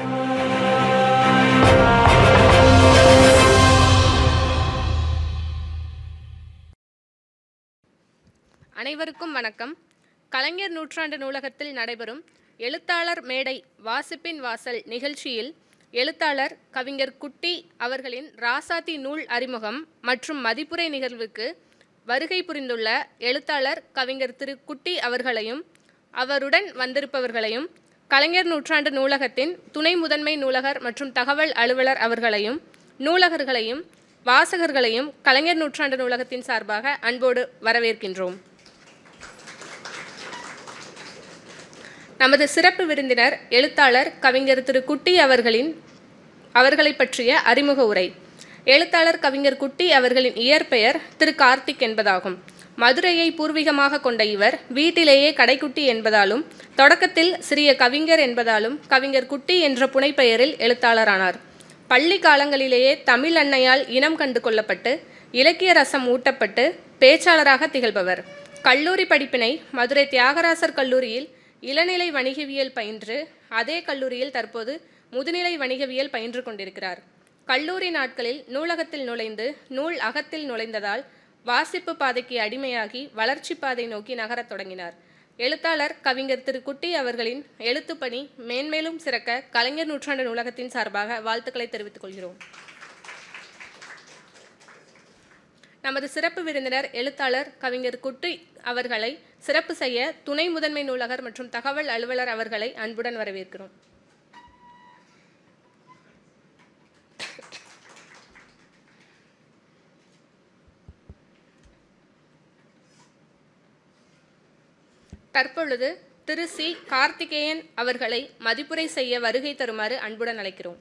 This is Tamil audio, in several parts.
அனைவருக்கும் வணக்கம். கலைஞர் நூற்றாண்டு நூலகத்தில் நடைபெறும் எழுத்தாளர் மேடை வாசிப்பின் வாசல் நிகழ்ச்சியில் எழுத்தாளர் கவிஞர் குட்டி அவர்களின் ராசாத்தி நூல் அறிமுகம் மற்றும் மதிப்புரை நிகழ்வுக்கு வருகை புரிந்துள்ள எழுத்தாளர் கவிஞர் திரு குட்டி அவர்களையும் அவருடன் வந்திருப்பவர்களையும் கலைஞர் நூற்றாண்டு நூலகத்தின் துணை முதன்மை நூலகர் மற்றும் தகவல் அலுவலர் அவர்களையும் நூலகர்களையும் வாசகர்களையும் கலைஞர் நூற்றாண்டு நூலகத்தின் சார்பாக அன்போடு வரவேற்கின்றோம். நமது சிறப்பு விருந்தினர் எழுத்தாளர் கவிஞர் திரு குட்டி அவர்களை பற்றிய அறிமுக உரை. எழுத்தாளர் கவிஞர் குட்டி அவர்களின் இயற்பெயர் திரு கார்த்திக் என்பதாகும். மதுரையை பூர்வீகமாக கொண்ட இவர் வீட்டிலேயே கடைக்குட்டி என்பதாலும் தொடக்கத்தில் சிறிய கவிஞர் என்பதாலும் கவிஞர் குட்டி என்ற புனைப்பெயரில் எழுத்தாளரானார். பள்ளி காலங்களிலேயே தமிழ் அன்னையால் இனம் கண்டு கொள்ளப்பட்டு இலக்கிய ரசம் ஊட்டப்பட்டு பேச்சாளராக திகழ்பவர். கல்லூரி படிப்பினை மதுரை தியாகராசர் கல்லூரியில் இளநிலை வணிகவியல் பயின்று அதே கல்லூரியில் தற்போது முதுநிலை வணிகவியல் பயின்று கொண்டிருக்கிறார். கல்லூரி நாட்களில் நூலகத்தில் நுழைந்து நூல் அகத்தில் நுழைந்ததால் வாசிப்பு பாதைக்கு அடிமையாகி வளர்ச்சி பாதை நோக்கி நகரத் தொடங்கினார். எழுத்தாளர் கவிஞர் திரு குட்டி அவர்களின் எழுத்துப்பணி மேன்மேலும் சிறக்க கலைஞர் நூற்றாண்டு நூலகத்தின் சார்பாக வாழ்த்துக்களை தெரிவித்துக் கொள்கிறோம். நமது சிறப்பு விருந்தினர் எழுத்தாளர் கவிஞர் குட்டி அவர்களை சிறப்பு செய்ய துணை முதன்மை நூலகர் மற்றும் தகவல் அலுவலர் அவர்களை அன்புடன் வரவேற்கிறோம். தற்பொழுது திரு சி கார்த்திகேயன் அவர்களை மதிப்புரை செய்ய வருகை தருமாறு அன்புடன் அழைக்கிறோம்.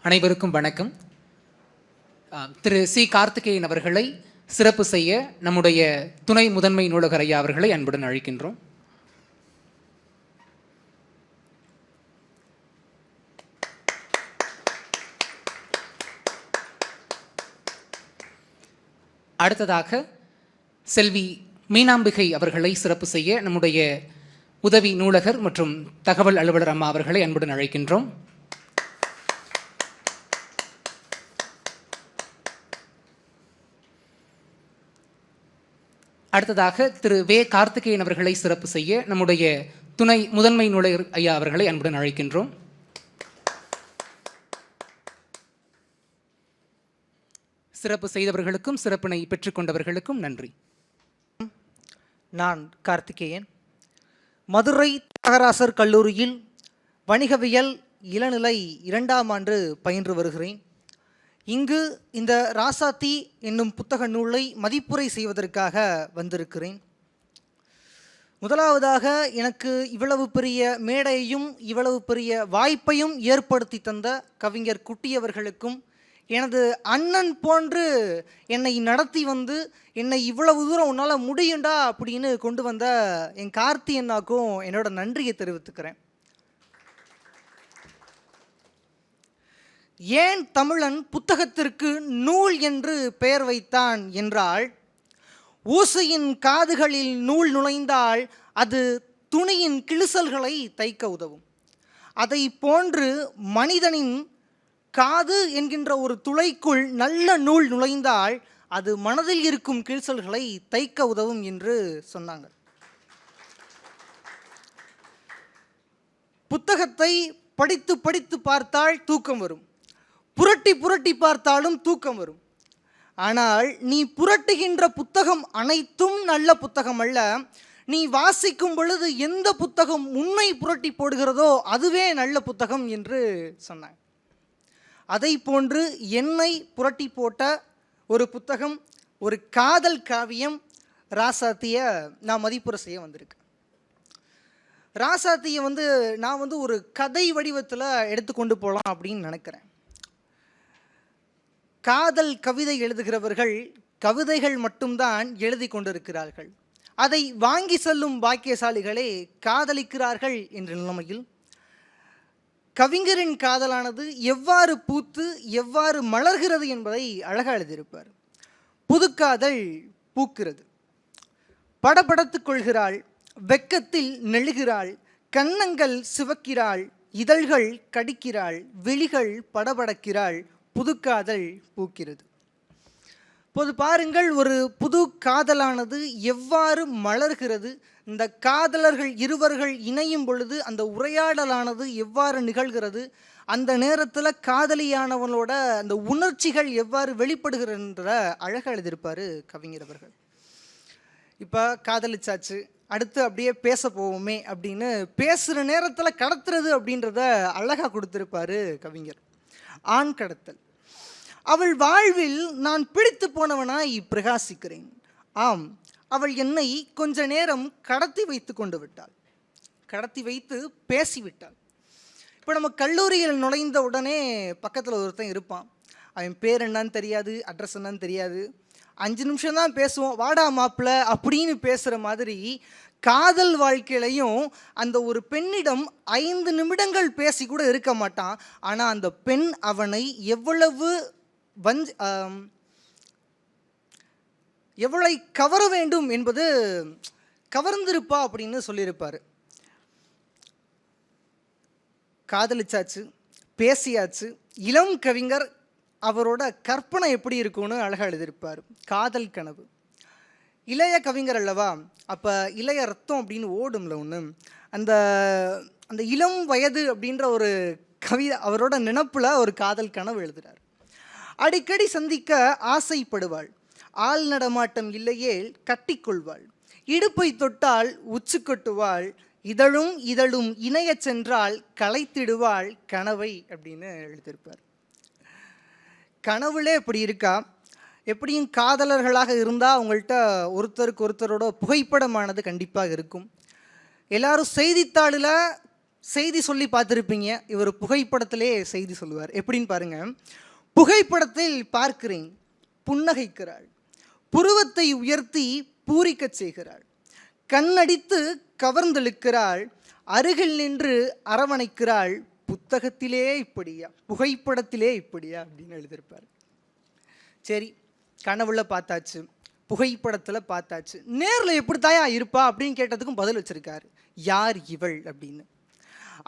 அனைவருக்கும் வணக்கம். திரு சி கார்த்திகேயன் அவர்களை சிறப்பு செய்ய நம்முடைய துணை முதன்மை நூலகர் ஐயா அவர்களை அன்புடன் அழைக்கின்றோம். அடுத்ததாக செல்வி மீனாம்பிகை அவர்களை சிறப்பு செய்ய நம்முடைய உதவி நூலகர் மற்றும் தகவல் அலுவலர் அம்மா அவர்களை அன்புடன் அழைக்கின்றோம். அடுத்ததாக திரு வே கார்த்திகேயன் அவர்களை சிறப்பு செய்ய நம்முடைய துணை முதன்மை நூலகர் ஐயா அவர்களை அன்புடன் அழைக்கின்றோம். சிறப்பு செய்தவர்களுக்கும் சிறப்பினை பெற்றுக்கொண்டவர்களுக்கும் நன்றி. நான் கார்த்திகேயன், மதுரை தியாகராசர் கல்லூரியில் வணிகவியல் இளநிலை 2ஆம் ஆண்டு பயின்று வருகிறேன். இங்கு இந்த ராசாத்தி என்னும் புத்தக நூலை மதிப்புரை செய்வதற்காக வந்திருக்கிறேன். முதலாவதாக எனக்கு இவ்வளவு பெரிய மேடையையும் இவ்வளவு பெரிய வாய்ப்பையும் ஏற்படுத்தி தந்த கவிஞர் குட்டியவர்களுக்கும் எனது அண்ணன் போன்று என்னை நடத்தி வந்து என்னை இவ்வளவு தூரம் உன்னால் முடியுண்டா அப்படின்னு கொண்டு வந்த என் கார்த்தி அண்ணாக்கும் என்னோட நன்றியை தெரிவித்துக்கிறேன். ஏன் தமிழன் புத்தகத்திற்கு நூல் என்று பெயர் வைத்தான் என்றால், ஊசியின் காதுகளில் நூல் நுழைந்தால் அது துணியின் கிழிசல்களை தைக்க உதவும். அதை போன்று மனிதனின் காது என்கின்ற ஒரு துளைக்குள் நல்ல நூல் நுழைந்தால் அது மனதில் இருக்கும் கிழிசல்களை தைக்க உதவும் என்று சொன்னாங்க. புத்தகத்தை படித்து படித்து பார்த்தால் தூக்கம் வரும், புரட்டி புரட்டி பார்த்தாலும் தூக்கம் வரும். ஆனால் நீ புரட்டுகின்ற புத்தகம் அனைத்தும் நல்ல புத்தகம் அல்ல. நீ வாசிக்கும் பொழுது எந்த புத்தகம் உன்னை புரட்டி போடுகிறதோ அதுவே நல்ல புத்தகம் என்று சொன்னாங்க. அதை போன்று என்னை புரட்டி போட்ட ஒரு புத்தகம், ஒரு காதல் காவியம் ராசாத்தியை நான் மதிப்புரை செய்ய வந்திருக்கேன். ராசாத்தியை நான் ஒரு கதை வடிவத்தில் எடுத்துக்கொண்டு போகலாம் அப்படின்னு நினைக்கிறேன். காதல் கவிதை எழுதுகிறவர்கள் கவிதைகள் மட்டும்தான் எழுதி கொண்டிருக்கிறார்கள். அதை வாங்கி செல்லும் பாக்கியசாலிகளே காதலிக்கிறார்கள் என்ற நிலைமையில் கவிஞரின் காதலானது எவ்வாறு பூத்து எவ்வாறு மலர்கிறது என்பதை அழகாக எழுதியிருப்பார். புதுக்காதல் பூக்கிறது, படபடத்துக் கொள்கிறாள், வெக்கத்தில் நெழுகிறாள், கன்னங்கள் சிவக்கிறாள், இதழ்கள் கடிக்கிறாள், விழிகள் படபடக்கிறாள், புதுக்காதல் பூக்கிறது. இப்போது பாருங்கள், ஒரு புது காதலானது எவ்வாறு மலர்கிறது, இந்த காதலர்கள் இருவர்கள் இணையும் பொழுது அந்த உரையாடலானது எவ்வாறு நிகழ்கிறது, அந்த நேரத்தில் காதலியானவனோட அந்த உணர்ச்சிகள் எவ்வாறு வெளிப்படுகிறன்ற அழகாக எழுதியிருப்பார் கவிஞர் அவர்கள். இப்போ காதலிச்சாச்சு, அடுத்து அப்படியே பேச போவோமே அப்படின்னு பேசுகிற நேரத்தில் கடத்துறது அப்படின்றத அழகாக கொடுத்துருப்பாரு கவிஞர். ஆண் கடத்தல். அவள் வாழ்வில் நான் பிடித்து போனவனாய் பிரகாசிக்கிறேன். ஆம், அவள் என்னை கொஞ்ச நேரம் கடத்தி வைத்து கொண்டு விட்டாள், கடத்தி வைத்து பேசிவிட்டாள். இப்போ நம்ம கல்லூரியில் நுழைந்த உடனே பக்கத்தில் ஒருத்தன் இருப்பான். அவன் பேர் என்னன்னு தெரியாது, அட்ரஸ் என்னன்னு தெரியாது. 5 நிமிஷம் தான் பேசுவோம், வாடா மாப்பிள்ள அப்படின்னு பேசுகிற மாதிரி காதல் வாழ்க்கையிலையும் அந்த ஒரு பெண்ணிடம் 5 நிமிடங்கள் பேசி கூட இருக்க மாட்டான். ஆனால் அந்த பெண் அவனை எவ்வளவு எவ்வளவு கவர வேண்டும் என்பது கவர்ந்திருப்பா அப்படின்னு சொல்லியிருப்பார். காதலிச்சாச்சு, பேசியாச்சு. இளம் கவிஞர் அவரோட கற்பனை எப்படி இருக்கும்னு அழகாக எழுதியிருப்பார். காதல் கனவு. இளைய கவிஞர் அல்லவா, அப்போ இளைய ரத்தம் அப்படின்னு ஓடும்ல ஒன்று. அந்த அந்த இளம் வயது அப்படின்ற ஒரு கவிதை அவரோட நினப்பில் ஒரு காதல் கனவு எழுதுகிறார். அடிக்கடி சந்திக்க ஆசைப்படுவாள், ஆள் நடமாட்டம் இல்லையே கட்டிக்கொள்வாள், இடுப்பை தொட்டால் உச்சு கொட்டுவாள், இதழும் இதழும் இணைய சென்றால் களைத்திடுவாள் கனவை அப்படின்னு எழுதியிருப்பார். கனவுலே இப்படி இருக்கா? எப்படியும் காதலர்களாக இருந்தால் அவங்கள்ட்ட ஒருத்தருக்கு ஒருத்தரோட புகைப்படமானது கண்டிப்பாக இருக்கும். எல்லாரும் செய்தித்தாளில் செய்தி சொல்லி பார்த்துருப்பீங்க, இவர் புகைப்படத்திலே செய்தி சொல்லுவார். எப்படின்னு பாருங்க. புகைப்படத்தில் பார்க்கிறேன், புன்னகைக்கிறாள், புருவத்தை உயர்த்தி பூரிக்கச் செய்கிறாள், கண்ணடித்து கவர்ந்தெழுக்கிறாள், அருகில் நின்று அரவணைக்கிறாள், புத்தகத்திலே இப்படியா, புகைப்படத்திலே இப்படியா அப்படின்னு எழுதியிருப்பார். சரி, கனவுல பார்த்தாச்சு, புகைப்படத்தில் பார்த்தாச்சு, நேரில் எப்படி தாயா இருப்பா அப்படின்னு கேட்டதுக்கும் பதில் வச்சிருக்காரு. யார் இவள் அப்படின்னு.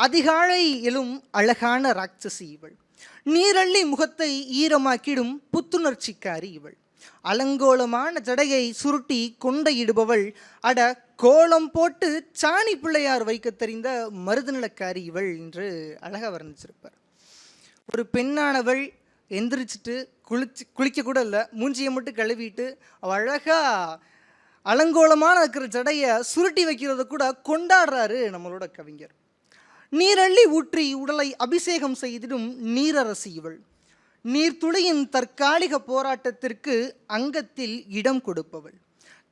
அதிகாலை எழும் அழகான ராட்சசி இவள், நீரள்ளி முகத்தை ஈரமாக்கிடும் புத்துணர்ச்சிக்காரி இவள், அலங்கோலமான ஜடையை சுருட்டி கொண்டையிடுபவள், அட கோலம் போட்டு சாணி பிள்ளையார் வைக்க தெரிந்த மருதநிலக்காரி இவள் என்று அழகாக வர்ணிச்சிருப்பார். ஒரு பெண்ணானவள் எந்திரிச்சிட்டு குளிக்க கூட இல்லை, மூஞ்சியை மட்டும் கழுவிட்டு அவள் அழகாக அலங்கோலமான இருக்கிற ஜடையை சுருட்டி வைக்கிறத கூட கொண்டாடுறாரு நம்மளோட கவிஞர். நீரள்ளி ஊற்றி உடலை அபிஷேகம் செய்திடும் நீரரசி இவள், நீர்த்துளியின் தற்காலிக போராட்டத்திற்கு அங்கத்தில் இடம் கொடுப்பவள்,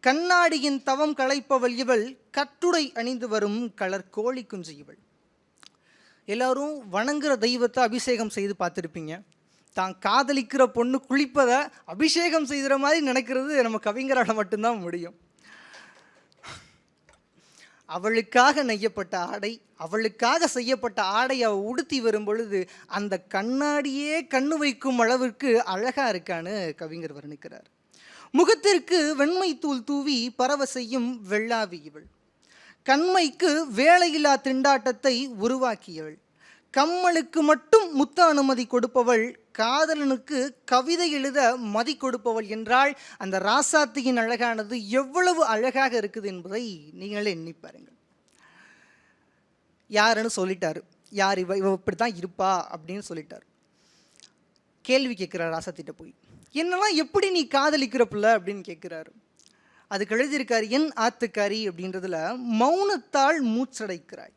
கண்ணாடியின் தவம் களைப்பவள் இவள், கட்டுடை அணிந்து வரும் கலர் கோழி குஞ்சு இவள். எல்லாரும் வணங்குற தெய்வத்தை அபிஷேகம் செய்து பார்த்துருப்பீங்க. தான் காதலிக்கிற பொண்ணு குளிப்பதை அபிஷேகம் செய்கிற மாதிரி நினைக்கிறது நம்ம கவிஞரால் மட்டும்தான் முடியும். அவளுக்காக நெய்யப்பட்ட ஆடை, அவளுக்காக செய்யப்பட்ட ஆடை அவள் உடுத்தி வரும் பொழுது அந்த கண்ணாடியே கண்ணு வைக்கும் அளவிற்கு அழகாக இருக்கான்னு கவிஞர் வர்ணிக்கிறார். முகத்திற்கு வெண்மை தூள் தூவி பரவ செய்யும் வெள்ளாவி இவள், கண்மைக்கு வேலையில்லா திண்டாட்டத்தை உருவாக்கியவள், கம்மலுக்கு மட்டும் முத்த அனுமதி கொடுப்பவள், காதலனுக்கு கவிதை எழுத மதி கொடுப்பவள் என்றால் அந்த ராசாத்தியின் அழகானது எவ்வளவு அழகாக இருக்குது என்பதை நீங்களே எண்ணி பாருங்கள். யாருன்னு சொல்லிட்டாரு, யார் இவ இப்படி தான் இருப்பா அப்படின்னு சொல்லிட்டார். கேள்வி கேட்குறார் ராசாத்திட்ட போய், என்னெல்லாம் எப்படி நீ காதலிக்கிற பிள்ளை அப்படின்னு கேட்குறாரு. அதுக்கு எழுதியிருக்காரு, என் ஆத்துக்காரி அப்படின்றதுல மௌனத்தால் மூச்சடைக்கிறாய்,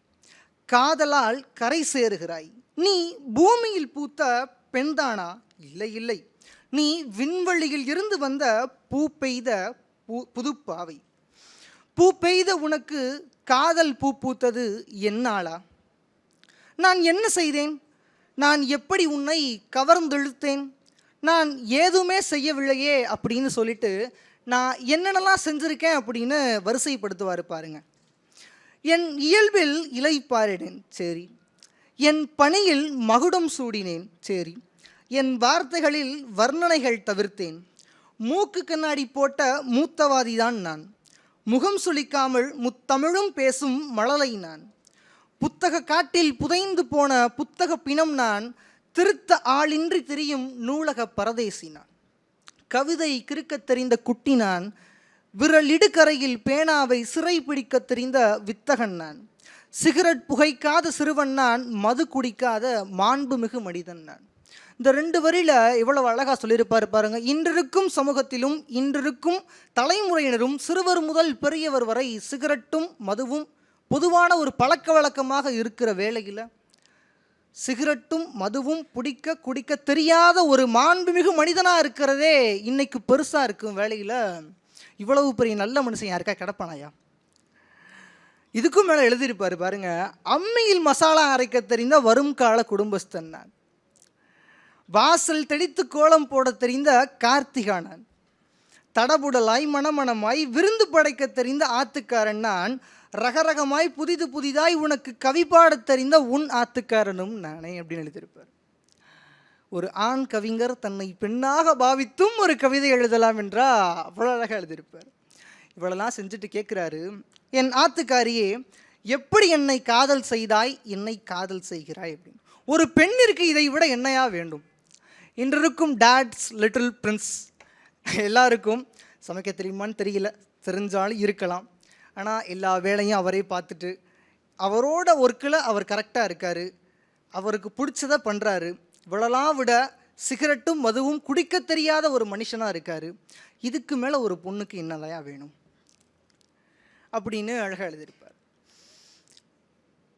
காதலால் கரை சேருகிறாய், நீ பூமியில் பூத்த பெண்தானா? இல்லை இல்லை, நீ விண்வெளியில் இருந்து வந்த பூ பெய்த புதுப்பாவை, பூ பெய்த உனக்கு காதல் பூ பூத்தது என்னாளா? நான் என்ன செய்தேன்? நான் எப்படி உன்னை கவர்ந்தெழுத்தேன்? நான் ஏதுமே செய்யவில்லையே அப்படின்னு சொல்லிட்டு நான் என்னென்னலாம் செஞ்சுருக்கேன் அப்படின்னு வரிசைப்படுத்துவார் பாருங்க. என் இயல்பில் இலைப்பாரினேன், சரி, என் பணியில் மகுடம் சூடினேன், சரி, என் வார்த்தைகளில் வர்ணனைகள் தவிர்த்தேன், மூக்கு கண்ணாடி போட்ட மூத்தவாதிதான் நான், முகம் சுளிக்காமல் முத்தமிழும் பேசும் மழலை நான். புத்தக காட்டில் புதைந்து போன புத்தக பிணம் நான். திருத்த ஆளின்றி திரியும் நூலக பரதேசி நான். கவிதை கிறுக்கத் தெரிந்த குட்டி நான். விரலிடுகரையில் பேனாவை சிறை பிடிக்க தெரிந்த வித்தகன் நான். சிகரெட் புகைக்காத சிறுவன் நான். மது குடிக்காத மாண்புமிகு மனிதன் நான். இந்த 2 வரியில் எவ்வளவு அழகாக சொல்லியிருப்பார் பாருங்க. இன்றிருக்கும் சமூகத்திலும் இன்றிருக்கும் தலைமுறையினரும் சிறுவர் முதல் பெரியவர் வரை சிகரெட்டும் மதுவும் பொதுவான ஒரு பழக்க வழக்கமாக இருக்கிற வேளையில் சிகரெட்டும் மதுவும் குடிக்க தெரியாத ஒரு மாண்புமிகு மனிதனாக இருக்கிறதே இன்னைக்கு பெருசாக இருக்கும் வேளையில் இவ்வளவு பெரிய நல்ல மனுஷன் யாருக்கா கிடப்பானாயா? இதுக்கும் மேலே எழுதியிருப்பார் பாருங்க. அம்மியில் மசாலா அரைக்க தெரிந்த வரும் கால குடும்பஸ்தன் நான். வாசல் தெளித்து கோலம் போட தெரிந்த கார்த்திகா நான். தடபுடலாய் மணமணமாய் விருந்து படைக்க தெரிந்த ஆத்துக்காரன் நான். ரகரகமாய் புதிதாய் உனக்கு கவி பாடத் தெரிந்த உன் ஆத்துக்காரனும் நானே அப்படின்னு எழுதியிருப்பார். ஒரு ஆண் கவிஞர் தன்னை பெண்ணாக பாவித்தும் ஒரு கவிதை எழுதலாம் என்றா அவ்வளோ அழகாக எழுதியிருப்பார். இவ்வளோலாம் செஞ்சுட்டு கேட்குறாரு, என் ஆத்துக்காரியே எப்படி என்னை காதல் செய்தாய், என்னை காதல் செய்கிறாய் அப்படின்னு. ஒரு பெண்ணிற்கு இதை விட என்னையா வேண்டும்? இன்றிருக்கும் டாட்ஸ் லிட்டில் பிரின்ஸ் எல்லாருக்கும் சமைக்க தெரியுமான்னு தெரியல, தெரிஞ்சாலும் இருக்கலாம். ஆனால் எல்லா வேலையும் அவரே பார்த்துட்டு அவரோட ஒர்க்கில் அவர் கரெக்டாக இருக்கார், அவருக்கு பிடிச்சதை பண்ணுறாரு. இவ்வளோலாம் விட சிகரெட்டும் மதுவும் குடிக்க தெரியாத ஒரு மனுஷனாக இருக்கார். இதுக்கு மேலே ஒரு பொண்ணுக்கு என்னதையா வேணும் அப்படின்னு அழகாக எழுதியிருப்பார்.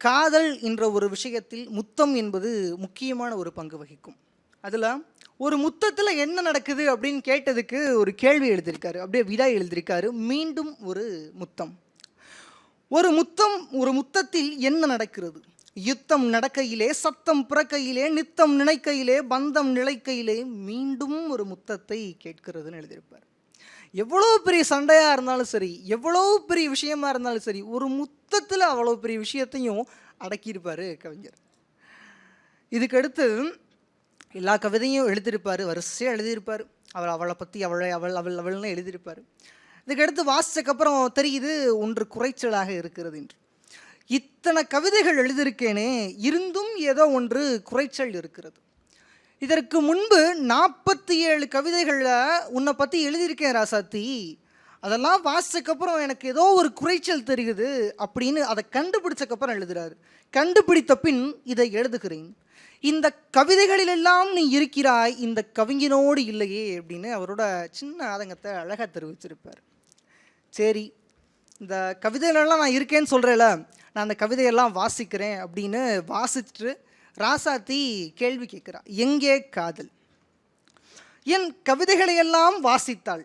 காதல் என்ற ஒரு விஷயத்தில் முத்தம் என்பது முக்கியமான ஒரு பங்கு வகிக்கும். அதில் ஒரு முத்தத்தில் என்ன நடக்குது அப்படின்னு கேட்டதுக்கு ஒரு கேள்வி எழுதியிருக்காரு, அப்படியே விடா எழுதியிருக்காரு. மீண்டும் ஒரு முத்தம். ஒரு முத்தத்தில் என்ன நடக்கிறது? யுத்தம் நடக்கையிலே, சத்தம் பிறக்கையிலே, நித்தம் நினைக்கையிலே, பந்தம் நிலைக்கையிலே மீண்டும் ஒரு முத்தத்தை கேட்கிறதுன்னு எழுதியிருப்பார். எவ்வளோ பெரிய சண்டையாக இருந்தாலும் சரி, எவ்வளோ பெரிய விஷயமா இருந்தாலும் சரி, ஒரு முத்தத்தில் அவ்வளோ பெரிய விஷயத்தையும் அடக்கியிருப்பார் கவிஞர். இதுக்கடுத்து எல்லா கவிதையும் எழுதியிருப்பார், வரிசையாக எழுதியிருப்பார். அவளை பற்றி அவள்னு எழுதியிருப்பார். இதுக்கடுத்து வாசிச்சக்கப்புறம் தெரியுது ஒன்று குறைச்சலாக இருக்கிறது என்று. இத்தனை கவிதைகள் எழுதியிருக்கேனே, இருந்தும் ஏதோ ஒன்று குறைச்சல் இருக்கிறது. இதற்கு முன்பு 47 கவிதைகளில் உன்னை பற்றி எழுதியிருக்கேன் ராசாத்தி, அதெல்லாம் வாசிச்சக்கப்புறம் எனக்கு ஏதோ ஒரு குறைச்சல் தெரியுது அப்படின்னு அதை கண்டுபிடிச்சக்கப்புறம் எழுதுகிறாரு. கண்டுபிடித்த பின் இதை எழுதுகிறேன். இந்த கவிதைகளிலெல்லாம் நீ இருக்கிறாய், இந்த கவிஞனோடு இல்லையே அப்படின்னு அவரோட சின்ன ஆதங்கத்தை அழகாக தெரிவிச்சிருப்பார். சரி, இந்த கவிதைகளெல்லாம் நான் இருக்கேன்னு சொல்கிறேன்ல, நான் அந்த கவிதையெல்லாம் வாசிக்கிறேன் அப்படின்னு வாசிச்சுட்டு ராசாத்தி கேள்வி கேட்குறா, எங்கே காதல்? என் கவிதைகளையெல்லாம் வாசித்தாள்,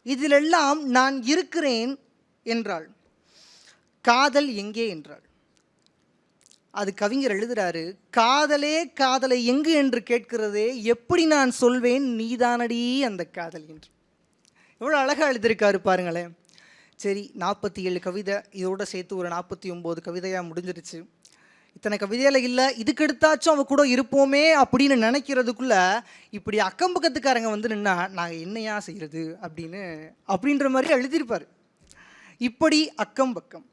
இதிலெல்லாம் நான் இருக்கிறேன் என்றாள். காதல் எங்கே என்றாள். அது கவிஞர் எழுதுகிறாரு, காதலே காதலை எங்கு என்று கேட்கிறதே, எப்படி நான் சொல்வேன் நீதானடி அந்த காதல் என்று. எவ்வளோ அழகாக எழுதியிருக்காரு பாருங்களேன். சரி, 47 கவிதை இதோடு சேர்த்து ஒரு 49 கவிதையாக முடிஞ்சிருச்சு. இத்தனை கவிதையில் இல்லை, இதுக்கெடுத்தாச்சும் அவ கூட இருப்போமே அப்படின்னு நினைக்கிறதுக்குள்ள இப்படி அக்கம் பக்கத்துக்காரங்க வந்து நின்னா நாங்கள் என்னையா செய்கிறது அப்படின்ற மாதிரி எழுதியிருப்பார். இப்படி அக்கம் பக்கம்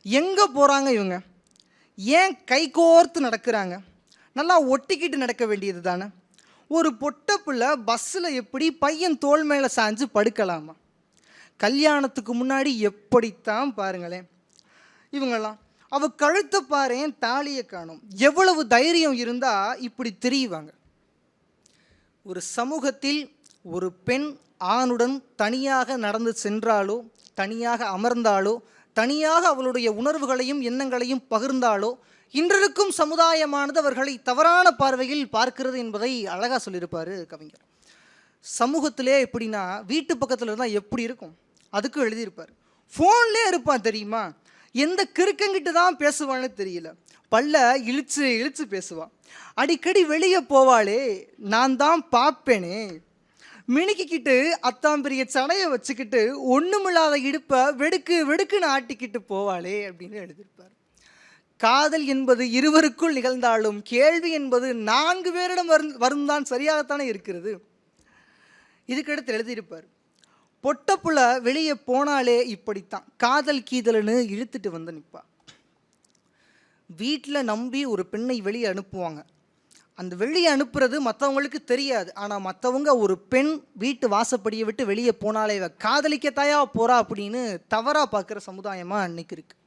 எங்கே போகிறாங்க இவங்க? ஏன் கைகோர்த்து நடக்கிறாங்க? நல்லா ஒட்டிக்கிட்டு நடக்க வேண்டியது தானே. ஒரு பொட்டை பிள்ளை பஸ்ஸில் எப்படி பையன் தோள் மேலே சாஞ்சு படுக்கலாமா? கல்யாணத்துக்கு முன்னாடி எப்படித்தான் பாருங்களேன் இவங்கெல்லாம். அவ கழுத்தை பாரேன், தாலியை காணும். எவ்வளவு தைரியம் இருந்தால் இப்படி தெரியுவாங்க? ஒரு சமூகத்தில் ஒரு பெண் ஆணுடன் தனியாக நடந்து சென்றாலோ, தனியாக அமர்ந்தாலோ, தனியாக அவளுடைய உணர்வுகளையும் எண்ணங்களையும் பகிர்ந்தாலோ, இன்றிருக்கும் சமுதாயமானது அவர்களை தவறான பார்வையில் பார்க்கிறது என்பதை அழகாக சொல்லியிருப்பார் கவிஞர். சமூகத்திலே எப்படின்னா, வீட்டு பக்கத்தில் இருந்தால் எப்படி இருக்கும் அதுக்கும் எழுதியிருப்பார். ஃபோன்லேயே இருப்பான் தெரியுமா, எந்த கிறுக்கங்கிட்டு தான் பேசுவான்னு தெரியல, பல்ல இழுச்சு இழுச்சு பேசுவான். அடிக்கடி வெளியே போவாளே, நான் தான் பார்ப்பேனே, மினுக்கிக்கிட்டு அத்தாம்பெரிய சடையை வச்சுக்கிட்டு ஒன்றுமில்லாத இடுப்பை வெடுக்கு வெடுக்குன்னு ஆட்டிக்கிட்டு போவாளே அப்படின்னு எழுதியிருப்பார். காதல் என்பது இருவருக்குள் நிகழ்ந்தாலும் கேள்வி என்பது 4 பேரிடம் வரும் தான் சரியாகத்தானே இருக்கிறது. இதுக்கடுத்து எழுதியிருப்பார், பொட்டப்புல வெளியே போனாலே இப்படித்தான், காதல் கீதல்னு இழுத்துட்டு வந்து நிற்பா. வீட்டில் நம்பி ஒரு பெண்ணை வெளியே அனுப்புவாங்க. அந்த வெளியே அனுப்புறது மற்றவங்களுக்கு தெரியாது. ஆனால் மற்றவங்க ஒரு பெண் வீட்டு வாசப்படியை விட்டு வெளியே போனாலே இவ காதலிக்கத்தாயா போகிறா அப்படின்னு தவறாக பார்க்குற சமுதாயமாக அன்னைக்கு இருக்குது.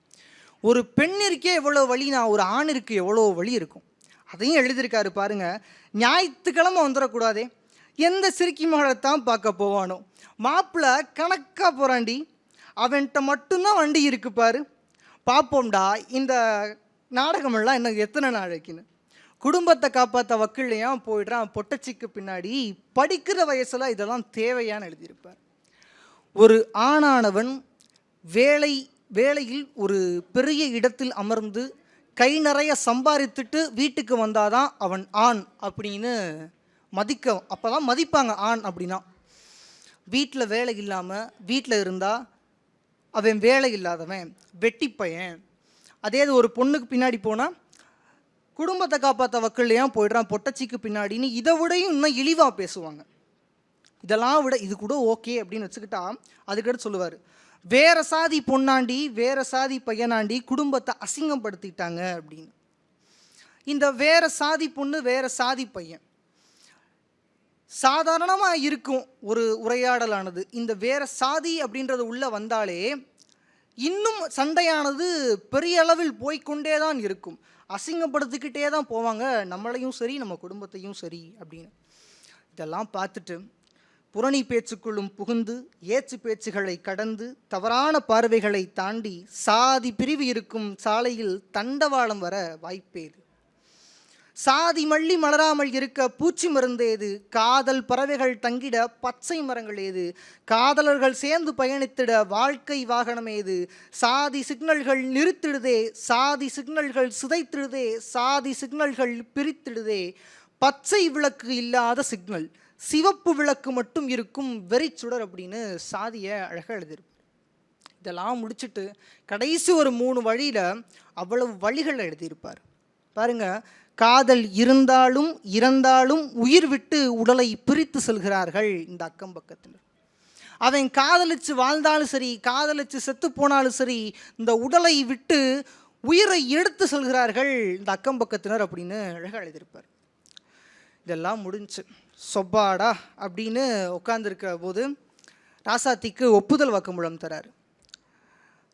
ஒரு பெண்ணிற்கே எவ்வளோ வழினா ஒரு ஆணிற்கு எவ்வளோ வழி இருக்கும். அதையும் எழுதியிருக்காரு பாருங்க. ஞாயிற்றுக்கிழமை வந்துடக்கூடாதே, எந்த சிறுக்கி மகளைத்தான் பார்க்க போவானோ, மாப்பிள்ளை கணக்காக போகிறாண்டி, அவன்கிட்ட மட்டும்தான் வண்டி இருக்கு பாரு, பார்ப்போம்டா இந்த நாடகமெல்லாம் என்ன எத்தனை நாளைக்குன்னு. குடும்பத்தை காப்பாற்ற வக்கீலையும் போயிடுறான் பொட்டச்சிக்கு பின்னாடி. படிக்கிற வயசில் இதெல்லாம் தேவையான்னு எழுதியிருப்பார். ஒரு ஆணானவன் வேலையில் ஒரு பெரிய இடத்தில் அமர்ந்து கை நிறைய சம்பாதித்துட்டு வீட்டுக்கு வந்தாதான் அவன் ஆண் அப்படின்னு அப்போ தான் மதிப்பாங்க ஆண் அப்படின்னா. வீட்டில் வேலை இல்லாமல் வீட்டில் இருந்தால் அவன் வேலை இல்லாதவன், வெட்டி பையன். அதே ஒரு பொண்ணுக்கு பின்னாடி போனால் குடும்பத்தை காப்பாற்ற வக்கல்லையாம் போயிடுறான் பொட்டச்சிக்கு பின்னாடின்னு இதை விடையும் இன்னும் இழிவாக பேசுவாங்க. இதெல்லாம் விட இது கூட ஓகே அப்படின்னு வச்சுக்கிட்டா அதுக்கடுத்து சொல்லுவார், வேற சாதி பொண்ணாண்டி வேற சாதி பையனாண்டி குடும்பத்தை அசிங்கப்படுத்திட்டாங்க அப்படின்னு. இந்த வேற சாதி பொண்ணு வேற சாதி பையன் சாதாரணமாக இருக்கும் ஒரு உரையாடலானது. இந்த வேற சாதி அப்படின்றது உள்ளே வந்தாலே இன்னும் சண்டையானது பெரிய அளவில் போய்கொண்டே தான் இருக்கும். அசிங்கப்படுத்திக்கிட்டே தான் போவாங்க, நம்மளையும் சரி நம்ம குடும்பத்தையும் சரி அப்படின்னு. இதெல்லாம் பார்த்துட்டு புரணி பேச்சுக்குள்ளும் புகுந்து ஏச்சு பேச்சுகளை கடந்து தவறான பார்வைகளை தாண்டி சாதி பிரிவு இருக்கும் சாலையில் தண்டவாளம் வர வாய்ப்பேது. சாதி மல்லி மலராமல் இருக்க பூச்சி மருந்தேது, காதல் பறவைகள் தங்கிட பச்சை மரங்கள் ஏது, காதலர்கள் சேர்ந்து பயணித்திட வாழ்க்கை வாகனம் ஏது, சாதி சிக்னல்கள் நிறுத்திடுதே, சாதி சிக்னல்கள் சிதைத்திடுதே, சாதி சிக்னல்கள் பிரித்திடுதே, பச்சை விளக்கு இல்லாத சிக்னல், சிவப்பு விளக்கு மட்டும் இருக்கும் வெறிச்சுடர் அப்படின்னு சாதியை அழகாக எழுதியிருப்பார். இதெல்லாம் முடிச்சுட்டு கடைசி ஒரு 3 வழியில் அவ்வளவு வழிகளை எழுதியிருப்பார் பாருங்க. காதல் இருந்தாலும் இறந்தாலும் உயிர் விட்டு உடலை பிரித்து செல்கிறார்கள் இந்த அக்கம் பக்கத்தினர். அவன் காதலிச்சு வாழ்ந்தாலும் சரி, காதலிச்சு செத்து போனாலும் சரி, இந்த உடலை விட்டு உயிரை எடுத்து செல்கிறார்கள் இந்த அக்கம் பக்கத்தினர் அப்படின்னு அழகாக எழுதியிருப்பார். இதெல்லாம் முடிஞ்சு சொப்பாடா அப்படின்னு உட்காந்துருக்க போது ராசாத்திக்கு ஒப்புதல் வாக்குமூலம் தராரு.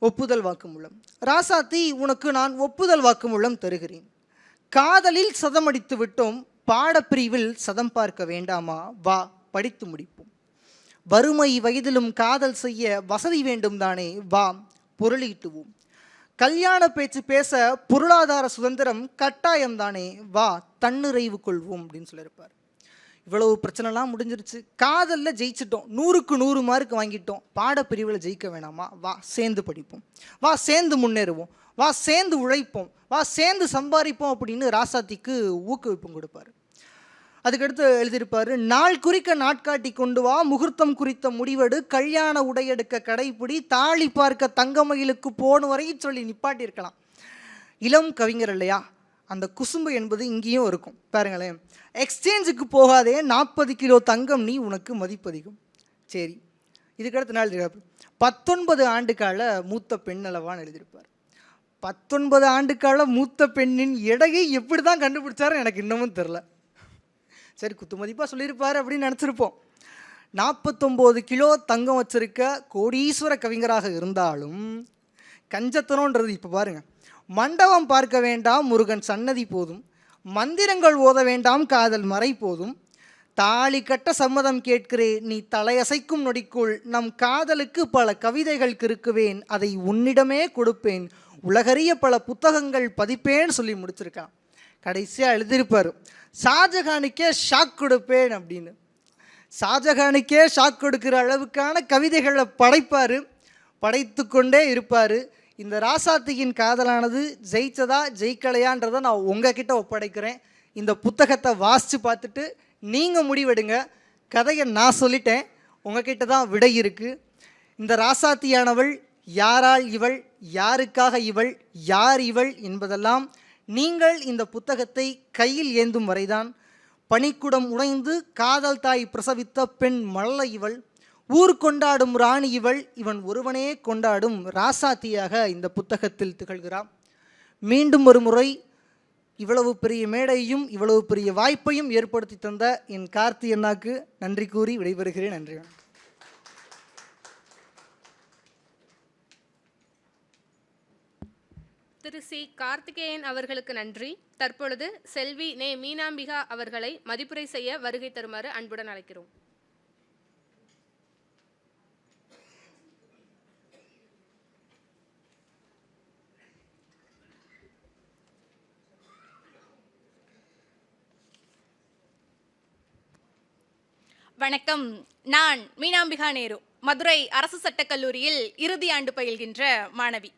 ஒப்புதல் வாக்குமூலம், ராசாத்தி உனக்கு நான் ஒப்புதல் வாக்குமூலம் தருகிறேன். காதலில் சதமடித்து விட்டோம், பாடப்பிரிவில் சதம் பார்க்க வேண்டாமா, வா படித்து முடிப்போம். வறுமை வயதிலும் காதல் செய்ய வசதி வேண்டும் தானே, வா பொருளீட்டுவோம். கல்யாண பேச்சு பேச பொருளாதார சுதந்திரம் கட்டாயம் தானே, வா தன்னிறைவு கொள்வோம் அப்படின்னு சொல்லியிருப்பார். இவ்வளவு பிரச்சனைலாம் முடிஞ்சிருச்சு, காதலில் ஜெயிச்சிட்டோம், 100க்கு 100 மார்க் வாங்கிட்டோம், பாடப்பிரிவில் ஜெயிக்க வேணாமா, வா சேர்ந்து படிப்போம், வா சேர்ந்து முன்னேறுவோம், வா சேர்ந்து உழைப்போம், வா சேர்ந்து சம்பாதிப்போம் அப்படின்னு ராசாத்திக்கு ஊக்குவிப்பும் கொடுப்பார். அதுக்கடுத்து எழுதியிருப்பார், நாள் குறிக்க நாட்காட்டி கொண்டு வா, முகூர்த்தம் குறித்த முடிவெடு, கல்யாண உடையெடுக்க கடைப்பிடி, தாலி பார்க்க தங்கமயிலுக்கு போன வரையும் சொல்லி நிப்பாட்டியிருக்கலாம். இளம் கவிஞர் இல்லையா, அந்த குசும்பு என்பது இங்கேயும் இருக்கும் பாருங்களேன். எக்ஸ்சேஞ்சுக்கு போகாதே, 40 கிலோ தங்கம் நீ உனக்கு மதிப்பதிகம். சரி, இதுக்கடுத்து நாள் 19 ஆண்டு கால மூத்த பெண் அளவான்னு எழுதியிருப்பார். 19 ஆண்டு கால மூத்த பெண்ணின் எடையை எப்படி தான் கண்டுபிடிச்சாரு எனக்கு இன்னமும் தெரில. சரி, குத்து மதிப்பாக சொல்லியிருப்பார் அப்படின்னு நினச்சிருப்போம். 49 கிலோ தங்கம் வச்சிருக்க கோடீஸ்வர கவிஞராக இருந்தாலும் கஞ்சத்தனோன்றது இப்போ பாருங்கள். மண்டபம் பார்க்க வேண்டாம் முருகன் சன்னதி போதும், மந்திரங்கள் ஓத வேண்டாம் காதல் மறை போதும், தாலி கட்ட சம்மதம் கேட்கிறேன் நீ தலையசைக்கும் நொடிக்குள், நம் காதலுக்கு பல கவிதைகள் கிறுக்குவேன் அதை உன்னிடமே கொடுப்பேன், உலகறிய பல புத்தகங்கள் பதிப்பேன்னு சொல்லி முடிச்சிருக்கான். கடைசியாக எழுதியிருப்பார், ஷாஜகானுக்கே ஷாக் கொடுப்பேன் அப்படின்னு. ஷாஜகானுக்கே ஷாக் கொடுக்குற அளவுக்கான கவிதைகளை படைப்பார், படைத்து கொண்டே இருப்பார். இந்த ராசாத்தியின் காதலானது ஜெயிச்சதா ஜெயிக்கலையான்றதை நான் உங்ககிட்ட ஒப்படைக்கிறேன். இந்த புத்தகத்தை வாசித்து பார்த்துட்டு நீங்கள் முடிவெடுங்க. கதையை நான் சொல்லிட்டேன், உங்ககிட்ட தான் விடை இருக்குது. இந்த ராசாத்தியானவள் யாரால் இவள், யாருக்காக இவள், யார் இவள் என்பதெல்லாம் நீங்கள் இந்த புத்தகத்தை கையில் ஏந்தும் வரைதான். பனிக்குடம் உடைந்து காதல் தாய் பிரசவித்த பெண் மல்ல இவள், ஊர் கொண்டாடும் ராணி இவள், இவன் ஒருவனே கொண்டாடும் ராசாத்தியாக இந்த புத்தகத்தில் திகழ்கிறான். மீண்டும் ஒரு முறை இவ்வளவு பெரிய மேடையும் இவ்வளவு பெரிய வாய்ப்பையும் ஏற்படுத்தி தந்த என் கார்த்தி அண்ணாக்கு நன்றி கூறி விடைபெறுகிறேன். நன்றி. திரு சி கார்த்திகேயன் அவர்களுக்கு நன்றி. தற்பொழுது செல்வி நே மீனாம்பிகா அவர்களை மதிப்புரை செய்ய வருகை தருமாறு அன்புடன் அழைக்கிறோம். வணக்கம். நான் மீனாம்பிகா நேரு, மதுரை அரசு சட்டக் கல்லூரியில் இறுதி ஆண்டு பயில்கின்ற மாணவி.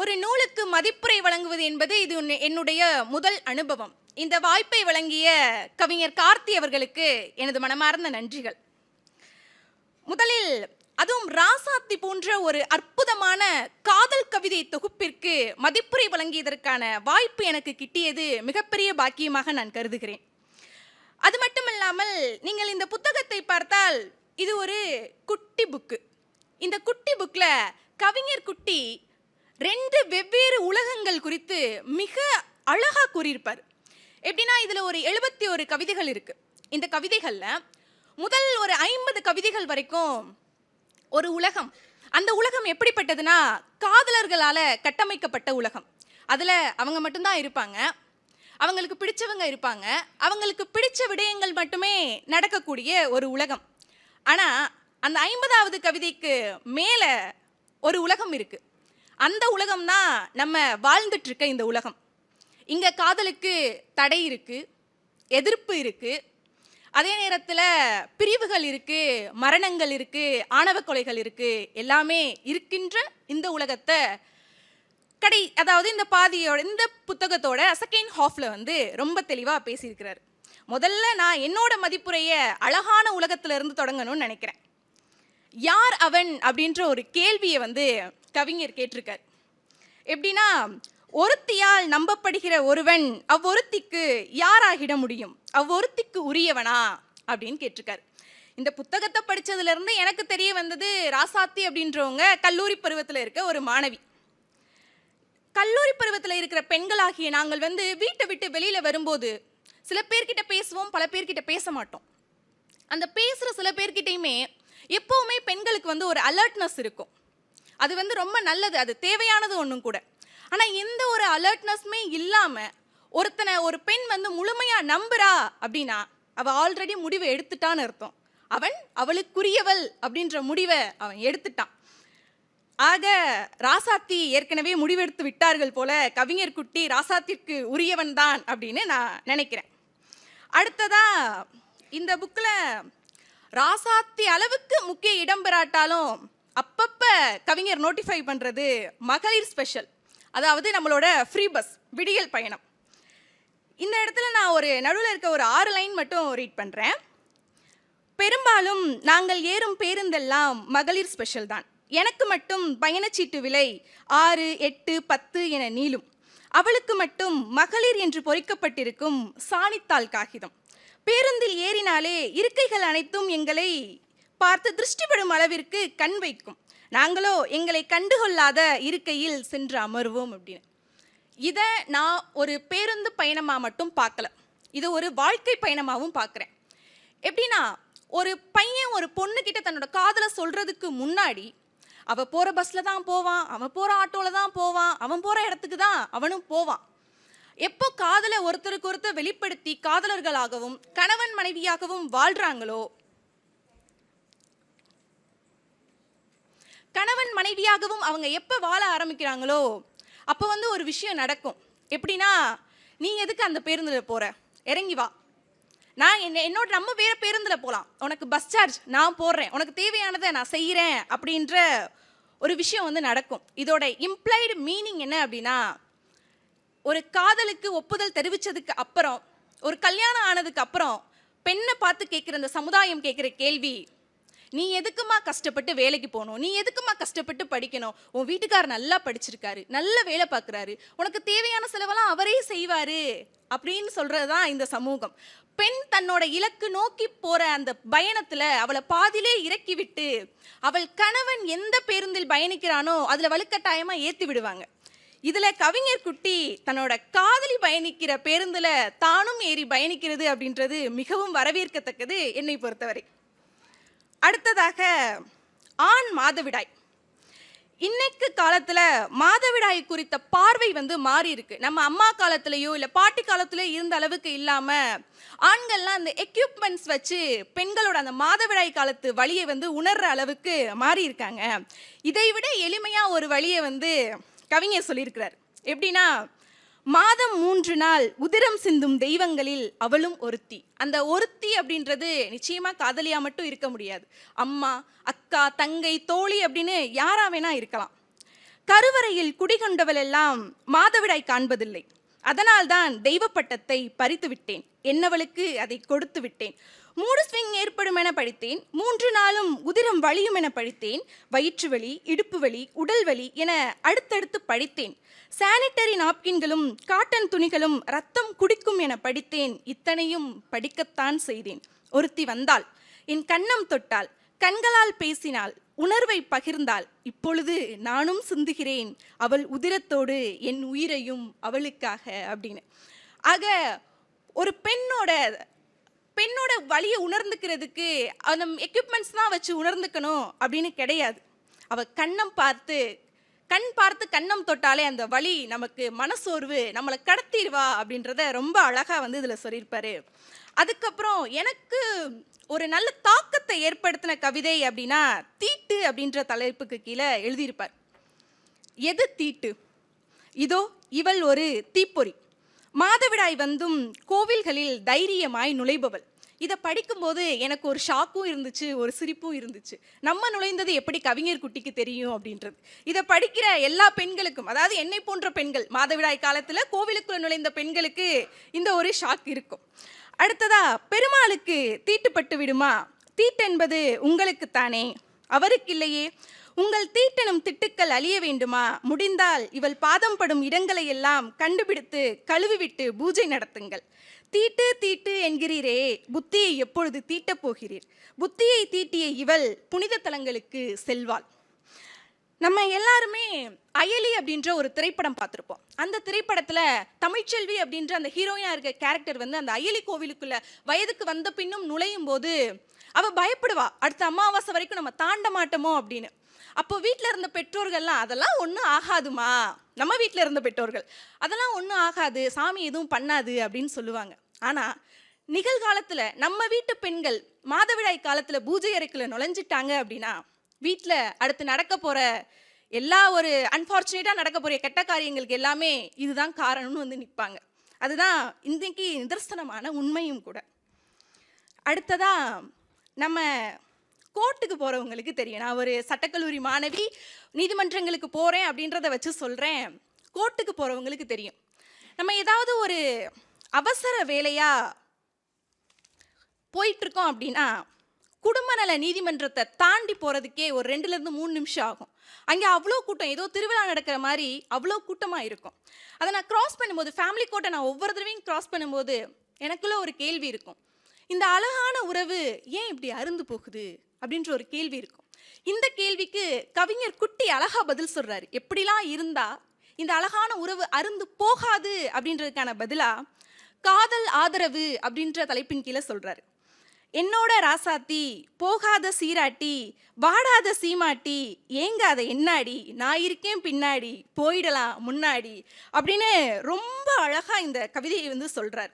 ஒரு நூலுக்கு மதிப்புரை வழங்குவது என்பது இது என்னுடைய முதல் அனுபவம். இந்த வாய்ப்பை வழங்கிய கவிஞர் கார்த்தி அவர்களுக்கு எனது மனமார்ந்த நன்றிகள். முதலில் அதுவும் ராசாத்தி போன்ற ஒரு அற்புதமான காதல் கவிதை தொகுப்பிற்கு மதிப்புரை வழங்கியதற்கான வாய்ப்பு எனக்கு கிட்டியது மிகப்பெரிய பாக்கியமாக நான் கருதுகிறேன். அது மட்டுமில்லாமல் நீங்கள் இந்த புத்தகத்தை பார்த்தால் இது ஒரு குட்டி புக்கு. இந்த குட்டி புக்கில் கவிஞர் குட்டி 2 வெவ்வேறு உலகங்கள் குறித்து மிக அழகாக கூறியிருப்பார். எப்படின்னா இதில் ஒரு 71 கவிதைகள் இருக்கு. இந்த கவிதைகளில் முதல் ஒரு 50 கவிதைகள் வரைக்கும் ஒரு உலகம். அந்த உலகம் எப்படிப்பட்டதுன்னா காதலர்களால் கட்டமைக்கப்பட்ட உலகம். அதில் அவங்க மட்டும்தான் இருப்பாங்க, அவங்களுக்கு பிடிச்சவங்க இருப்பாங்க, அவங்களுக்கு பிடிச்ச விடயங்கள் மட்டுமே நடக்கக்கூடிய ஒரு உலகம். ஆனால் அந்த 50வது கவிதைக்கு மேலே ஒரு உலகம் இருக்கு. அந்த உலகம் தான் நம்ம வாழ்ந்துட்டு இருக்க இந்த உலகம். இங்கே காதலுக்கு தடை இருக்கு, எதிர்ப்பு இருக்கு, அதே நேரத்தில் பிரிவுகள் இருக்கு, மரணங்கள் இருக்கு, ஆணவ கொலைகள் இருக்கு, எல்லாமே இருக்கின்ற இந்த உலகத்தை அதாவது இந்த பாதியோட இந்த புத்தகத்தோட செகண்ட் ஹாஃப்ல ரொம்ப தெளிவாக பேசியிருக்கிறார். முதல்ல நான் என்னோட மதிப்புரையை அழகான உலகத்திலிருந்து தொடங்கணும்னு நினைக்கிறேன். யார் அவன் அப்படின்ற ஒரு கேள்வியை கவிஞர் கேட்டிருக்கார். எப்படின்னா ஒருத்தியால் நம்பப்படுகிற ஒருவன் அவ்வொருத்திக்கு யாராகிட முடியும், அவ்வொருத்திக்கு உரியவனா அப்படின்னு கேட்டிருக்கார். இந்த புத்தகத்தை படித்ததுலேருந்து எனக்கு தெரிய வந்தது, ராசாத்தி அப்படின்றவங்க கல்லூரி பருவத்தில் இருக்க ஒரு மாணவி. கல்லூரி பருவத்தில் இருக்கிற பெண்களாகிய நாங்கள் வீட்டை விட்டு வெளியில் வரும்போது சில பேர்கிட்ட பேசுவோம், பல பேர்கிட்ட பேச மாட்டோம். அந்த பேசுகிற சில பேர்கிட்டையுமே எப்போவுமே பெண்களுக்கு ஒரு அலர்ட்னஸ் இருக்கும். அது ரொம்ப நல்லது, அது தேவையானது ஒன்றும் கூட. ஆனால் எந்த ஒரு அலர்ட்னஸுமே இல்லாமல் ஒரு பெண் முழுமையாக நம்புறா அப்படின்னா அவள் ஆல்ரெடி முடிவை எடுத்துட்டான்னு அர்த்தம். அவளுக்குரியவள் அப்படின்ற முடிவை அவன் எடுத்துட்டான். ஆக ராசாத்தி ஏற்கனவே முடிவெடுத்து விட்டார்கள் போல, கவிஞர் குட்டி ராசாத்திற்கு உரியவன் தான் அப்படின்னு நான் நினைக்கிறேன். அடுத்ததா இந்த புக்கில் ராசாத்தி அளவுக்கு முக்கிய இடம் பெறாட்டாலும் அப்பப்போ கவிஞர் நோட்டிஃபை பண்ணுறது மகளிர் ஸ்பெஷல், அதாவது நம்மளோட ஃப்ரீ பஸ் விடியல் பயணம். இந்த இடத்துல நான் ஒரு நடுவில் இருக்க ஒரு 6 லைன் மட்டும் ரீட் பண்ணுறேன். பெரும்பாலும் நாங்கள் ஏறும் பேருந்தெல்லாம் மகளிர் ஸ்பெஷல் தான். எனக்கு மட்டும் பயணச்சீட்டு விலை 6, 8, 10 என நீளும். அவளுக்கு மட்டும் மகளிர் என்று பொறிக்கப்பட்டிருக்கும் சாணித்தாள் காகிதம். பேருந்தில் ஏறினாலே இருக்கைகள் அனைத்தும் எங்களை பார்த்து திருஷ்டிப்படும் அளவிற்கு கண் வைக்கும். நாங்களோ எங்களை கண்டுகொள்ளாத இருக்கையில் சென்று அமர்வோம் அப்படின்னு. இதை நான் ஒரு பேருந்து பயணமாக மட்டும் பார்க்கல, இது ஒரு வாழ்க்கை பயணமாகவும் பார்க்குறேன். எப்படின்னா ஒரு பையன் ஒரு பொண்ணுக்கிட்ட தன்னோட காதலை சொல்கிறதுக்கு முன்னாடி அவள் போகிற பஸ்ஸில் தான் போவான், அவன் போகிற ஆட்டோவில் தான் போவான், அவன் போகிற இடத்துக்கு தான் அவனும் போவான். எப்போ காதலை ஒருத்தருக்கு ஒருத்தர் வெளிப்படுத்தி காதலர்களாகவும் கணவன் மனைவியாகவும் வாழ்கிறாங்களோ, கணவன் மனைவியாகவும் அவங்க எப்போ வாழ ஆரம்பிக்கிறாங்களோ அப்போ ஒரு விஷயம் நடக்கும். எப்படின்னா, நீ எதுக்கு அந்த பேருந்தில் போகிற, இறங்கி வா, நான் என்னோட நம்ம வேறு பேருந்தில் போகலாம், உனக்கு பஸ் சார்ஜ் நான் போடுறேன், உனக்கு தேவையானதை நான் செய்கிறேன் அப்படின்ற ஒரு விஷயம் நடக்கும். இதோட இம்ப்ளைடு மீனிங் என்ன அப்படின்னா, ஒரு காதலுக்கு ஒப்புதல் தெரிவித்ததுக்கு அப்புறம், ஒரு கல்யாணம் ஆனதுக்கு அப்புறம் பெண்ணை பார்த்து கேட்குற இந்த சமுதாயம் கேட்குற கேள்வி, நீ எதுக்குமா கஷ்டப்பட்டு வேலைக்கு போகணும், நீ எதுக்குமா கஷ்டப்பட்டு படிக்கணும், உன் வீட்டுக்காரர் நல்லா படிச்சிருக்காரு, நல்ல வேலை பார்க்குறாரு, உனக்கு தேவையான செலவெல்லாம் அவரே செய்வாரு அப்படின்னு சொல்றதுதான் இந்த சமூகம். பெண் தன்னோட இலக்கு நோக்கி போற அந்த பயணத்துல அவளை பாதியிலே இறக்கி விட்டு அவள் கணவன் எந்த பேருந்தில் பயணிக்கிறானோ அதுல வலுக்கட்டாயமா ஏத்தி விடுவாங்க. இதுல கவிஞர் குட்டி தன்னோட காதலி பயணிக்கிற பேருந்துல தானும் ஏறி பயணிக்கிறது அப்படின்றது மிகவும் வரவேற்கத்தக்கது என்னை பொறுத்தவரை. அடுத்ததாக ஆண் மாதவிடாய். இன்னைக்கு காலத்துல மாதவிடாய் குறித்த பார்வை மாறி இருக்கு. நம்ம அம்மா காலத்திலயோ இல்ல பாட்டி காலத்திலயோ இருந்த அளவுக்கு இல்லாம ஆண்கள்லாம் அந்த எக்யூப்மெண்ட்ஸ் வச்சு பெண்களோட அந்த மாதவிடாய் காலத்து வலியை உணர்ற அளவுக்கு மாறி இருக்காங்க. இதை விட எளிமையா ஒரு வழியை கவிஞர் சொல்லியிருக்கிறார். எப்படின்னா, மாதம் 3 நாள் உதிரம் சிந்தும் தெய்வங்களில் அவளும் ஒருத்தி. அந்த ஒருத்தி அப்படின்றது நிச்சயமா காதலியா மட்டும் இருக்க முடியாது. அம்மா, அக்கா, தங்கை, தோழி அப்படின்னு யாரா வேணா இருக்கலாம். கருவறையில் குடிகொண்டவள் எல்லாம் மாதவிடாய் காண்பதில்லை. அதனால்தான் தெய்வ பட்டத்தை பறித்து விட்டேன், என்னவளுக்கு அதை கொடுத்து விட்டேன். மூடு ஸ்விங் ஏற்படும் என படித்தேன், 3 நாளும் உதிரம் வலியும் என படித்தேன். வயிற்று வலி, இடுப்பு வலி, உடல் வலி என அடுத்தடுத்து படித்தேன். சானிட்டரி நாப்கின்களும் காட்டன் துணிகளும் ரத்தம் குடிக்கும் என படித்தேன். இத்தனையும் படிக்கத்தான் செய்தேன். ஒருத்தி வந்தாள், என் கன்னம் தொட்டாள், கண்களால் பேசினாள், உணர்வை பகிர்ந்தாள். இப்பொழுது நானும் சிந்துகிறேன் அவள் உதிரத்தோடு என் உயிரையும் அவளுக்காக அப்படின்னு. ஆக ஒரு பெண்ணோட வலியை உணர்ந்துக்கிறதுக்கு அந்த எக்யூப்மெண்ட்ஸ் தான் வச்சு உணர்ந்துக்கணும் அப்படின்னு கிடையாது. அவ கண் பார்த்து கன்னம் தொட்டாலே அந்த வலி நமக்கு மனசோர்வு நம்மளை கடத்திடுவா அப்படின்றத ரொம்ப அழகா இதுல சொல்லியிருப்பாரு. அதுக்கப்புறம் எனக்கு ஒரு நல்ல தாக்கத்தை ஏற்படுத்தின கவிதை அப்படின்னா தீட்டு அப்படின்ற தலைப்புக்கு கீழே எழுதியிருப்பார். எது தீட்டு? இதோ இவள் ஒரு தீப்பொறி, மாதவிடாய் வந்தும் கோவில்களில் தைரியமாய் நுழைபவள். இதை படிக்கும்போது எனக்கு ஒரு ஷாக்கும் இருந்துச்சு, ஒரு சிரிப்பும் இருந்துச்சு. நம்ம நுழைந்தது எப்படி கவிஞர் குட்டிக்கு தெரியும் அப்படின்றது. இதை படிக்கிற எல்லா பெண்களுக்கும், அதாவது என்னை போன்ற பெண்கள், மாதவிடாய் காலத்தில் கோவிலுக்குள்ள நுழைந்த பெண்களுக்கு இந்த ஒரு ஷாக் இருக்கும். அடுத்ததா, பெருமாளுக்கு தீட்டுப்பட்டு விடுமா? தீட்டென்பது உங்களுக்குத்தானே, அவருக்கு இல்லையே. உங்கள் தீட்டெனும் திட்டுக்கள் அழிய வேண்டுமா? முடிந்தால் இவள் பாதம் படும் இடங்களை எல்லாம் கண்டுபிடித்து கழுவிவிட்டு பூஜை நடத்துங்கள். தீட்டு தீட்டு என்கிறீரே, புத்தியை எப்பொழுது தீட்டப் போகிறீர்? புத்தியை தீட்டிய இவள் புனித தலங்களுக்கு செல்வாள். நம்ம எல்லாருமே அயலி அப்படின்ற ஒரு திரைப்படம் பார்த்துருப்போம். அந்த திரைப்படத்தில் தமிழ்ச்செல்வி அப்படின்ற அந்த ஹீரோயினாக இருக்க கேரக்டர் அந்த அயலி கோவிலுக்குள்ள வயதுக்கு வந்த பின்னும் நுழையும் போது அவள் பயப்படுவா, அடுத்த அமாவாசை வரைக்கும் நம்ம தாண்ட மாட்டோமோ அப்படின்னு. அப்போ வீட்டில் இருந்த பெற்றோர்கள்லாம் அதெல்லாம் ஒன்றும் ஆகாதுமா, நம்ம வீட்டில் இருந்த பெற்றோர்கள் அதெல்லாம் ஒன்றும் ஆகாது, சாமி எதுவும் பண்ணாது அப்படின்னு சொல்லுவாங்க. ஆனால் நிகழ்காலத்தில் நம்ம வீட்டு பெண்கள் மாதவிடாய் காலத்தில் பூஜை அறைக்குள்ள நுழைஞ்சிட்டாங்க அப்படின்னா வீட்டில் அடுத்து நடக்க போகிற எல்லா ஒரு அன்ஃபார்ச்சுனேட்டாக நடக்க போகிற கெட்ட காரியங்களுக்கு எல்லாமே இதுதான் காரணம்னு நிற்பாங்க. அதுதான் இன்றைக்கு நிதர்சனமான உண்மையும் கூட. அடுத்ததாக நம்ம கோர்ட்டுக்கு போகிறவங்களுக்கு தெரியும். நான் ஒரு சட்டக்கல்லூரி மாணவி, நீதிமன்றங்களுக்கு போகிறேன் அப்படின்றத வச்சு சொல்கிறேன். கோர்ட்டுக்கு போகிறவங்களுக்கு தெரியும், நம்ம ஏதாவது ஒரு அவசர வேலையாக போயிட்டுருக்கோம் அப்படின்னா குடும்ப நல நீதிமன்றத்தை தாண்டி போகிறதுக்கே ஒரு 2லேருந்து 3 நிமிஷம் ஆகும். அங்கே அவ்வளோ கூட்டம், ஏதோ திருவிழா நடக்கிற மாதிரி அவ்வளோ கூட்டமாக இருக்கும். அதை நான் கிராஸ் பண்ணும்போது, ஃபேமிலி கோர்ட்டை நான் ஒவ்வொரு தடவையும் கிராஸ் பண்ணும்போது எனக்குள்ள ஒரு கேள்வி இருக்கும். இந்த அழகான உறவு ஏன் இப்படி அருந்து போகுது அப்படின்ற ஒரு கேள்வி இருக்கும். இந்த கேள்விக்கு கவிஞர் குட்டி அழகா பதில் சொல்றாரு. எப்படிலாம் இருந்தா இந்த அழகான உறவு அருந்து போகாது அப்படின்றதுக்கான பதிலா காதல் ஆதரவு அப்படின்ற தலைப்பின் கீழே சொல்றாரு. என்னோட ராசாத்தி, போகாத சீராட்டி, வாடாத சீமாட்டி, ஏங்காத என்னாடி, நான் இருக்கேன் பின்னாடி, போயிடலாம் முன்னாடி அப்படின்னு ரொம்ப அழகா இந்த கவிதையை சொல்றாரு.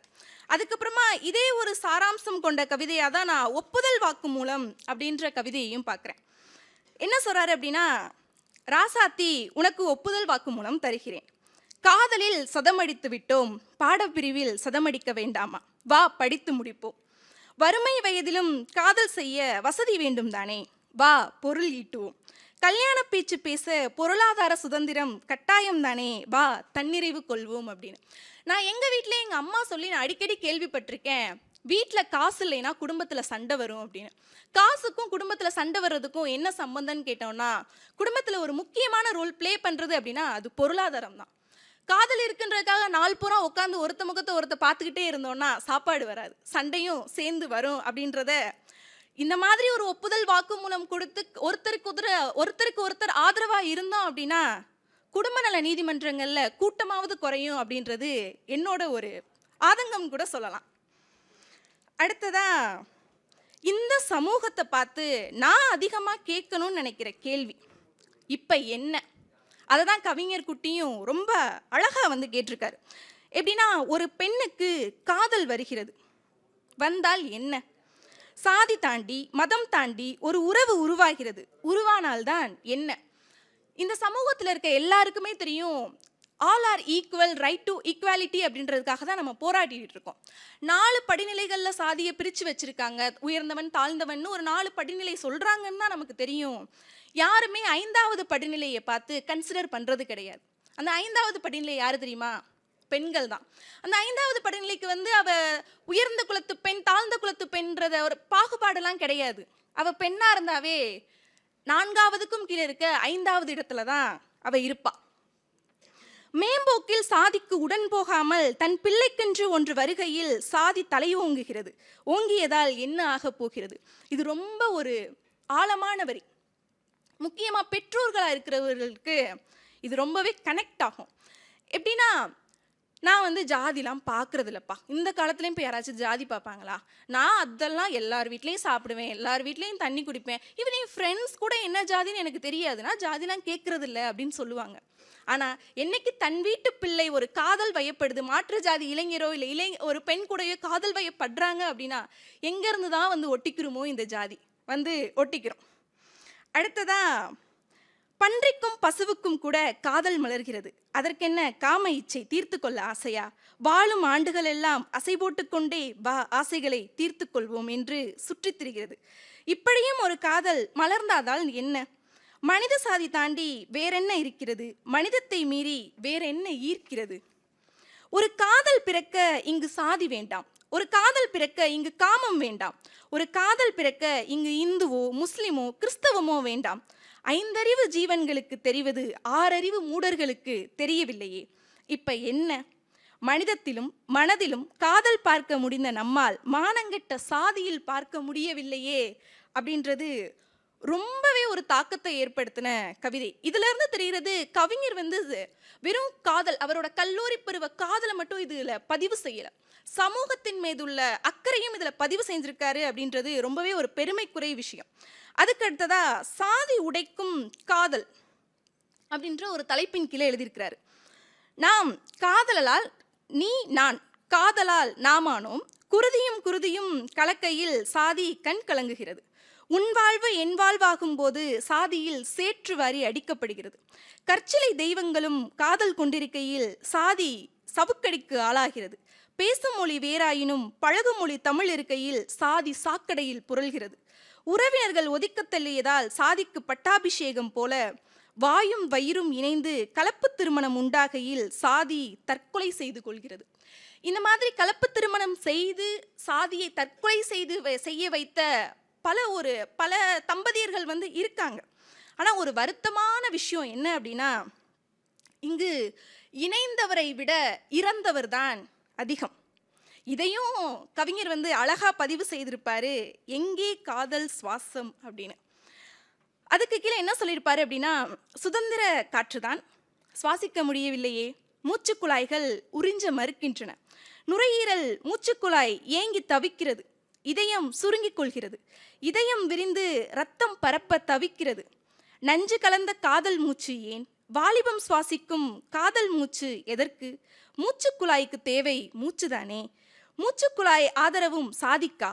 அதுக்கப்புறமா இதே ஒரு சாராம்சம் கொண்ட கவிதையாக தான் நான் ஒப்புதல் வாக்கு மூலம் அப்படின்ற கவிதையையும் பார்க்குறேன். என்ன சொல்கிறாரு அப்படின்னா, ராசாத்தி உனக்கு ஒப்புதல் வாக்கு மூலம் தருகிறேன். காதலில் சதமடித்து விட்டோம், பாடப்பிரிவில் சதமடிக்க வேண்டாமா, வா படித்து முடிப்போம். வறுமை வயதிலும் காதல் செய்ய வசதி வேண்டும் தானே, வா பொருள் ஈட்டுவோம். கல்யாண பேச்சு பேச பொருளாதார சுதந்திரம் கட்டாயம் தானே, வா தன்னிறைவு கொள்வோம் அப்படின்னு. நான் எங்கள் வீட்டில் எங்கள் அம்மா சொல்லி நான் அடிக்கடி கேள்விப்பட்டிருக்கேன், வீட்டில் காசு இல்லைன்னா குடும்பத்தில் சண்டை வரும் அப்படின்னு. காசுக்கும் குடும்பத்தில் சண்டை வர்றதுக்கும் என்ன சம்பந்தம்னு கேட்டோம்னா, குடும்பத்தில் ஒரு முக்கியமான ரோல் ப்ளே பண்ணுறது அப்படின்னா அது பொருளாதாரம் தான். காதல் இருக்குன்றதுக்காக நாள் பூரா உட்காந்து ஒருத்த முகத்தை ஒருத்த பார்த்துக்கிட்டே இருந்தோம்னா சாப்பாடு வராது, சண்டையும் சேர்ந்து வரும். அப்படின்றத இந்த மாதிரி ஒரு ஒப்புதல் வாக்குமூலம் கொடுத்து ஒருத்தருக்கு ஒருத்தர் ஆதரவாக இருந்தோம் அப்படின்னா குடும்ப நல நீதிமன்றங்களில் கூட்டமாவது குறையும் அப்படின்றது என்னோட ஒரு ஆதங்கம் கூட சொல்லலாம். அடுத்ததா இந்த சமூகத்தை பார்த்து நான் அதிகமாக கேட்கணும்னு நினைக்கிற கேள்வி இப்போ என்ன, அதை தான் கவிஞர் குட்டியும் ரொம்ப அழகாக வந்து கேட்டிருக்காரு. எப்படின்னா, ஒரு பெண்ணுக்கு காதல் வருகிறது, வந்தால் என்ன, சாதி தாண்டி மதம் தாண்டி ஒரு உறவு உருவாகிறது, உருவானால்தான் என்ன. இந்த சமூகத்தில் இருக்க எல்லாருக்குமே தெரியும், all are equal, right to equality அப்படின்றதுக்காக தான் நம்ம போராடிட்டு இருக்கோம். 4 படிநிலைகளில் சாதியை பிரித்து வச்சுருக்காங்க, உயர்ந்தவன் தாழ்ந்தவன் ஒரு 4 படிநிலை சொல்கிறாங்கன்னு தான் நமக்கு தெரியும். யாருமே 5வது படிநிலையை பார்த்து கன்சிடர் பண்ணுறது கிடையாது. அந்த 5வது படிநிலை யார் தெரியுமா? பெண்கள் தான். அந்த 5வது படிநிலைக்கு வந்து அவ உயர்ந்த குலத்து பெண் தாழ்ந்த குலத்து பெண்ன்றத ஒரு பாகுபாடெல்லாம் கிடையாது. அவ பெண்ணாக இருந்தாவே 4வதுக்கும் கீழே இருக்க 5வது இடத்துல தான் அவ இருப்பா. மேம்போக்கில் சாதிக்கு உடன் போகாமல் தன் பிள்ளைக்கென்று ஒன்று வருகையில் சாதி தலை ஓங்குகிறது, ஓங்கியதால் என்ன ஆக போகிறது. இது ரொம்ப ஒரு ஆழமான வரி. முக்கியமாக பெற்றோர்களாக இருக்கிறவர்களுக்கு இது ரொம்பவே கனெக்ட் ஆகும். எப்படின்னா, நான் வந்து ஜாதிலாம் பார்க்குறது இல்லைப்பா, இந்த காலத்துலேயும் இப்போ யாராச்சும் ஜாதி பார்ப்பாங்களா? நான் அதெல்லாம் எல்லார் வீட்லேயும் சாப்பிடுவேன், எல்லார் வீட்லேயும் தண்ணி குடிப்பேன், ஈவன் என் ஃப்ரெண்ட்ஸ் கூட என்ன ஜாதின்னு எனக்கு தெரியாதுன்னா ஜாதிலாம் கேட்குறது இல்லை அப்படின்னு சொல்லுவாங்க. ஆனால் என்னைக்கு தன் வீட்டு பிள்ளை ஒரு காதல் வயப்படுது, மாற்று ஜாதி இளைஞரோ இல்லை ஒரு பெண் கூடயோ காதல் வயப்படுறாங்க அப்படின்னா எங்கேருந்து தான் வந்து ஒட்டிக்கிறோமோ இந்த ஜாதி வந்து ஒட்டிக்கிறோம். அடுத்ததா, பன்றிக்கும் பசுவுக்கும் கூட காதல் மலர்கிறது, அதற்கென்ன காம இச்சை தீர்த்து கொள்ள ஆசையா? வாழும் ஆண்டுகள் எல்லாம் அசை போட்டுக்கொண்டே வா ஆசைகளை தீர்த்து கொள்வோம் என்று சுற்றித் திரிகிறது. இப்படியும் ஒரு காதல் மலர்ந்தாதால் என்ன? மனித சாதி தாண்டி வேறென்ன இருக்கிறது? மனிதத்தை மீறி வேறென்ன ஈர்க்கிறது? ஒரு காதல் பிறக்க இங்கு சாதி வேண்டாம், ஒரு காதல் பிறக்க இங்கு காமம் வேண்டாம், ஒரு காதல் பிறக்க இங்கு இந்துவோ முஸ்லிமோ கிறிஸ்தவமோ வேண்டாம். 5 அறிவு ஜீவன்களுக்கு தெரிவது 6 அறிவு மூடர்களுக்கு தெரியவில்லையே. இப்ப என்ன? மனிதத்திலும் மனதிலும் காதல் பார்க்க முடிந்த நம்மால் மானங்கெட்ட சாதியில் பார்க்க முடியவில்லையே அப்படின்றது ரொம்பவே ஒரு தாக்கத்தை ஏற்படுத்தின கவிதை. இதுல இருந்து தெரிகிறது, கவிஞர் வந்து வெறும் காதல், அவரோட கல்லூரி பருவ காதலை மட்டும் இதுல பதிவு செய்யல, சமூகத்தின் மீதுள்ள அக்கறையும் இதுல பதிவு செஞ்சிருக்காரு அப்படின்றது ரொம்பவே ஒரு பெருமைக்குரிய விஷயம். அதுக்கு அடுத்ததா, சாதி உடைக்கும் காதல் அப்படின்ற ஒரு தலைப்பின் கீழே எழுதியிருக்கிறாரு. நாம் காதலால் நீ நான், காதலால் நாமானோம், குருதியும் கலக்கையில் சாதி கண் கலங்குகிறது. உன் வாழ்வு என் வாழ்வாகும் போது சாதியில் சேற்று வாரி அடிக்கப்படுகிறது. கற்சிலை தெய்வங்களும் காதல் கொண்டிருக்கையில் சாதி சவுக்கடிக்கு ஆளாகிறது. பேசும் மொழி வேறாயினும் பழகும் மொழி தமிழ் இருக்கையில் சாதி சாக்கடையில் புரள்கிறது. உறவினர்கள் ஒதுக்க தள்ளியதால் சாதிக்கு பட்டாபிஷேகம் போல வாயும் வயிறும் இணைந்து கலப்பு திருமணம் உண்டாகையில் சாதி தற்கொலை செய்து கொள்கிறது. இந்த மாதிரி கலப்பு திருமணம் செய்து சாதியை தற்கொலை செய்ய வைத்த பல தம்பதியர்கள் வந்து இருக்காங்க. ஆனால் ஒரு வருத்தமான விஷயம் என்ன அப்படின்னா, இங்கு இணைந்தவரை விட இறந்தவர் தான் அதிகம். இதையும் கவிஞர் வந்து அழகா பதிவு செய்திருப்பாரு, எங்கே காதல் சுவாசம் அப்படின்னு. அதுக்கு கீழே என்ன சொல்லியிருப்பாரு அப்படின்னா, சுதந்திர காற்றுதான் சுவாசிக்க முடியவில்லையே, மூச்சுக்குழாய்கள் உறிஞ்ச மறுக்கின்றன, நுரையீரல் மூச்சுக்குழாய் ஏங்கி தவிக்கிறது, இதயம் சுருங்கிக் கொள்கிறது, இதயம் விரிந்து ரத்தம் பரப்ப தவிக்கிறது. நஞ்சு கலந்த காதல் மூச்சு ஏன்? வாலிபம் சுவாசிக்கும் காதல் மூச்சு எதற்கு? மூச்சுக்குழாய்க்கு தேவை மூச்சுதானே. மூச்சுக்குழாய் ஆதரவும் சாதிக்கா?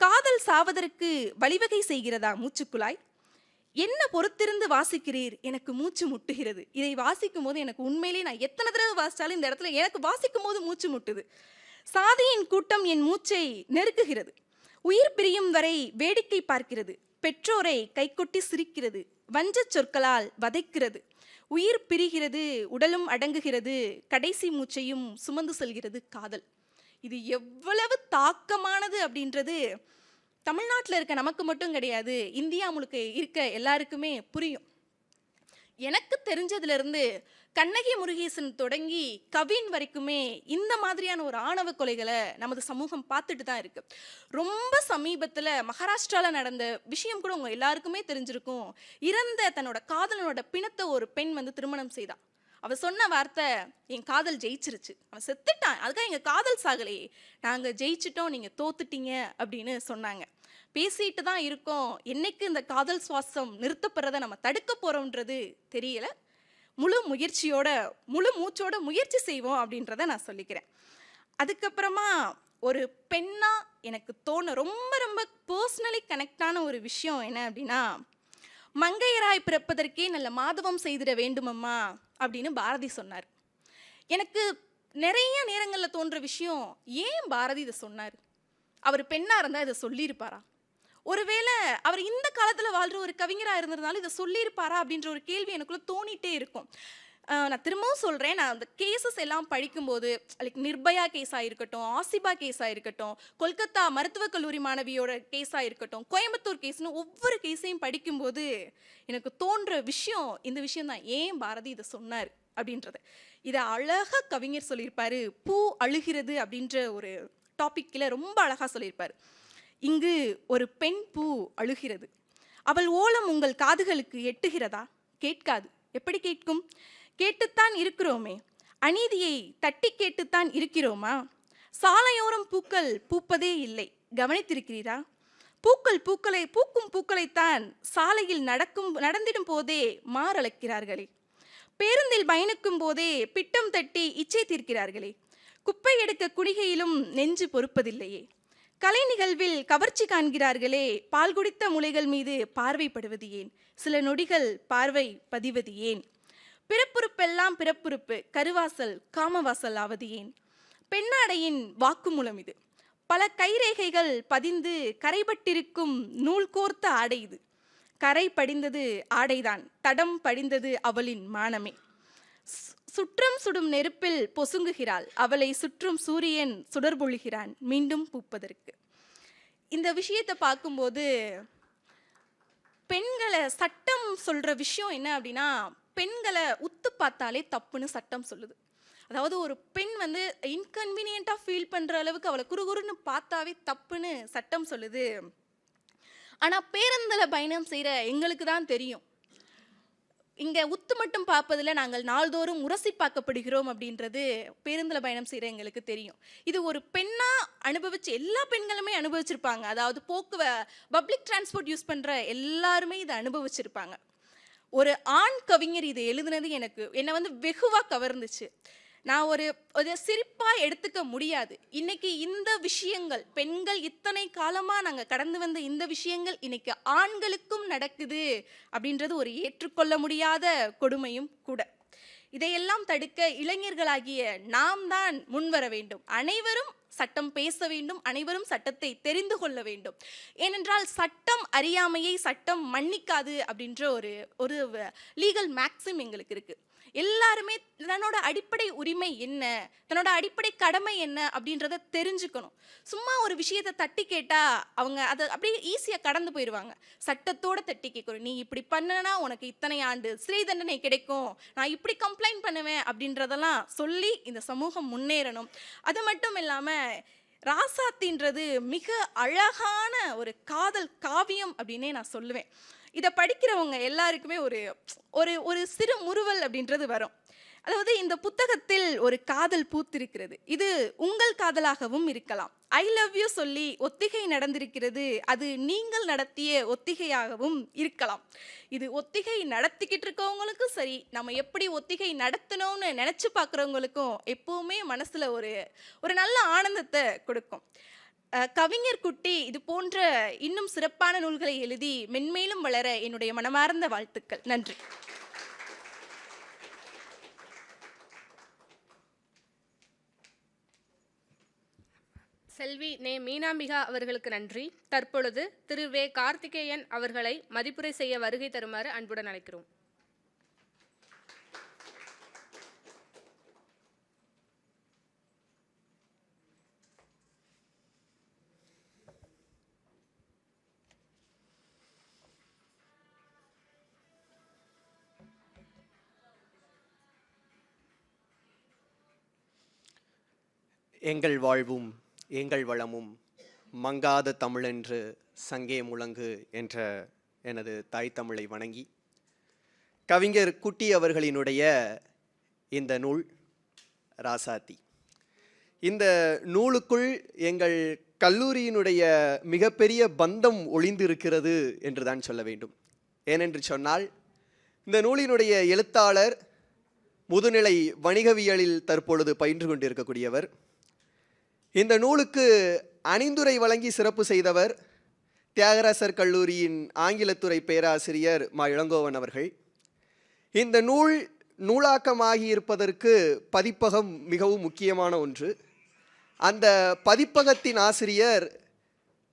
காதல் சாவதற்கு வழிவகை செய்கிறதா மூச்சுக்குழாய்? என்ன பொறுத்திருந்து வாசிக்கிறீர், எனக்கு மூச்சு முட்டுகிறது. இதை வாசிக்கும் போது எனக்கு உண்மையிலேயே, நான் எத்தனை தடவை வாசித்தாலும் இந்த இடத்துல எனக்கு வாசிக்கும் போது மூச்சு முட்டுது. சாதியின் கூட்டம் என் மூச்சை நெருக்குகிறது, உயிர் பிரியும் வரை வேடிக்கை பார்க்கிறது, பெற்றோரை கைகொட்டி சிரிக்கிறது, வஞ்சச் சொற்களால் வதைக்கிறது, உயிர் பிரிகிறது, உடலும் அடங்குகிறது, கடைசி மூச்சையும் சுமந்து செல்கிறது காதல். இது எவ்வளவு தாக்கமானது அப்படின்றது தமிழ்நாட்டில் இருக்க நமக்கு மட்டும் கிடையாது, இந்தியா முழுக்க இருக்க எல்லாருக்குமே புரியும். எனக்கு தெரிஞ்சதுலேருந்து கண்ணகி முருகேசன் தொடங்கி கவின் வரைக்குமே இந்த மாதிரியான ஒரு ஆணவ கொலைகளை நமது சமூகம் பார்த்துட்டு தான் இருக்கு. ரொம்ப சமீபத்தில் மகாராஷ்டிராவில் நடந்த விஷயம் கூட உங்க எல்லாருக்குமே தெரிஞ்சிருக்கும். இறந்த தன்னோட காதலனோட பிணத்தை ஒரு பெண் வந்து திருமணம் செய்தா. அவ சொன்ன வார்த்தை, என் காதல் ஜெயிச்சிருச்சு, அவன் செத்துட்டான், அதுக்காக எங்கள் காதல் சாகலையே, நாங்கள் ஜெயிச்சிட்டோம், நீங்கள் தோத்துட்டீங்க அப்படின்னு சொன்னாங்க. பேசிட்டு தான் இருக்கோம், என்னைக்கு இந்த காதல் சுவாசம் நிறுத்தப்படுறதை நம்ம தடுக்க போகிறோன்றது தெரியல. முழு முயற்சியோட முழு மூச்சோட முயற்சி செய்வோம் அப்படின்றத நான் சொல்லிக்கிறேன். அதுக்கப்புறமா ஒரு பெண்ணா எனக்கு தோண ரொம்ப ரொம்ப பர்சனலி கனெக்டான ஒரு விஷயம் என்ன அப்படின்னா, மங்கையராய் பிறப்பதற்கே நல்ல மாதவம் செய்திட வேண்டுமம்மா அப்படின்னு பாரதி சொன்னார். எனக்கு நிறைய நேரங்களில் தோன்ற விஷயம், ஏன் பாரதி இதை சொன்னார்? அவர் பெண்ணாக இருந்தால் இதை சொல்லியிருப்பாரா? ஒருவேளை அவர் இந்த காலத்தில் வாழ்கிற ஒரு கவிஞராக இருந்திருந்தாலும் இதை சொல்லியிருப்பாரா அப்படின்ற ஒரு கேள்வி எனக்குள்ளே தோணிகிட்டே இருக்கும். நான் திரும்பவும் சொல்கிறேன், நான் அந்த கேசஸ் எல்லாம் படிக்கும்போது, லைக் நிர்பயா கேஸாக இருக்கட்டும், ஆசிபா கேஸாக இருக்கட்டும், கொல்கத்தா மருத்துவக் கல்லூரி மாணவியோட கேஸாக இருக்கட்டும், கோயம்புத்தூர் கேஸ்னு ஒவ்வொரு கேஸையும் படிக்கும்போது எனக்கு தோன்ற விஷயம் இந்த விஷயம்தான், ஏன் பாரதி இதை சொன்னார் அப்படின்றது. இதை அழகாக கவிஞர் சொல்லியிருப்பார். பூ அழுகிறது அப்படின்ற ஒரு டாப்பிக்கில் ரொம்ப அழகாக சொல்லியிருப்பார். இங்கு ஒரு பெண் பூ அழுகிறது, அவள் ஓலம் உங்கள் காதுகளுக்கு எட்டுகிறதா? கேட்காது. எப்படி கேட்கும்? கேட்டுத்தான் இருக்கிறோமே. அநீதியை தட்டி கேட்டுத்தான் இருக்கிறோமா? சாலையோரம் பூக்கள் பூப்பதே இல்லை, கவனித்திருக்கிறீரா? பூக்கும் பூக்களைத்தான் சாலையில் நடந்திடும் போதே மாரளக்கிறார்களே. பேருந்தில் பயணிக்கும் போதே பிட்டம் தட்டி இச்சை தீர்க்கிறார்களே. குப்பை எடுக்க குடிகையிலும் நெஞ்சு பொறுப்பதில்லையே. கலை நிகழ்வில் கவர்ச்சி காண்கிறார்களே, பால் குடித்த முளைகள் மீது பார்வைப்படுவது ஏன்? சில நொடிகள் பார்வை பதிவது ஏன்? பிறப்புறுப்பெல்லாம் பிறப்புறுப்பு, கருவாசல் காமவாசல் ஆவது ஏன்? பெண்ணாடையின் வாக்குமூலம் இது. பல கைரேகைகள் பதிந்து கரைபட்டிருக்கும் நூல் கோர்த்த ஆடை இது. கரை படிந்தது ஆடைதான், தடம் படிந்தது அவளின் மானமே. சுற்றம் சுடும் நெருப்பில் பொசுங்குகிறாள், அவளை சுற்றும் சூரியன் சுடர்பொழிகிறான் மீண்டும் பூப்பதற்கு. இந்த விஷயத்தை பார்க்கும்போது பெண்களை சட்டம் சொல்ற விஷயம் என்ன அப்படின்னா, பெண்களை உத்து பார்த்தாலே தப்புன்னு சட்டம் சொல்லுது. அதாவது ஒரு பெண் வந்து இன்கன்வீனியண்ட்டாக ஃபீல் பண்ணுற அளவுக்கு அவளை குறுகுறுன்னு பார்த்தாவே தப்புன்னு சட்டம் சொல்லுது. ஆனால் பேருந்தில் பயணம் செய்கிற எங்களுக்கு தான் தெரியும், இங்கே உத்து மட்டும் பார்ப்பதில் நாங்கள் நாள்தோறும் உரசி பார்க்கப்படுகிறோம் அப்படின்றது பேருந்தில் பயணம் செய்கிற எங்களுக்கு தெரியும். இது ஒரு பெண்ணாக அனுபவிச்சு எல்லா பெண்களுமே அனுபவிச்சிருப்பாங்க. அதாவது பப்ளிக் டிரான்ஸ்போர்ட் யூஸ் பண்ணுற எல்லாருமே இதை அனுபவிச்சிருப்பாங்க. ஒரு ஆண் கவிஞர் இதை எழுதுனது என்னை வந்து வெகுவாக கவர்ந்துச்சு. நான் ஒரு சிரிப்பாக எடுத்துக்க முடியாது. இன்னைக்கு இந்த விஷயங்கள், பெண்கள் இத்தனை காலமாக நாங்கள் கடந்து வந்த இந்த விஷயங்கள் இன்னைக்கு ஆண்களுக்கும் நடக்குது அப்படின்றது ஒரு ஏற்றுக்கொள்ள முடியாத கொடுமையும் கூட. இதையெல்லாம் தடுக்க இளைஞர்களாகிய நாம் தான் முன்வர வேண்டும். அனைவரும் சட்டம் பேச வேண்டும், அனைவரும் சட்டத்தை தெரிந்து கொள்ள வேண்டும். ஏனென்றால் சட்டம் அறியாமையை சட்டம் மன்னிக்காது அப்படின்ற ஒரு லீகல் மேக்ஸிம் எங்களுக்கு இருக்கு. எல்லாருமே தன்னோட அடிப்படை உரிமை என்ன, தன்னோட அடிப்படை கடமை என்ன அப்படின்றத தெரிஞ்சுக்கணும். சும்மா ஒரு விஷயத்தை தட்டி கேட்டால் அவங்க அதை அப்படியே ஈஸியாக கடந்து போயிடுவாங்க. சட்டத்தோடு தட்டி கேட்கணும். நீ இப்படி பண்ணனா உனக்கு இத்தனை ஆண்டு சிறை தண்டனை கிடைக்கும், நான் இப்படி கம்ப்ளைண்ட் பண்ணுவேன் அப்படின்றதெல்லாம் சொல்லி இந்த சமூகம் முன்னேறணும். அது மட்டும் இல்லாமல் ராசாத்தின்றது மிக அழகான ஒரு காதல் காவியம் அப்படின்னே நான் சொல்லுவேன். இதை படிக்கிறவங்க எல்லாருக்குமே ஒரு சிறு முறுவல் அப்படின்றது வரும். அதாவது இந்த புத்தகத்தில் ஒரு காதல் பூத்திருக்கிறது, இது உங்கள் காதலாகவும் இருக்கலாம். ஐ லவ் யூ சொல்லி ஒத்திகை நடந்திருக்கிறது, அது நீங்கள் நடத்திய ஒத்திகையாகவும் இருக்கலாம். இது ஒத்திகை நடத்திக்கிட்டு இருக்கவங்களுக்கும் சரி, நம்ம எப்படி ஒத்திகை நடத்தணும்னு நினச்சி பார்க்குறவங்களுக்கும் எப்பவுமே மனசில் ஒரு நல்ல ஆனந்தத்தை கொடுக்கும். கவிஞர் குட்டி இது போன்ற இன்னும் சிறப்பான நூல்களை எழுதி மென்மேலும் வளர என்னுடைய மனமார்ந்த வாழ்த்துக்கள். நன்றி. செல்வி நே மீனாம்பிகா அவர்களுக்கு நன்றி. தற்பொழுது திரு வே கார்த்திகேயன் அவர்களை மதிப்புரை செய்ய வருகை தருமாறு அன்புடன் அழைக்கிறோம். எங்கள் வாழ்வும் எங்கள் வளமும் மங்காத தமிழென்று சங்கே முழங்கு என்ற எனது தாய் தமிழை வணங்கி கவிஞர் குட்டி அவர்களினுடைய இந்த நூல் ராசாத்தி, இந்த நூலுக்குள் எங்கள் கல்லூரியினுடைய மிகப்பெரிய பந்தம் ஒளிந்திருக்கிறது என்று தான் சொல்ல வேண்டும். ஏனென்று சொன்னால், இந்த நூலினுடைய எழுத்தாளர் முதுநிலை வணிகவியலில் தற்பொழுது பயின்று கொண்டிருக்கக்கூடியவர். இந்த நூலுக்கு அணிந்துரை வழங்கி சிறப்பு செய்தவர் தியாகராசர் கல்லூரியின் ஆங்கிலத்துறை பேராசிரியர் மா இளங்கோவன் அவர்கள். இந்த நூல் நூலாக்கமாகி இருப்பதற்கு பதிப்பகம் மிகவும் முக்கியமான ஒன்று. அந்த பதிப்பகத்தின் ஆசிரியர்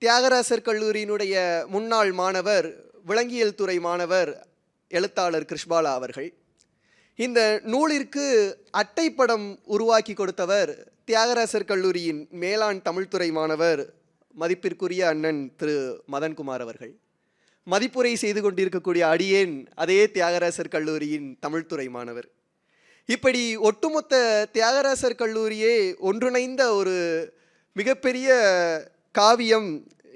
தியாகராசர் கல்லூரியினுடைய முன்னாள் மாணவர், விலங்கியல் துறை மாணவர், எழுத்தாளர் கிருஷ்பாலா அவர்கள். இந்த நூலிற்கு அட்டைப்படம் உருவாக்கி கொடுத்தவர் தியாகராசர் கல்லூரியின் மேலாண் தமிழ்துறை மாணவர் மதிப்பிற்குரிய அண்ணன் திரு மதன்குமார் அவர்கள். மதிப்புரை செய்து கொண்டிருக்கக்கூடிய அடியேன் அதே தியாகராசர் கல்லூரியின் தமிழ்துறை மாணவர். இப்படி ஒட்டுமொத்த தியாகராசர் கல்லூரியே ஒன்றிணைந்த ஒரு மிகப்பெரிய காவியம்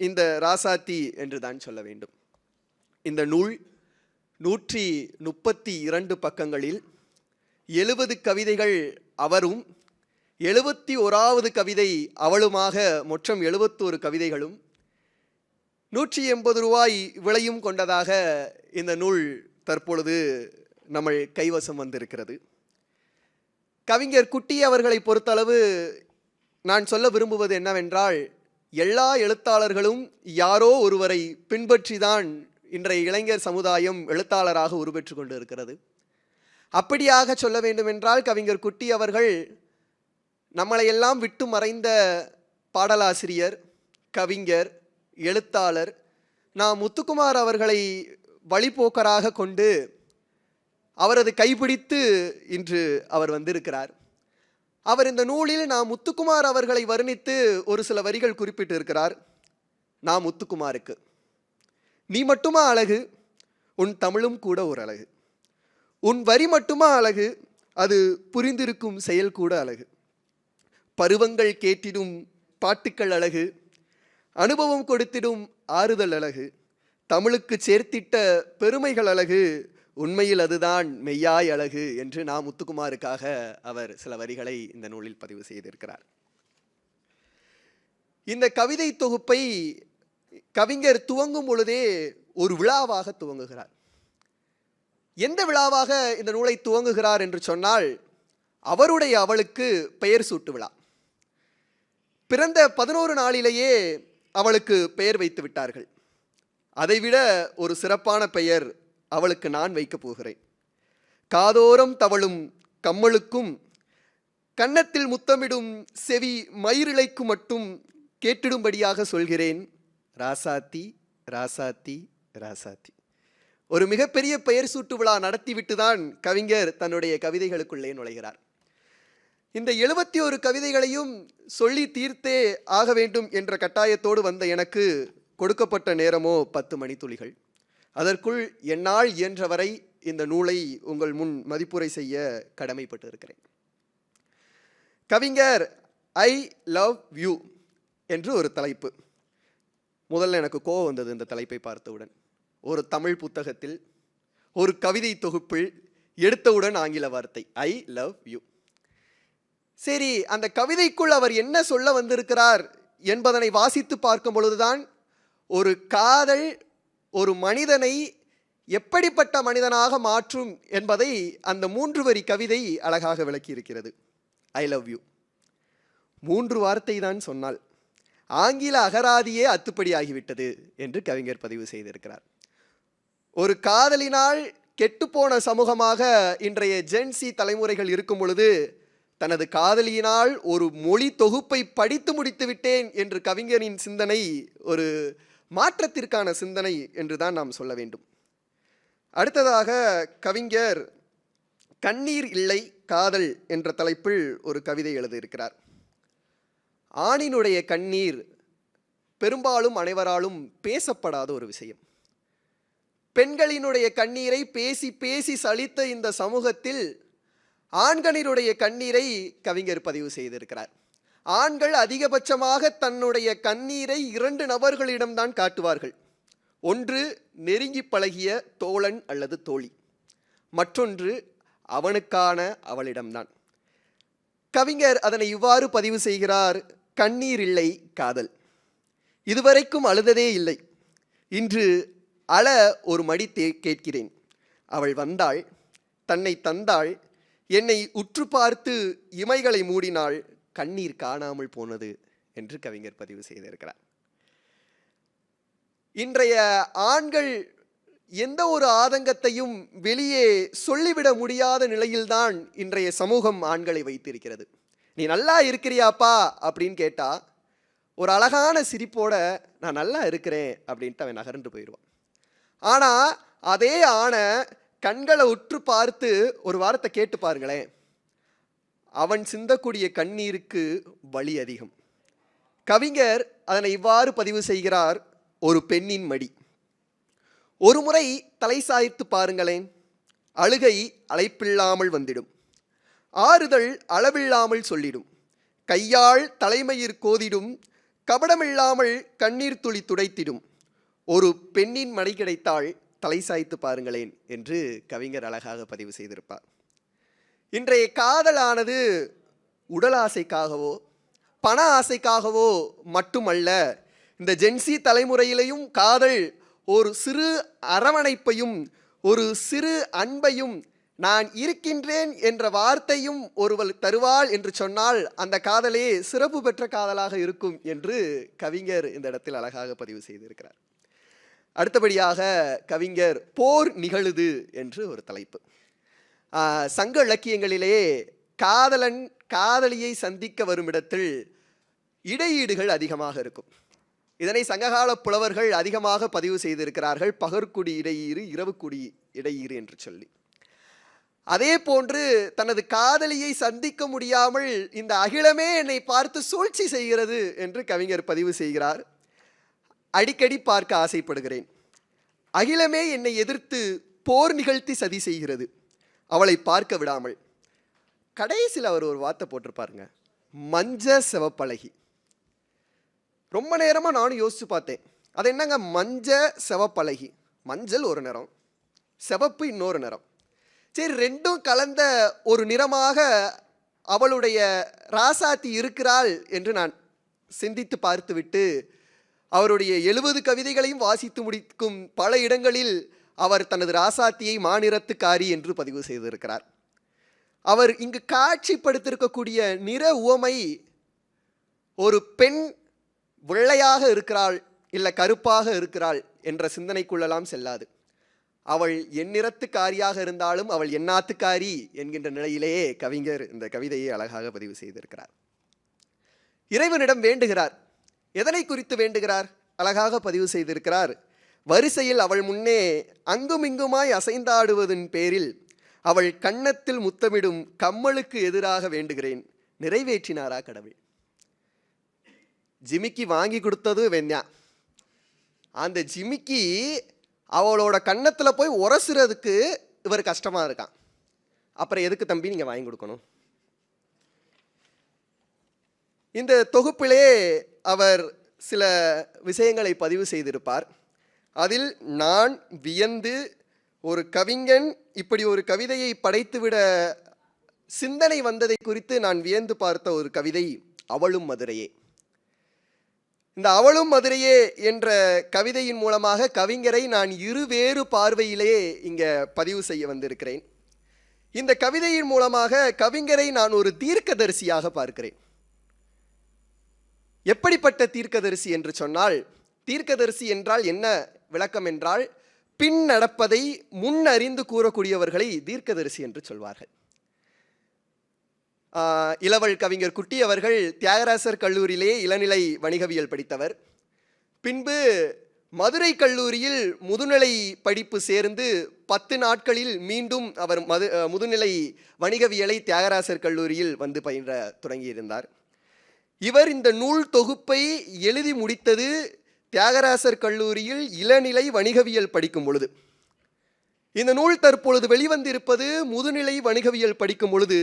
இந்த ராசாத்தி என்று தான் சொல்ல வேண்டும். இந்த நூல் 132 பக்கங்களில் 70 கவிதைகள் அவரும் 71வது கவிதை அவளுமாக மொத்தம் 71 கவிதைகளும் 180 ரூபாய் விலையும் கொண்டதாக இந்த நூல் தற்பொழுது நம்ம கைவசம் வந்திருக்கிறது. கவிஞர் குட்டி அவர்களை பொறுத்தளவு நான் சொல்ல விரும்புவது என்னவென்றால், எல்லா எழுத்தாளர்களும் யாரோ ஒருவரை பின்பற்றி தான் இன்றைய இளைஞர் சமுதாயம் எழுத்தாளராக உருவெற்று கொண்டு இருக்கிறது. அப்படியாக சொல்ல வேண்டுமென்றால், கவிஞர் குட்டி அவர்கள் நம்மளையெல்லாம் விட்டு மறைந்த பாடலாசிரியர், கவிஞர், எழுத்தாளர். நான் முத்துக்குமார் அவர்களை வழிபோக்கராக கொண்டு அவரது கைப்பிடித்து இன்று அவர் வந்திருக்கிறார். அவர் இந்த நூலில் நான் முத்துக்குமார் அவர்களை வர்ணித்து ஒரு சில வரிகள் குறிப்பிட்டு இருக்கிறார். நான் முத்துக்குமாருக்கு, நீ மட்டுமா அழகு, உன் தமிழும் கூட ஒரு அழகு, உன் வரி மட்டுமா அழகு, அது புரிந்திருக்கும் செயல் கூட அழகு, பருவங்கள் கேட்டிடும் பாட்டுக்கள் அழகு, அனுபவம் கொடுத்திடும் ஆறுதல் அழகு, தமிழுக்கு சேர்த்திட்ட பெருமைகள் அழகு, உண்மையில் அதுதான் மெய்யாய் அழகு என்று நான் முத்துக்குமாருக்காக அவர் சில வரிகளை இந்த நூலில் பதிவு செய்திருக்கிறார். இந்த கவிதை தொகுப்பை கவிஞர் துவங்கும் பொழுதே ஒரு விழாவாக துவங்குகிறார். எந்த விழாவாக இந்த நூலை துவங்குகிறார் என்று சொன்னால், அவருடைய அவளுக்கு பெயர் சூட்டு விழா. பிறந்த 11 நாளிலேயே அவளுக்கு பெயர் வைத்து விட்டார்கள். அதைவிட ஒரு சிறப்பான பெயர் அவளுக்கு நான் வைக்கப் போகிறேன். காதோரம் தவழும் கம்மலுக்கும் கன்னத்தில் முத்தமிடும் செவி மயிரிழைக்கு மட்டும் கேட்டிடும்படியாக சொல்கிறேன், ராசாத்தி ராசாத்தி ராசாத்தி. ஒரு மிகப்பெரிய பெயர் சூட்டு விழா நடத்திவிட்டு தான் கவிஞர் தன்னுடைய கவிதைகளுக்குள்ளே நுழைகிறார். இந்த 71 கவிதைகளையும் சொல்லி தீர்த்தே ஆக வேண்டும் என்ற கட்டாயத்தோடு வந்த எனக்கு கொடுக்கப்பட்ட நேரமோ 10 மணித்துளிகள். அதற்குள் என்னால் இயன்றவரை இந்த நூலை உங்கள் முன் மதிப்புரை செய்ய கடமைப்பட்டு இருக்கிறேன். கவிஞர் ஐ லவ் யூ என்று ஒரு தலைப்பு. முதல்ல எனக்கு கோவம் வந்தது இந்த தலைப்பை பார்த்தவுடன். ஒரு தமிழ் புத்தகத்தில் ஒரு கவிதை தொகுப்பில் எடுத்தவுடன் ஆங்கில வார்த்தை ஐ லவ் யூ. சரி, அந்த கவிதைக்குள் அவர் என்ன சொல்ல வந்திருக்கிறார் என்பதனை வாசித்து பார்க்கும் பொழுதுதான் ஒரு காதல் ஒரு மனிதனை எப்படிப்பட்ட மனிதனாக மாற்றும் என்பதை அந்த 3 வரி கவிதை அழகாக விளக்கி இருக்கிறது. ஐ லவ் யூ 3 வார்த்தை தான் சொன்னால் ஆங்கில அகராதியே அத்துப்படி ஆகிவிட்டது என்று கவிஞர் பதிவு செய்திருக்கிறார். ஒரு காதலினால் கெட்டுப்போன சமூகமாக இன்றைய ஜென்சி தலைமுறைகள் இருக்கும் பொழுது, தனது காதலியினால் ஒரு மொழி தொகுப்பை படித்து முடித்து விட்டேன் என்று கவிஞரின் சிந்தனை ஒரு மாற்றத்திற்கான சிந்தனை என்று தான் நாம் சொல்ல வேண்டும். அடுத்ததாக கவிஞர் கண்ணீர் இல்லை காதல் என்ற தலைப்பில் ஒரு கவிதை எழுதியிருக்கிறார். ஆணினுடைய கண்ணீர் பெரும்பாலும் அனைவராலும் பேசப்படாத ஒரு விஷயம். பெண்களினுடைய கண்ணீரை பேசி பேசி சலித்த இந்த சமூகத்தில் ஆண்களினுடைய கண்ணீரை கவிஞர் பதிவு செய்திருக்கிறார். ஆண்கள் அதிகபட்சமாக தன்னுடைய கண்ணீரை 2 நபர்களிடம்தான் காட்டுவார்கள். ஒன்று நெருங்கி பழகிய தோழன் அல்லது தோழி, மற்றொன்று அவனுக்கான அவளிடம்தான். கவிஞர் அதனை இவ்வாறு பதிவு செய்கிறார்: கண்ணீர் இல்லை காதல், இதுவரைக்கும் அழுததே இல்லை, இன்று அழ ஒரு மடி கேட்கிறேன். அவள் வந்தாள், தன்னை தந்தாள், என்னை உற்று பார்த்து இமைகளை மூடினாள், கண்ணீர் காணாமல் போனது என்று கவிஞர் பதிவு செய்திருக்கிறார். இன்றைய ஆண்கள் எந்த ஒரு ஆதங்கத்தையும் வெளியே சொல்லிவிட முடியாத நிலையில்தான் இன்றைய சமூகம் ஆண்களை வைத்திருக்கிறது. நீ நல்லா இருக்கிறியாப்பா அப்படின்னு கேட்டா ஒரு அழகான சிரிப்போட நான் நல்லா இருக்கிறேன் அப்படின்ட்டு அவன் நகர்ந்து போயிடுவான். ஆனால் அதே ஆணை கண்களை உற்று பார்த்து ஒரு வார்த்தை கேட்டு பாருங்களேன், அவன் சிந்தக்கூடிய கண்ணீருக்கு வலி அதிகம். கவிஞர் அதனை இவ்வாறு பதிவு செய்கிறார்: ஒரு பெண்ணின் மடி. ஒரு முறை தலை சாய்த்து பாருங்களேன், அழுகை அழைப்பில்லாமல் வந்திடும், ஆறுதல் அளவில்லாமல் சொல்லிடும், கையால் தலைமயிர் கோதிடும், கபடமில்லாமல் கண்ணீர் துளி துடைத்திடும். ஒரு பெண்ணின் மடி கிடைத்தால் தலை சாய்த்து பாருங்களேன் என்று கவிஞர் அழகாக பதிவு செய்திருப்பார். இன்றைய காதலானது உடல் ஆசைக்காகவோ பண ஆசைக்காகவோ மட்டுமல்ல, இந்த ஜென்சி தலைமுறையிலையும் காதல் ஒரு சிறு அரவணைப்பையும் ஒரு சிறு அன்பையும், நான் இருக்கின்றேன் என்ற வார்த்தையும் ஒருவள் தருவாள் என்று சொன்னால் அந்த காதலே சிறப்பு பெற்ற காதலாக இருக்கும் என்று கவிஞர் இந்த இடத்தில் அழகாக பதிவு செய்திருக்கிறார். அடுத்தபடியாக கவிஞர் போர் நிகழுது என்று ஒரு தலைப்பு. சங்க இலக்கியங்களிலே காதலன் காதலியை சந்திக்க வரும் இடத்தில் இடையீடுகள் அதிகமாக இருக்கும். இதனை சங்ககால புலவர்கள் அதிகமாக பதிவு செய்திருக்கிறார்கள். பகற்குடி இடையீறு, இரவுக்குடி இடையீறு என்று சொல்லி. அதே போன்று தனது காதலியை சந்திக்க முடியாமல் இந்த அகிலமே என்னை பார்த்து சூழ்ச்சி செய்கிறது என்று கவிஞர் பதிவு செய்கிறார். அடிக்கடி பார்க்க ஆசைப்படுகிறேன், அகிலமே என்னை எதிர்த்து போர் நிகழ்த்தி சதி செய்கிறது, அவளை பார்க்க விடாமல். கடைசியில் அவர் ஒரு வார்த்தை போட்டிருப்பாருங்க, மஞ்ச சிவப்பழகி. ரொம்ப நேரமாக நானும் யோசித்து பார்த்தேன், அது என்னங்க மஞ்ச சிவப்பழகி? மஞ்சள் ஒரு நிறம், சிவப்பு இன்னொரு நிறம். சரி, ரெண்டும் கலந்த ஒரு நிறமாக அவளுடைய ராசாத்தி இருக்கிறாள் என்று நான் சிந்தித்து பார்த்துவிட்டு அவருடைய 70 கவிதைகளையும் வாசித்து முடிக்கும் பல இடங்களில் அவர் தனது ராசாத்தியை மாநிறத்துக்காரி என்று பதிவு செய்திருக்கிறார். அவர் இங்கு காட்சிப்படுத்தியிருக்கக்கூடிய நிற உவமை ஒரு பெண் வெள்ளையாக இருக்கிறாள் இல்லை கருப்பாக இருக்கிறாள் என்ற சிந்தனைக்குள்ளெல்லாம் செல்லாது. அவள் எந்நிறத்துக்காரியாக இருந்தாலும் அவள் எந்நாத்துக்காரி என்கின்ற நிலையிலேயே கவிஞர் இந்த கவிதையை அழகாக பதிவு செய்திருக்கிறார். இறைவனிடம் வேண்டுகிறார். எதனை குறித்து வேண்டுகிறார்? அழகாக பதிவு செய்திருக்கிறார். வரிசையில் அவள் முன்னே அங்குமிங்குமாய் அசைந்தாடுவதன் பேரில் அவள் கன்னத்தில் முத்தமிடும் கம்மலுக்கு எதிராக வேண்டுகிறேன், நிறைவேற்றினாரா கடவுள்? ஜிமிக்கி வாங்கி கொடுத்தது வெண்ணா, அந்த ஜிமிக்கி அவளோட கன்னத்தில் போய் உரசுறதுக்கு இவர் கஷ்டமாக இருக்கான். அப்புறம் எதுக்கு தம்பி நீங்கள் வாங்கி கொடுக்கணும்? இந்த தொகுப்பிலே அவர் சில விஷயங்களை பதிவு செய்திருப்பார். அதில் நான் வியந்து, ஒரு கவிஞன் இப்படி ஒரு கவிதையை படைத்துவிட சிந்தனை வந்ததை குறித்து நான் வியந்து பார்த்த ஒரு கவிதை அவளும் மதுரையே. இந்த அவளும் மதுரையே என்ற கவிதையின் மூலமாக கவிஞரை நான் இருவேறு பார்வையிலே இங்கே பதிவு செய்ய வந்திருக்கிறேன். இந்த கவிதையின் மூலமாக கவிஞரை நான் ஒரு தீர்க்கதரிசியாக பார்க்கிறேன். எப்படிப்பட்ட தீர்க்கதரிசி என்று சொன்னால், தீர்க்கதரிசி என்றால் என்ன விளக்கம் என்றால், பின் நடப்பதை முன் அறிந்து கூறக்கூடியவர்களை தீர்க்கதரிசி என்று சொல்வார்கள். இளவல் கவிஞர் குட்டி அவர்கள் தியாகராசர் கல்லூரியிலே இளநிலை வணிகவியல் படித்தவர். பின்பு மதுரை கல்லூரியில் முதுநிலை படிப்பு சேர்ந்து 10 நாட்களில் மீண்டும் அவர் முதுநிலை வணிகவியலை தியாகராசர் கல்லூரியில் வந்து பயின்ற தொடங்கியிருந்தார். இவர் இந்த நூல் தொகுப்பை எழுதி முடித்தது தியாகராசர் கல்லூரியில் இளநிலை வணிகவியல் படிக்கும் பொழுது. இந்த நூல் தற்பொழுது வெளிவந்திருப்பது முதுநிலை வணிகவியல் படிக்கும் பொழுது.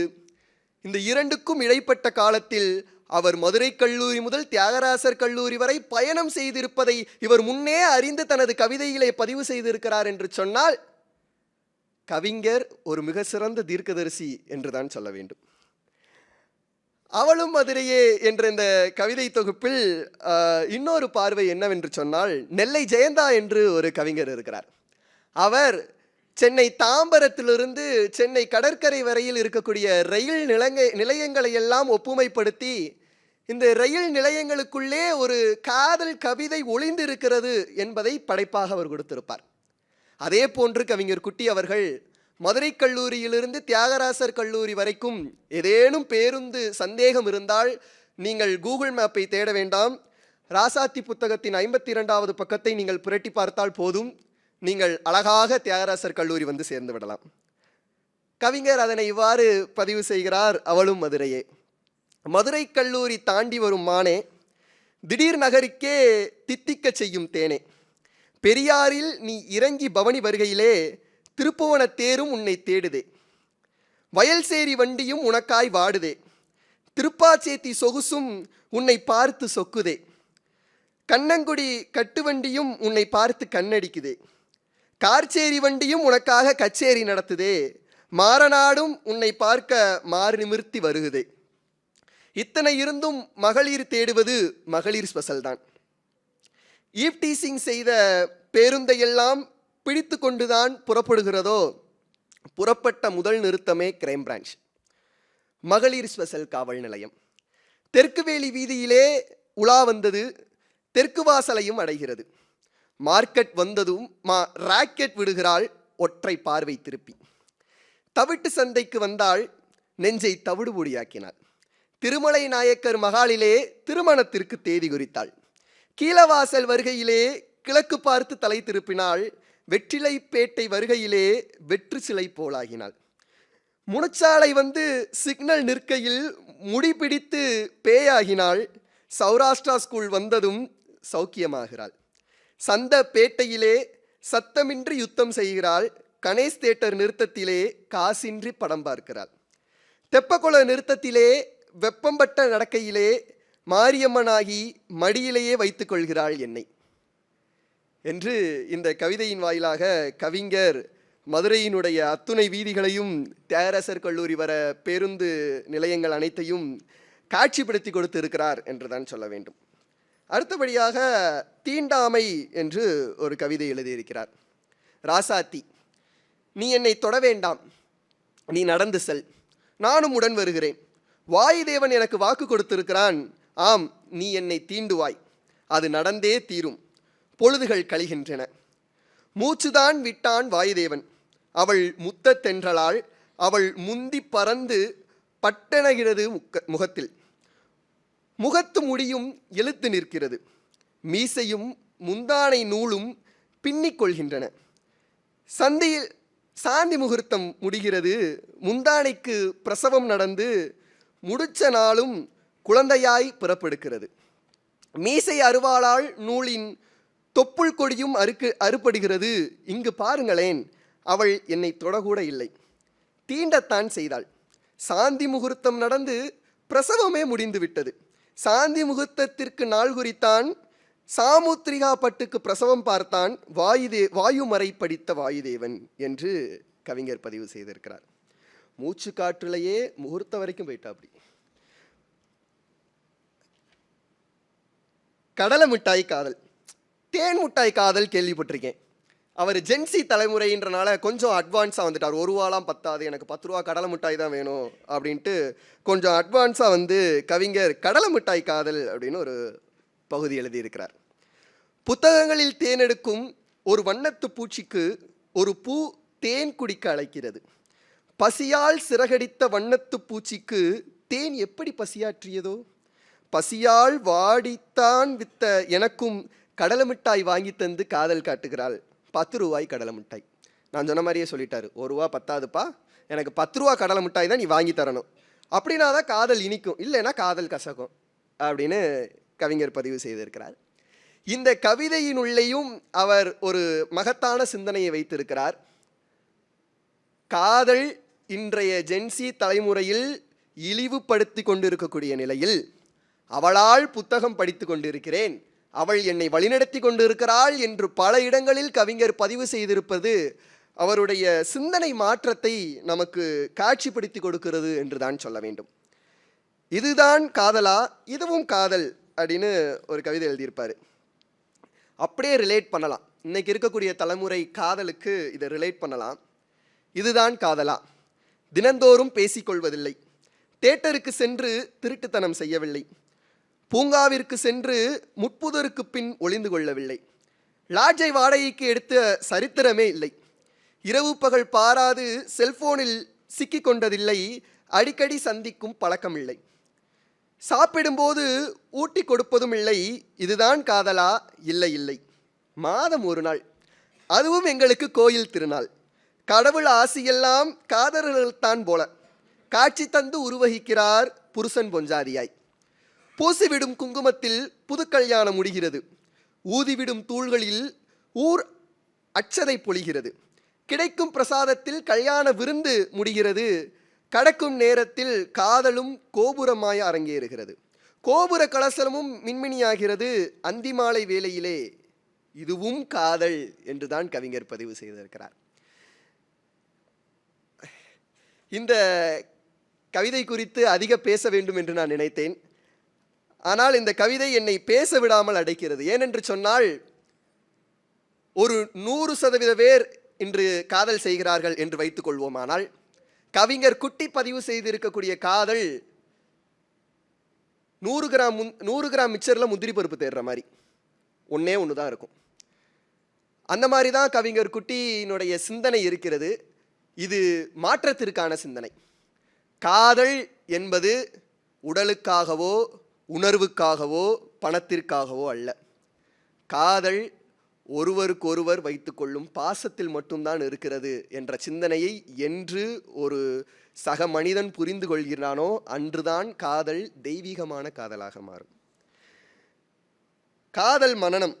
இந்த இரண்டுக்கும் இடைப்பட்ட காலத்தில் அவர் மதுரை கல்லூரி முதல் தியாகராசர் கல்லூரி வரை பயணம் செய்திருப்பதை இவர் முன்னே அறிந்து தனது கவிதையிலே பதிவு செய்திருக்கிறார் என்று சொன்னால் கவிஞர் ஒரு மிக சிறந்த தீர்க்கதரிசி என்றுதான் சொல்ல வேண்டும். அவளும் மதுரையே என்ற இந்த கவிதை தொகுப்பில் இன்னொரு பார்வை என்னவென்று சொன்னால், நெல்லை ஜெயந்தா என்று ஒரு கவிஞர் இருக்கிறார். அவர் சென்னை தாம்பரத்திலிருந்து சென்னை கடற்கரை வரையில் இருக்கக்கூடிய ரயில் நிலையங்களை எல்லாம் ஒப்புமைப்படுத்தி இந்த ரயில் நிலையங்களுக்குள்ளே ஒரு காதல் கவிதை ஒளிந்திருக்கிறது என்பதை படைப்பாக அவர் கொடுத்திருப்பார். அதே போன்று கவிஞர் குட்டி அவர்கள் மதுரை கல்லூரியிலிருந்து தியாகராசர் கல்லூரி வரைக்கும் ஏதேனும் பேருந்து சந்தேகம் இருந்தால் நீங்கள் கூகுள் மேப்பை தேட வேண்டாம். ராசாத்தி புத்தகத்தின் 52வது பக்கத்தை நீங்கள் புரட்டி பார்த்தால் போதும், நீங்கள் அழகாக தியாகராசர் கல்லூரி வந்து சேர்ந்து விடலாம். கவிஞர் அதனை இவ்வாறு பதிவு செய்கிறார். அவளும் மதுரையே. மதுரை கல்லூரி தாண்டி வரும் மானே, திடீர் நகருக்கே தித்திக்க செய்யும் தேனே, பெரியாரில் நீ இறங்கி பவனி வருகையிலே திருப்புவன தேரும் உன்னை தேடுதே, வயல் சேரி வண்டியும் உனக்காய் வாடுதே, திருப்பாச்சேத்தி சொகுசும் உன்னை பார்த்து சொக்குதே, கண்ணங்குடி கட்டுவண்டியும் உன்னை பார்த்து கண்ணடிக்குதே, கார்ச்சேரி வண்டியும் உனக்காக கச்சேரி நடத்துதே, மாரநாடும் உன்னை பார்க்க மாறு நிமிர்த்தி வருகுதே. இத்தனை இருந்தும் மகளிர் தேடுவது மகளிர் ஸ்பெஷல் தான். ஈவ்டீசிங் செய்த பேருந்தையெல்லாம் பிடித்து கொண்டுதான் புறப்படுகிறதோ, புறப்பட்ட முதல் நிறுத்தமே கிரைம் பிரான்ச், மகளிர் ஸ்பெஷல் காவல் நிலையம். தெற்கு வேலி வீதியிலே உலா வந்தது, தெற்கு வாசலையும் அடைகிறது. மார்க்கெட் வந்ததும் ராக்கெட் விடுகிறாள் ஒற்றை பார்வை திருப்பி. தவிட்டு சந்தைக்கு வந்தால் நெஞ்சை தவிடுபொடியாக்கினாள். திருமலை நாயக்கர் மகாலிலே திருமணத்திற்கு தேதி குறித்தாள். கீழவாசல் வருகையிலே கிழக்கு பார்த்து தலை திருப்பினாள். வெற்றிலைப்பேட்டை வருகையிலே வெற்று சிலை போலாகினாள். முனச்சாலை வந்து சிக்னல் நிற்கையில் முடிபிடித்து பேயாகினாள். சௌராஷ்டிரா ஸ்கூல் வந்ததும் சௌக்கியமாகிறாள். சந்த பேட்டையிலே சத்தமின்றி யுத்தம் செய்கிறாள். கணேஷ் தியேட்டர் நிறுத்தத்திலே காசின்றி படம் பார்க்கிறாள். தெப்பக்குள நிறுத்தத்திலே வெப்பம்பட்ட நடக்கையிலே மாரியம்மனாகி மடியிலேயே வைத்துக் கொள்கிறாள் என்னை என்று இந்த கவிதையின் வாயிலாக கவிஞர் மதுரையினுடைய அத்துணை வீதிகளையும் தியாகராசர் கல்லூரி வர பேருந்து நிலையங்கள் அனைத்தையும் காட்சிப்படுத்தி கொடுத்து இருக்கிறார் என்று தான் சொல்ல வேண்டும். அடுத்தபடியாக தீண்டாமை என்று ஒரு கவிதை எழுதியிருக்கிறார். ராசாத்தி, நீ என்னை தொட வேண்டாம், நீ நடந்து செல், நானும் உடன் வருகிறேன். வாயுதேவன் எனக்கு வாக்கு கொடுத்திருக்கிறான், ஆம் நீ என்னை தீண்டுவாய், அது நடந்தே தீரும். பொழுதுகள் கழிகின்றன. மூச்சுதான் விட்டான் வாயுதேவன், அவள் முத்த தென்றலால் அவள் முந்தி பறந்து பட்டணகிறது முகத்தில். முகத்து முடியும் எழுத்து நிற்கிறது, மீசையும் முந்தானை நூலும் பின்னிக் கொள்கின்றன. சாந்தி முகூர்த்தம் முடிகிறது, முந்தானைக்கு பிரசவம் நடந்து முடிச்ச நாளும் குழந்தையாய் பிறப்பெடுக்கிறது. மீசை அருவாளால் நூலின் தொப்புள் கொடியும் அறுபடுகிறது. இங்கு பாருங்களேன், அவள் என்னை தொடக்கூட இல்லை, தீண்டத்தான் செய்தாள். சாந்தி முகூர்த்தம் நடந்து பிரசவமே முடிந்து விட்டது. சாந்தி முகூர்த்தத்திற்கு நாள் குறித்தான், சாமுத்திரிகா பட்டுக்கு பிரசவம் பார்த்தான், வாயுமறை படித்த வாயுதேவன் என்று கவிஞர் பதிவு செய்திருக்கிறார். மூச்சு காற்றுலையே முகூர்த்தம் வரைக்கும் போயிட்டா. அப்படி கடலை மிட்டாய் காதல், தேன் மிட்டாய் காதல் கேள்விப்பட்டிருக்கேன். அவர் ஜென்சி தலைமுறைன்றனால கொஞ்சம் அட்வான்ஸாக வந்துட்டார். ஒரு ரூபாலாம் பத்தாது, எனக்கு 10 ரூபா கடலை மிட்டாய் தான் வேணும் அப்படின்ட்டு கொஞ்சம் அட்வான்ஸாக வந்து கவிஞர் கடலை மிட்டாய் காதல் அப்படின்னு ஒரு பகுதி எழுதியிருக்கிறார். புத்தகங்களில் தேனெடுக்கும் ஒரு வண்ணத்து பூச்சிக்கு ஒரு பூ தேன் குடிக்க அழைக்கிறது. பசியால் சிறகடித்த வண்ணத்து பூச்சிக்கு தேன் எப்படி பசியாற்றியதோ, பசியால் வாடித்தான் வித்த எனக்கும் கடலை மிட்டாய் வாங்கி தந்து காதல் காட்டுகிறாள். 10 ரூபாய் கடலை மிட்டாய். நான் சொன்ன மாதிரியே சொல்லிட்டாரு, 1 ரூபா பத்தாதுப்பா, எனக்கு 10 ரூபா கடலை மிட்டாய் தான் நீ வாங்கி தரணும், அப்படின்னா தான் காதல் இனிக்கும், இல்லைன்னா காதல் கசக்கும் அப்படின்னு கவிஞர் பதிவு செய்திருக்கிறார். இந்த கவிதையினுள்ளேயும் அவர் ஒரு மகத்தான சிந்தனையை வைத்திருக்கிறார். காதல் இன்றைய ஜென்சி தலைமுறையில் இழிவுபடுத்தி கொண்டிருக்கக்கூடிய நிலையில் அவளால் புத்தகம் படித்து கொண்டிருக்கிறேன், அவள் என்னை வழிநடத்தி கொண்டிருக்கிறாள் என்று பல இடங்களில் கவிஞர் பதிவு செய்திருப்பது அவருடைய சிந்தனை மாற்றத்தை நமக்கு காட்சிப்படுத்தி கொடுக்கிறது என்று தான் சொல்ல வேண்டும். இதுதான் காதலா, இதுவும் காதல் அப்படின்னு ஒரு கவிதை எழுதியிருப்பார். அப்படியே ரிலேட் பண்ணலாம், இன்னைக்கு இருக்கக்கூடிய தலைமுறை காதலுக்கு இதை ரிலேட் பண்ணலாம். இதுதான் காதலா, தினந்தோறும் பேசிக்கொள்வதில்லை, தியேட்டருக்கு சென்று திருட்டுத்தனம் செய்யவில்லை, பூங்காவிற்கு சென்று முட்புதருக்கு பின் ஒளிந்து கொள்ளவில்லை, லாட்ஜை வாடகைக்கு எடுத்த சரித்திரமே இல்லை, இரவு பகல் பாராது செல்போனில் சிக்கிக் கொண்டதில்லை, அடிக்கடி சந்திக்கும் பழக்கமில்லை, சாப்பிடும்போது ஊட்டி கொடுப்பதும் இல்லை. இதுதான் காதலா? இல்லை இல்லை, மாதம் ஒரு நாள், அதுவும் எங்களுக்கு கோயில் திருநாள், கடவுள் ஆசியெல்லாம் காதலர்கள்தான் போல, காட்சி தந்து உருவகிக்கிறார் புருஷன் பொஞ்சாதியாய், பூசிவிடும் குங்குமத்தில் புது கல்யாணம் முடிகிறது, ஊதிவிடும் தூள்களில் ஊர் அச்சதை பொழிகிறது, கிடைக்கும் பிரசாதத்தில் கல்யாண விருந்து முடிகிறது, கடக்கும் நேரத்தில் காதலும் கோபுரமாய் அரங்கேறுகிறது, கோபுர கலசலமும் மின்மினியாகிறது, அந்திமாலை வேளையிலே இதுவும் காதல் என்றுதான் கவிஞர் பதிவு செய்திருக்கிறார். இந்த கவிதை குறித்து அதிக பேச வேண்டும் என்று நான் நினைத்தேன். ஆனால் இந்த கவிதை என்னை பேச விடாமல் அடைக்கிறது. ஏனென்று சொன்னால், ஒரு 100% பேர் இன்று காதல் செய்கிறார்கள் என்று வைத்துக் கொள்வோமானால், கவிஞர் குட்டி பதிவு செய்திருக்கக்கூடிய காதல் 100 கிராம் மிச்சரில் முந்திரி பருப்பு தேடுற மாதிரி ஒன்றே ஒன்று தான் இருக்கும். அந்த மாதிரி தான் கவிஞர் குட்டியினுடைய சிந்தனை இருக்கிறது. இது மாற்றத்திற்கான சிந்தனை. காதல் என்பது உடலுக்காகவோ உணர்வுக்காகவோ பணத்திற்காகவோ அல்ல. காதல் ஒருவருக்கொருவர் வைத்துக்கொள்ளும் பாசத்தில் மட்டும்தான் இருக்கிறது என்ற சிந்தனையை என்று ஒரு சக மனிதன் புரிந்து கொள்கிறானோ அன்றுதான் காதல் தெய்வீகமான காதலாக மாறும். காதல் மனனம்.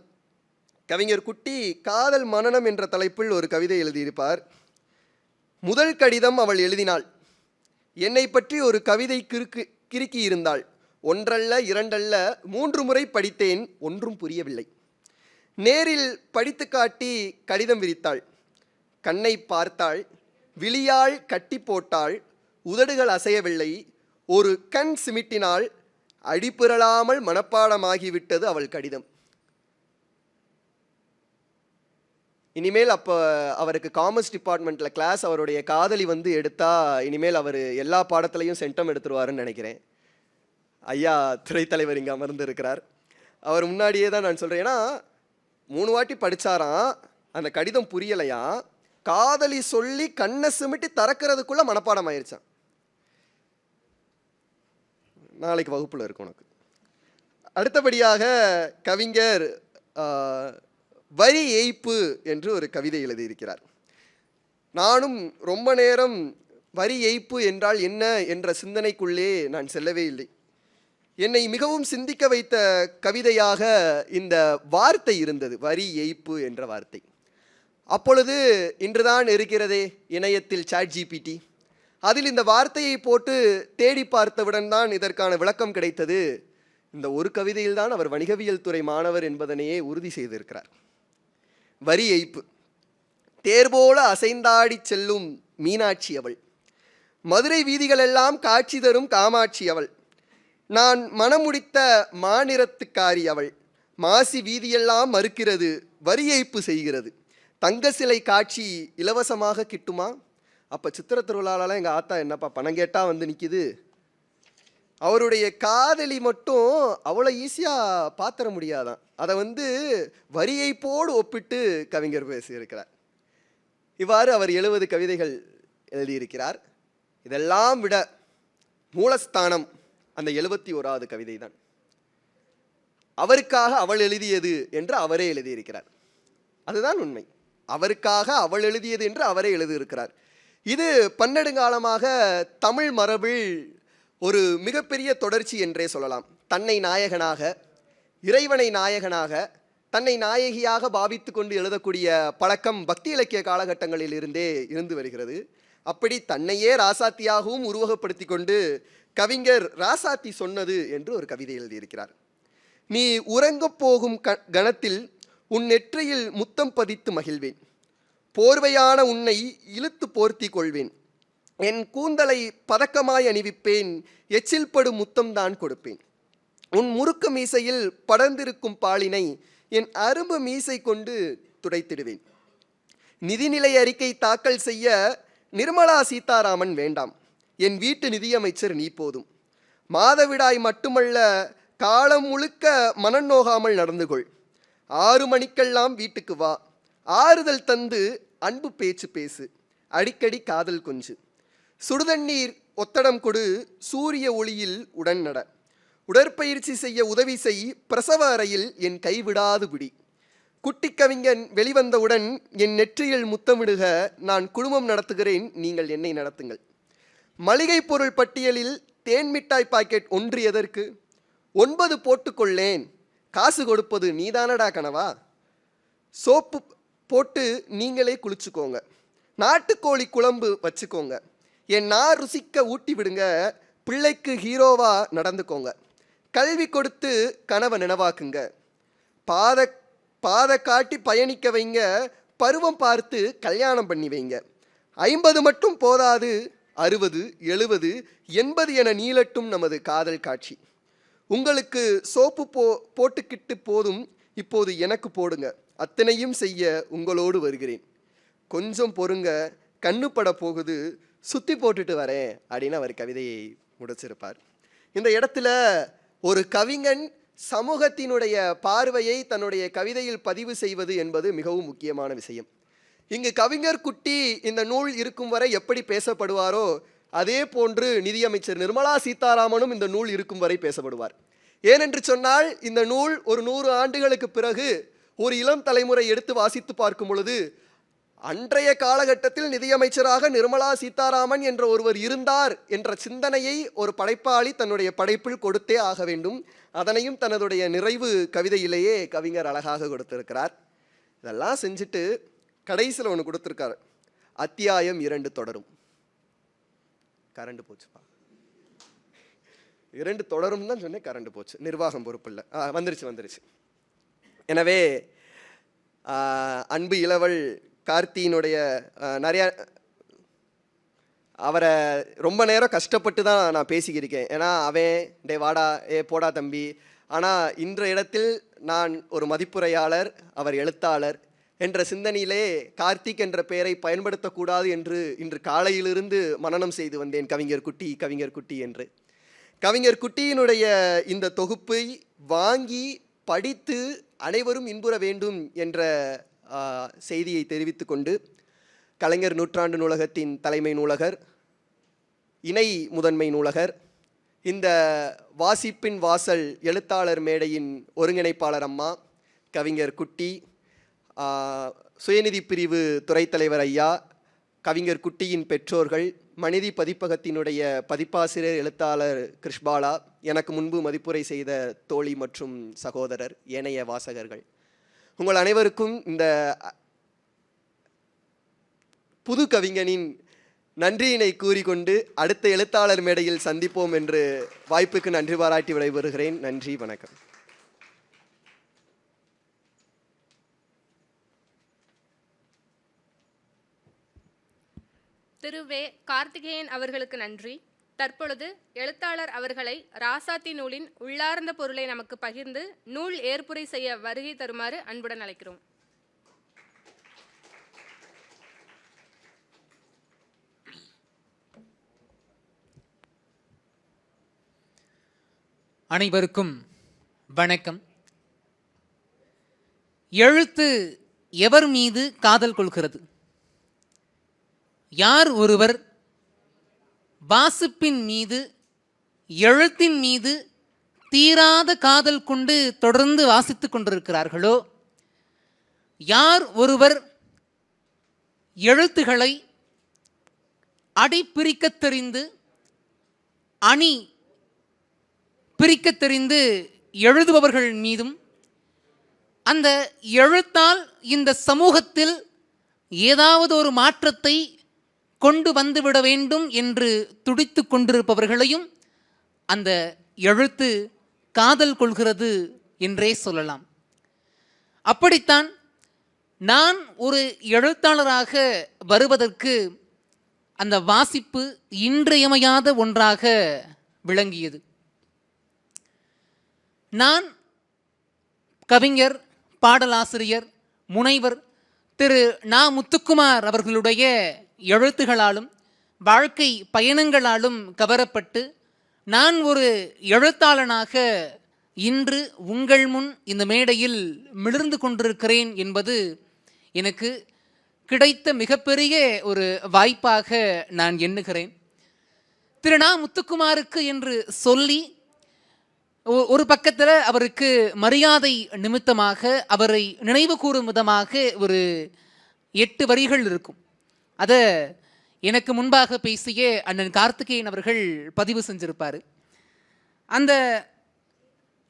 கவிஞர் குட்டி காதல் மனனம் என்ற தலைப்பில் ஒரு கவிதை எழுதியிருப்பார். முதல் கடிதம் அவள் எழுதினாள், என்னை பற்றி ஒரு கவிதை கிறுக்கி இருந்தாள், ஒன்றல்ல இரண்டல்ல 3 முறை படித்தேன், ஒன்றும் புரியவில்லை. நேரில் படித்து காட்டி கடிதம் விரித்தாள், கண்ணை பார்த்தாள், விழியால் கட்டி போட்டாள், உதடுகள் அசையவில்லை, ஒரு கண் சிமிட்டினாள், அடிப்பிரளாமல் மனப்பாடமாகிவிட்டது அவள் கடிதம். இனிமேல் அப்போ அவருக்கு காமர்ஸ் டிபார்ட்மெண்ட்டில் கிளாஸ் அவருடைய காதலி வந்து எடுத்தால் இனிமேல் அவர் எல்லா பாடத்துலையும் சென்டம் எடுத்துருவாருன்னு நினைக்கிறேன். ஐயா துறைத்தலைவர் இங்கே அமர்ந்து இருக்கிறார். அவர் முன்னாடியே தான் நான் சொல்கிறேன். ஏன்னா 3 வாட்டி படித்தாராம், அந்த கடிதம் புரியலையா, காதலி சொல்லி கண்ணை சிமிட்டி திறக்கிறதுக்குள்ளே மனப்பாடம் ஆயிடுச்சான். நாளைக்கு வகுப்பில் இருக்கு உனக்கு. அடுத்தபடியாக கவிஞர் வரி ஏய்ப்பு என்று ஒரு கவிதை எழுதியிருக்கிறார். நானும் ரொம்ப நேரம் வரி ஏய்ப்பு என்றால் என்ன என்ற சிந்தனைக்குள்ளே நான் செல்லவே இல்லை. என்னை மிகவும் சிந்திக்க வைத்த கவிதையாக இந்த வார்த்தை இருந்தது, வரி ஏய்ப்பு என்ற வார்த்தை. அப்பொழுது இன்றுதான் இருக்கிறதே இணையத்தில் ChatGPT, அதில் இந்த வார்த்தையை போட்டு தேடி பார்த்தவுடன் தான் இதற்கான விளக்கம் கிடைத்தது. இந்த ஒரு கவிதையில்தான் அவர் வணிகவியல் துறை மாணவர் என்பதனையே உறுதி செய்திருக்கிறார். வரி ஏய்ப்பு. தேர்போல அசைந்தாடி செல்லும் மீனாட்சி அவள், மதுரை வீதிகளெல்லாம் காட்சி தரும் காமாட்சி அவள், நான் மனமுடித்த மாநிறத்துக்காரி அவள், மாசி வீதியெல்லாம் மறுக்கிறது, வரி ஏய்ப்பு செய்கிறது, தங்க சிலை காட்சி இலவசமாக கிட்டுமா? அப்போ சித்திர திருவிழாவில் எங்கள் ஆத்தா என்னப்பா பணம் கேட்டால் வந்து நிற்கிது. அவருடைய காதலி மட்டும் அவ்வளோ ஈஸியாக பாத்திர முடியாதான். அதை வந்து வரி ஏய்ப்போடு ஒப்பிட்டு கவிஞர் பேசியிருக்கிறார். இவ்வாறு அவர் 70 கவிதைகள் எழுதியிருக்கிறார். இதெல்லாம் விட மூலஸ்தானம் அந்த 71வது கவிதை தான். அவருக்காக அவள் எழுதியது என்று அவரே எழுதியிருக்கிறார். அதுதான் உண்மை. அவருக்காக அவள் எழுதியது என்று அவரே எழுதியிருக்கிறார். இது பன்னெடுங்காலமாக தமிழ் மரபில் ஒரு மிகப்பெரிய தொடர்ச்சி என்றே சொல்லலாம். தன்னை நாயகனாக, இறைவனை நாயகனாக, தன்னை நாயகியாக பாவித்து கொண்டு எழுதக்கூடிய பழக்கம் பக்தி இலக்கிய காலகட்டங்களில் இருந்தே இருந்து வருகிறது. அப்படி தன்னையே ராசாத்தியாகவும் உருவகப்படுத்தி கொண்டு கவிஞர் ராசாத்தி சொன்னது என்று ஒரு கவிதை எழுதியிருக்கிறார். நீ உறங்கப் போகும் கணத்தில் உன் நெற்றியில் முத்தம் பதித்து மகிழ்வேன். போர்வையான உன்னை இழுத்து போர்த்தி கொள்வேன். என் கூந்தலை பதக்கமாய் அணிவிப்பேன். எச்சில் படும் முத்தம் தான் கொடுப்பேன். உன் முறுக்கு மீசையில் படர்ந்திருக்கும் பாலினை என் அரும்பு மீசை கொண்டு துடைத்திடுவேன். நிதிநிலை அறிக்கை தாக்கல் செய்ய நிர்மலா சீதாராமன் வேண்டாம். என் வீட்டு நிதியமைச்சர் நீ போதும். மாதவிடாய் மட்டுமல்ல, காலம் முழுக்க மனம் நோகாமல் நடந்து கொள். 6 மணிக்கெல்லாம் வீட்டுக்கு வா. ஆறுதல் தந்து அன்பு பேச்சு பேசு. அடிக்கடி காதல் கொஞ்சு. சுடுதண்ணீர் ஒத்தடம் கொடு. சூரிய ஒளியில் உடன் நட. உடற்பயிற்சி செய்ய உதவி செய். பிரசவ அறையில் என் கைவிடாது பிடி. குட்டி கவிஞன் வெளிவந்தவுடன் என் நெற்றியில் முத்தமிடுக. நான் குடும்பம் நடத்துகிறேன், நீங்கள் என்னை நடத்துங்கள். மளிகை பொருள் பட்டியலில் தேன் மிட்டாய் பாக்கெட் ஒன்று எதற்கு? 9 போட்டுக்கொள்ளேன். காசு கொடுப்பது நீதானடா கனவா? சோப்பு போட்டு நீங்களே குளிச்சுக்கோங்க. நாட்டுக்கோழி குழம்பு வச்சுக்கோங்க. என் நார் ருசிக்க ஊட்டி விடுங்க. பிள்ளைக்கு ஹீரோவா நடந்துக்கோங்க. கல்வி கொடுத்து கனவை நினைவாக்குங்க. பாதை காட்டி பயணிக்க வைங்க. பருவம் பார்த்து கல்யாணம் பண்ணி வைங்க. 50 மட்டும் போதாது, 60, 70, 80 என நீளட்டும் நமது காதல் காட்சி. உங்களுக்கு சோப்பு போட்டுக்கிட்டு போதும், இப்போது எனக்கு போடுங்க. அத்தனையும் செய்ய உங்களோடு வருகிறேன். கொஞ்சம் பொறுங்க, கண்ணு பட போகுது, சுற்றி போட்டுட்டு வரேன் அப்படின்னு அவர் கவிதையை முடிச்சிருப்பார். இந்த இடத்துல ஒரு கவிஞன் சமூகத்தினுடைய பார்வையை தன்னுடைய கவிதையில் பதிவு செய்வது என்பது மிகவும் முக்கியமான விஷயம். இங்கு கவிஞர் குட்டி இந்த நூல் இருக்கும் வரை எப்படி பேசப்படுவாரோ அதே போன்று நிதியமைச்சர் நிர்மலா சீதாராமனும் இந்த நூல் இருக்கும் வரை பேசப்படுவார். ஏனென்று சொன்னால், இந்த நூல் ஒரு 100 ஆண்டுகளுக்கு பிறகு ஒரு இளம் தலைமுறை எடுத்து வாசித்து பார்க்கும் பொழுது, அன்றைய காலகட்டத்தில் நிதியமைச்சராக நிர்மலா சீதாராமன் என்ற ஒருவர் இருந்தார் என்ற சிந்தனையை ஒரு படைப்பாளி தன்னுடைய படைப்பில் கொடுத்தே ஆக வேண்டும். அதனையும் தன்னுடைய நிறைவு கவிதையிலேயே கவிஞர் அழகாக கொடுத்திருக்கிறார். இதெல்லாம் செஞ்சுட்டு கடைசியில் ஒன்று கொடுத்துருக்காரு. அத்தியாயம் 2 தொடரும். கரண்ட் போச்சுப்பா. 2 தொடரும் தான் சொன்னேன், கரண்ட் போச்சு. நிர்வாகம் பொறுப்பு இல்லை. வந்துருச்சு. எனவே அன்பு இளவல் கார்த்தியினுடைய நிறையா அவரை ரொம்ப நேரம் கஷ்டப்பட்டு தான் நான் பேசிக்கிருக்கேன். ஏன்னா அவன் வாடா போடா தம்பி. ஆனால் இன்றைய இடத்தில் நான் ஒரு மதிப்புரையாளர், அவர் எழுத்தாளர் என்ற சிந்தனையிலே கார்த்திக் என்ற பெயரை பயன்படுத்தக்கூடாது என்று இன்று காலையிலிருந்து மனனம் செய்து வந்தேன். கவிஞர் குட்டி என்று. கவிஞர் குட்டியினுடைய இந்த தொகுப்பை வாங்கி படித்து அனைவரும் இன்புற வேண்டும் என்ற செய்தியை தெரிவித்து கொண்டு, கலைஞர் நூற்றாண்டு நூலகத்தின் தலைமை நூலகர், இணை முதன்மை நூலகர், இந்த வாசிப்பின் வாசல் எழுத்தாளர் மேடையின் ஒருங்கிணைப்பாளர் அம்மா, கவிஞர் குட்டி, சுயநிதி பிரிவு துறைத் தலைவர் ஐயா, கவிஞர் குட்டியின் பெற்றோர்கள், மனிதி பதிப்பகத்தினுடைய பதிப்பாசிரியர் எழுத்தாளர் கிருஷ்பாலா, எனக்கு முன்பு மதிப்புரை செய்த தோழி மற்றும் சகோதரர், ஏனைய வாசகர்கள், உங்கள் அனைவருக்கும் இந்த புது கவிஞனின் நன்றியினை கூறிக்கொண்டு அடுத்த எழுத்தாளர் மேடையில் சந்திப்போம் என்று வாய்ப்புக்கு நன்றி பாராட்டி விடைபெறுகிறேன். நன்றி, வணக்கம். திரு வே. கார்த்திகேயன் அவர்களுக்கு நன்றி. தற்பொழுது எழுத்தாளர் அவர்களை ராசாத்தி நூலின் உள்ளார்ந்த பொருளை நமக்கு பகிர்ந்து நூல் ஏற்புரை செய்ய வருகை தருமாறு அன்புடன் அழைக்கிறோம். அனைவருக்கும் வணக்கம். எழுத்து எவர் மீது காதல் கொள்கிறது? யார் ஒருவர் வாசிப்பின் மீது, எழுத்தின் மீது தீராத காதல் கொண்டு தொடர்ந்து வாசித்துக் கொண்டிருக்கிறார்களோ, யார் ஒருவர் எழுத்துக்களை அடி பிரிக்கத் தெரிந்து, அணி பிரிக்கத் தெரிந்து எழுதுபவர்கள் மீதும், அந்த எழுத்தால் இந்த சமூகத்தில் ஏதாவது ஒரு மாற்றத்தை கொண்டு வந்துவிட வேண்டும் என்று துடித்து கொண்டிருப்பவர்களையும் அந்த எழுத்து காதல் கொள்கிறது என்றே சொல்லலாம். அப்படித்தான் நான் ஒரு எழுத்தாளராக வருவதற்கு அந்த வாசிப்பு இன்றியமையாத ஒன்றாக விளங்கியது. நான் கவிஞர், பாடலாசிரியர், முனைவர் திரு நா. முத்துக்குமார் அவர்களுடைய எழுத்துகளாலும் வாழ்க்கை பயணங்களாலும் கவரப்பட்டு நான் ஒரு எழுத்தாளனாக இன்று உங்கள் முன் இந்த மேடையில் மிளிர்ந்து கொண்டிருக்கிறேன் என்பது எனக்கு கிடைத்த மிகப்பெரிய ஒரு வாய்ப்பாக நான் எண்ணுகிறேன். திரு நா. முத்துக்குமாருக்கு என்று சொல்லி ஒரு பக்கத்தில் அவருக்கு மரியாதை நிமித்தமாக அவரை நினைவு கூறும் விதமாக ஒரு 8 வரிகள் இருக்கும். அதை எனக்கு முன்பாக பேசிய அண்ணன் கார்த்திகேயன் அவர்கள் பதிவு செஞ்சிருப்பார். அந்த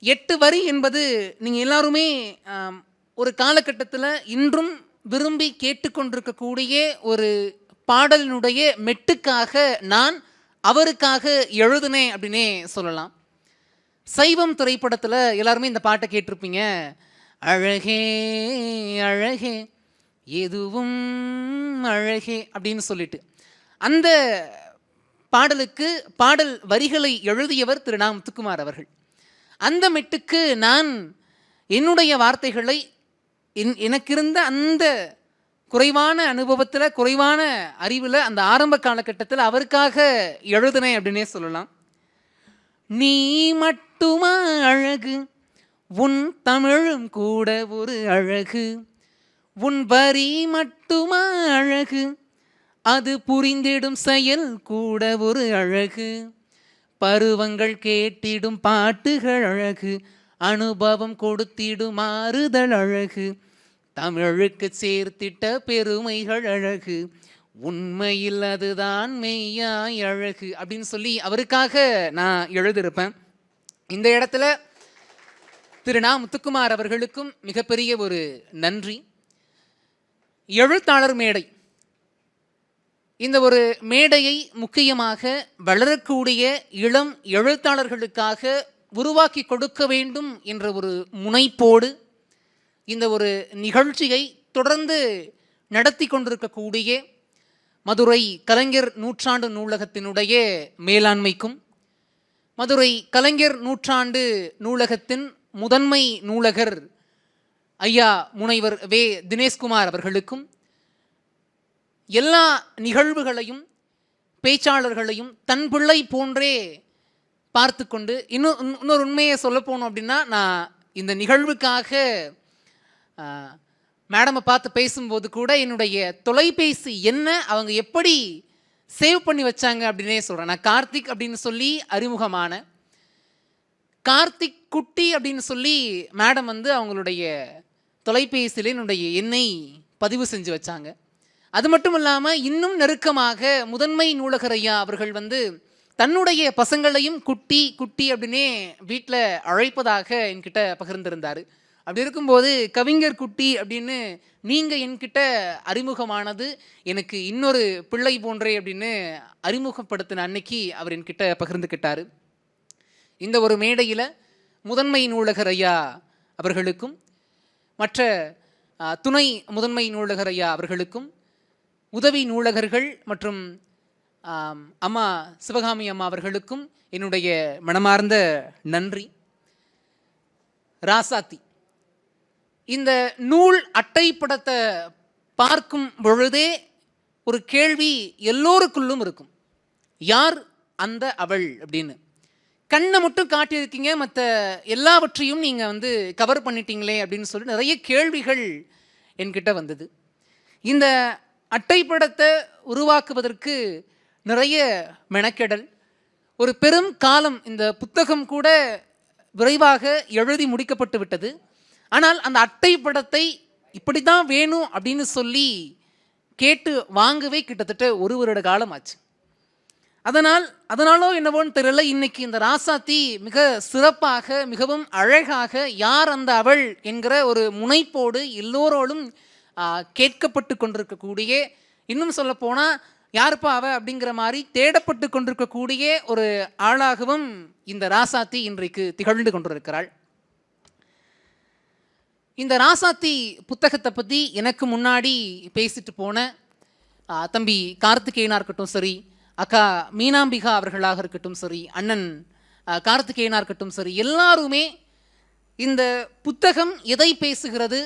8 வரி என்பது நீங்கள் எல்லாருமே ஒரு காலகட்டத்தில் இன்றும் விரும்பி கேட்டுக்கொண்டிருக்கக்கூடிய ஒரு பாடலினுடைய மெட்டுக்காக நான் அவருக்காக எழுதுனேன் அப்படின்னே சொல்லலாம். சைவம் திரைப்படத்தில் எல்லாருமே இந்த பாட்டை கேட்டிருப்பீங்க. அழகே அழகே எதுவும் அழகே அப்படின்னு சொல்லிட்டு அந்த பாடலுக்கு பாடல் வரிகளை எழுதியவர் திரு நா. முத்துக்குமார் அவர்கள். அந்த மெட்டுக்கு நான் என்னுடைய வார்த்தைகளை எனக்கு இருந்த அந்த குறைவான அனுபவத்தில், குறைவான அறிவில், அந்த ஆரம்ப காலகட்டத்தில் அவருக்காக எழுதினேன் அப்படின்னே சொல்லலாம். நீ மட்டுமா அழகு, உன் தமிழும் கூட ஒரு அழகு, உன் வரி மட்டுமா அழகு, அது புரிந்திடும் செயல் கூட ஒரு அழகு, பருவங்கள் கேட்டிடும் பாட்டுகள் அழகு, அனுபவம் கொடுத்திடும் மாறுதல் அழகு, தமிழுக்கு சேர்த்திட்ட பெருமைகள் அழகு, உண்மையில் அதுதான் மெய்யாய் அழகு அப்படின்னு சொல்லி அவருக்காக நான் எழுதியிருப்பேன். இந்த இடத்துல திரு நா. முத்துக்குமார் அவர்களுக்கும் மிகப்பெரிய ஒரு நன்றி. எழுத்தாளர் மேடை, இந்த ஒரு மேடையை முக்கியமாக வளரக்கூடிய இளம் எழுத்தாளர்களுக்காக உருவாக்கி கொடுக்க வேண்டும் என்ற ஒரு முனைப்போடு இந்த ஒரு நிகழ்ச்சியை தொடர்ந்து நடத்தி கொண்டிருக்கக்கூடிய மதுரை கலைஞர் நூற்றாண்டு நூலகத்தினுடைய மேலாண்மைக்கும், மதுரை கலைஞர் நூற்றாண்டு நூலகத்தின் முதன்மை நூலகர் ஐயா முனைவர் வே. தினேஷ்குமார் அவர்களுக்கும், எல்லா நிகழ்வுகளையும் பேச்சாளர்களையும் தன் பிள்ளை போன்றே பார்த்து கொண்டு, இன்னொரு உண்மையை சொல்ல போனோம் அப்படின்னா, நான் இந்த நிகழ்வுக்காக மேடமை பார்த்து பேசும்போது கூட என்னுடைய தொலைபேசி என்ன அவங்க எப்படி சேவ் பண்ணி வச்சாங்க அப்படின்னே சொல்கிறேன். நான் கார்த்திக் அப்படின்னு சொல்லி அறிமுகமான கார்த்திக் குட்டி அப்படின்னு சொல்லி மேடம் அவங்களுடைய தொலைபேசியில் என்னுடைய எண்ணை பதிவு செஞ்சு வச்சாங்க. அது மட்டும் இல்லாமல் இன்னும் நெருக்கமாக முதன்மை நூலகர் ஐயா அவர்கள் தன்னுடைய பசங்களையும் குட்டி குட்டி அப்படின்னே வீட்டில் அழைப்பதாக என்கிட்ட பகிர்ந்திருந்தார். அப்படி இருக்கும்போது கவிஞர் குட்டி அப்படின்னு நீங்கள் என்கிட்ட அறிமுகமானது எனக்கு இன்னொரு பிள்ளை போன்றே அப்படின்னு அறிமுகப்படுத்தின அன்னைக்கு அவர் என்கிட்ட பகிர்ந்துக்கிட்டார். இந்த ஒரு மேடையில் முதன்மை நூலகர் ஐயா அவர்களுக்கும் மற்ற துணை முதன்மை நூலகர் ஐயா அவர்களுக்கும் உதவி நூலகர்கள் மற்றும் அம்மா சிவகாமி அம்மா அவர்களுக்கும் என்னுடைய மனமார்ந்த நன்றி. ராசாத்தி, இந்த நூல் அட்டைப்படத்தை பார்க்கும் பொழுதே ஒரு கேள்வி எல்லோருக்குள்ளும் இருக்கும், யார் அந்த அவள் அப்படின்னு. கண்ணை மட்டும் காட்டியிருக்கீங்க, மற்ற எல்லாவற்றையும் நீங்கள் கவர் பண்ணிட்டீங்களே அப்படின்னு சொல்லி நிறைய கேள்விகள் என்கிட்ட வந்தது. இந்த அட்டைப்படத்தை உருவாக்குவதற்கு நிறைய மெனக்கெடல், ஒரு பெரும் காலம், இந்த புத்தகம் கூட விரைவாக எழுதி முடிக்கப்பட்டு விட்டது. ஆனால் அந்த அட்டைப்படத்தை இப்படி தான் வேணும் அப்படின்னு சொல்லி கேட்டு வாங்கவே கிட்டத்தட்ட 1 வருட காலம் ஆச்சு. அதனாலோ என்னவோன்னு தெரியல, இன்னைக்கு இந்த ராசாத்தி மிக சிறப்பாக மிகவும் அழகாக யார் அந்த அவள் என்கிற ஒரு முனைப்போடு எல்லோரோடும் கேட்கப்பட்டு கொண்டிருக்கக்கூடிய, இன்னும் சொல்ல போனால் யாருப்பா அவ அப்படிங்கிற மாதிரி தேடப்பட்டு கொண்டிருக்கக்கூடிய ஒரு ஆளாகவும் இந்த ராசாத்தி இன்றைக்கு திகழ்ந்து கொண்டிருக்கிறாள். இந்த ராசாத்தி புத்தகத்தை பற்றி எனக்கு முன்னாடி பேசிட்டு போன தம்பி கார்த்திகேயனா இருக்கட்டும் சரி, அக்கா மீனாம்பிகா அவர்களாக இருக்கட்டும் சரி, அண்ணன் கார்த்திகேயனா இருக்கட்டும் சரி, எல்லாருமே இந்த புத்தகம் எதை பேசுகிறது,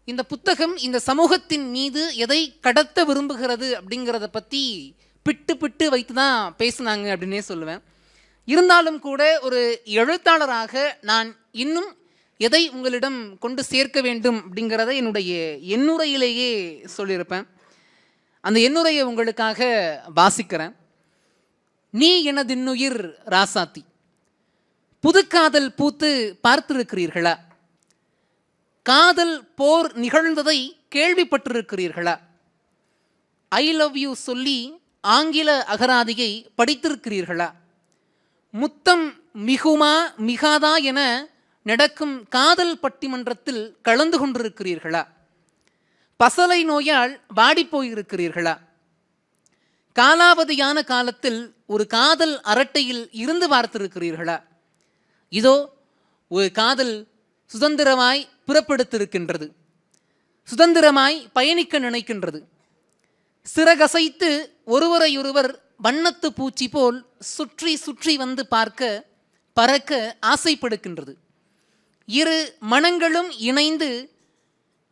இந்த புத்தகம் இந்த சமூகத்தின் மீது எதை கடத்த விரும்புகிறது அப்படிங்கிறத பற்றி பிட்டு பிட்டு வைத்து தான் பேசுனாங்க அப்படின்னே சொல்லுவேன். இருந்தாலும் கூட ஒரு எழுத்தாளராக நான் இன்னும் எதை உங்களிடம் கொண்டு சேர்க்க வேண்டும் அப்படிங்கிறத என்னுடைய எண்ணுரையிலேயே சொல்லியிருப்பேன். அந்த எண்ணுரையை உங்களுக்காக வாசிக்கிறேன். நீ எனதின்னுயிர் ராசாத்தி, புதுக்காதல் பூத்து பார்த்திருக்கிறீர்களா? காதல் போர் நிகழ்ந்ததை கேள்விப்பட்டிருக்கிறீர்களா? ஐ லவ் யூ சொல்லி ஆங்கில அகராதியை படித்திருக்கிறீர்களா? முத்தம் மிகுமா மிகாதா என நடக்கும் காதல் பட்டிமன்றத்தில் கலந்து கொண்டிருக்கிறீர்களா? பசலை நோயால் வாடிப்போயிருக்கிறீர்களா? காலாவதியான காலத்தில் ஒரு காதல் அரட்டையில் இருந்து பார்த்திருக்கிறீர்களா? இதோ ஒரு காதல் சுதந்திரமாய் புறப்படுத்திருக்கின்றது, சுதந்திரமாய் பயணிக்க நினைக்கின்றது. சிறகசைத்து ஒருவரையொருவர் வண்ணத்து பூச்சி போல் சுற்றி சுற்றி வந்து பார்க்க பறக்க ஆசைப்படுகின்றது. இரு மனங்களும் இணைந்து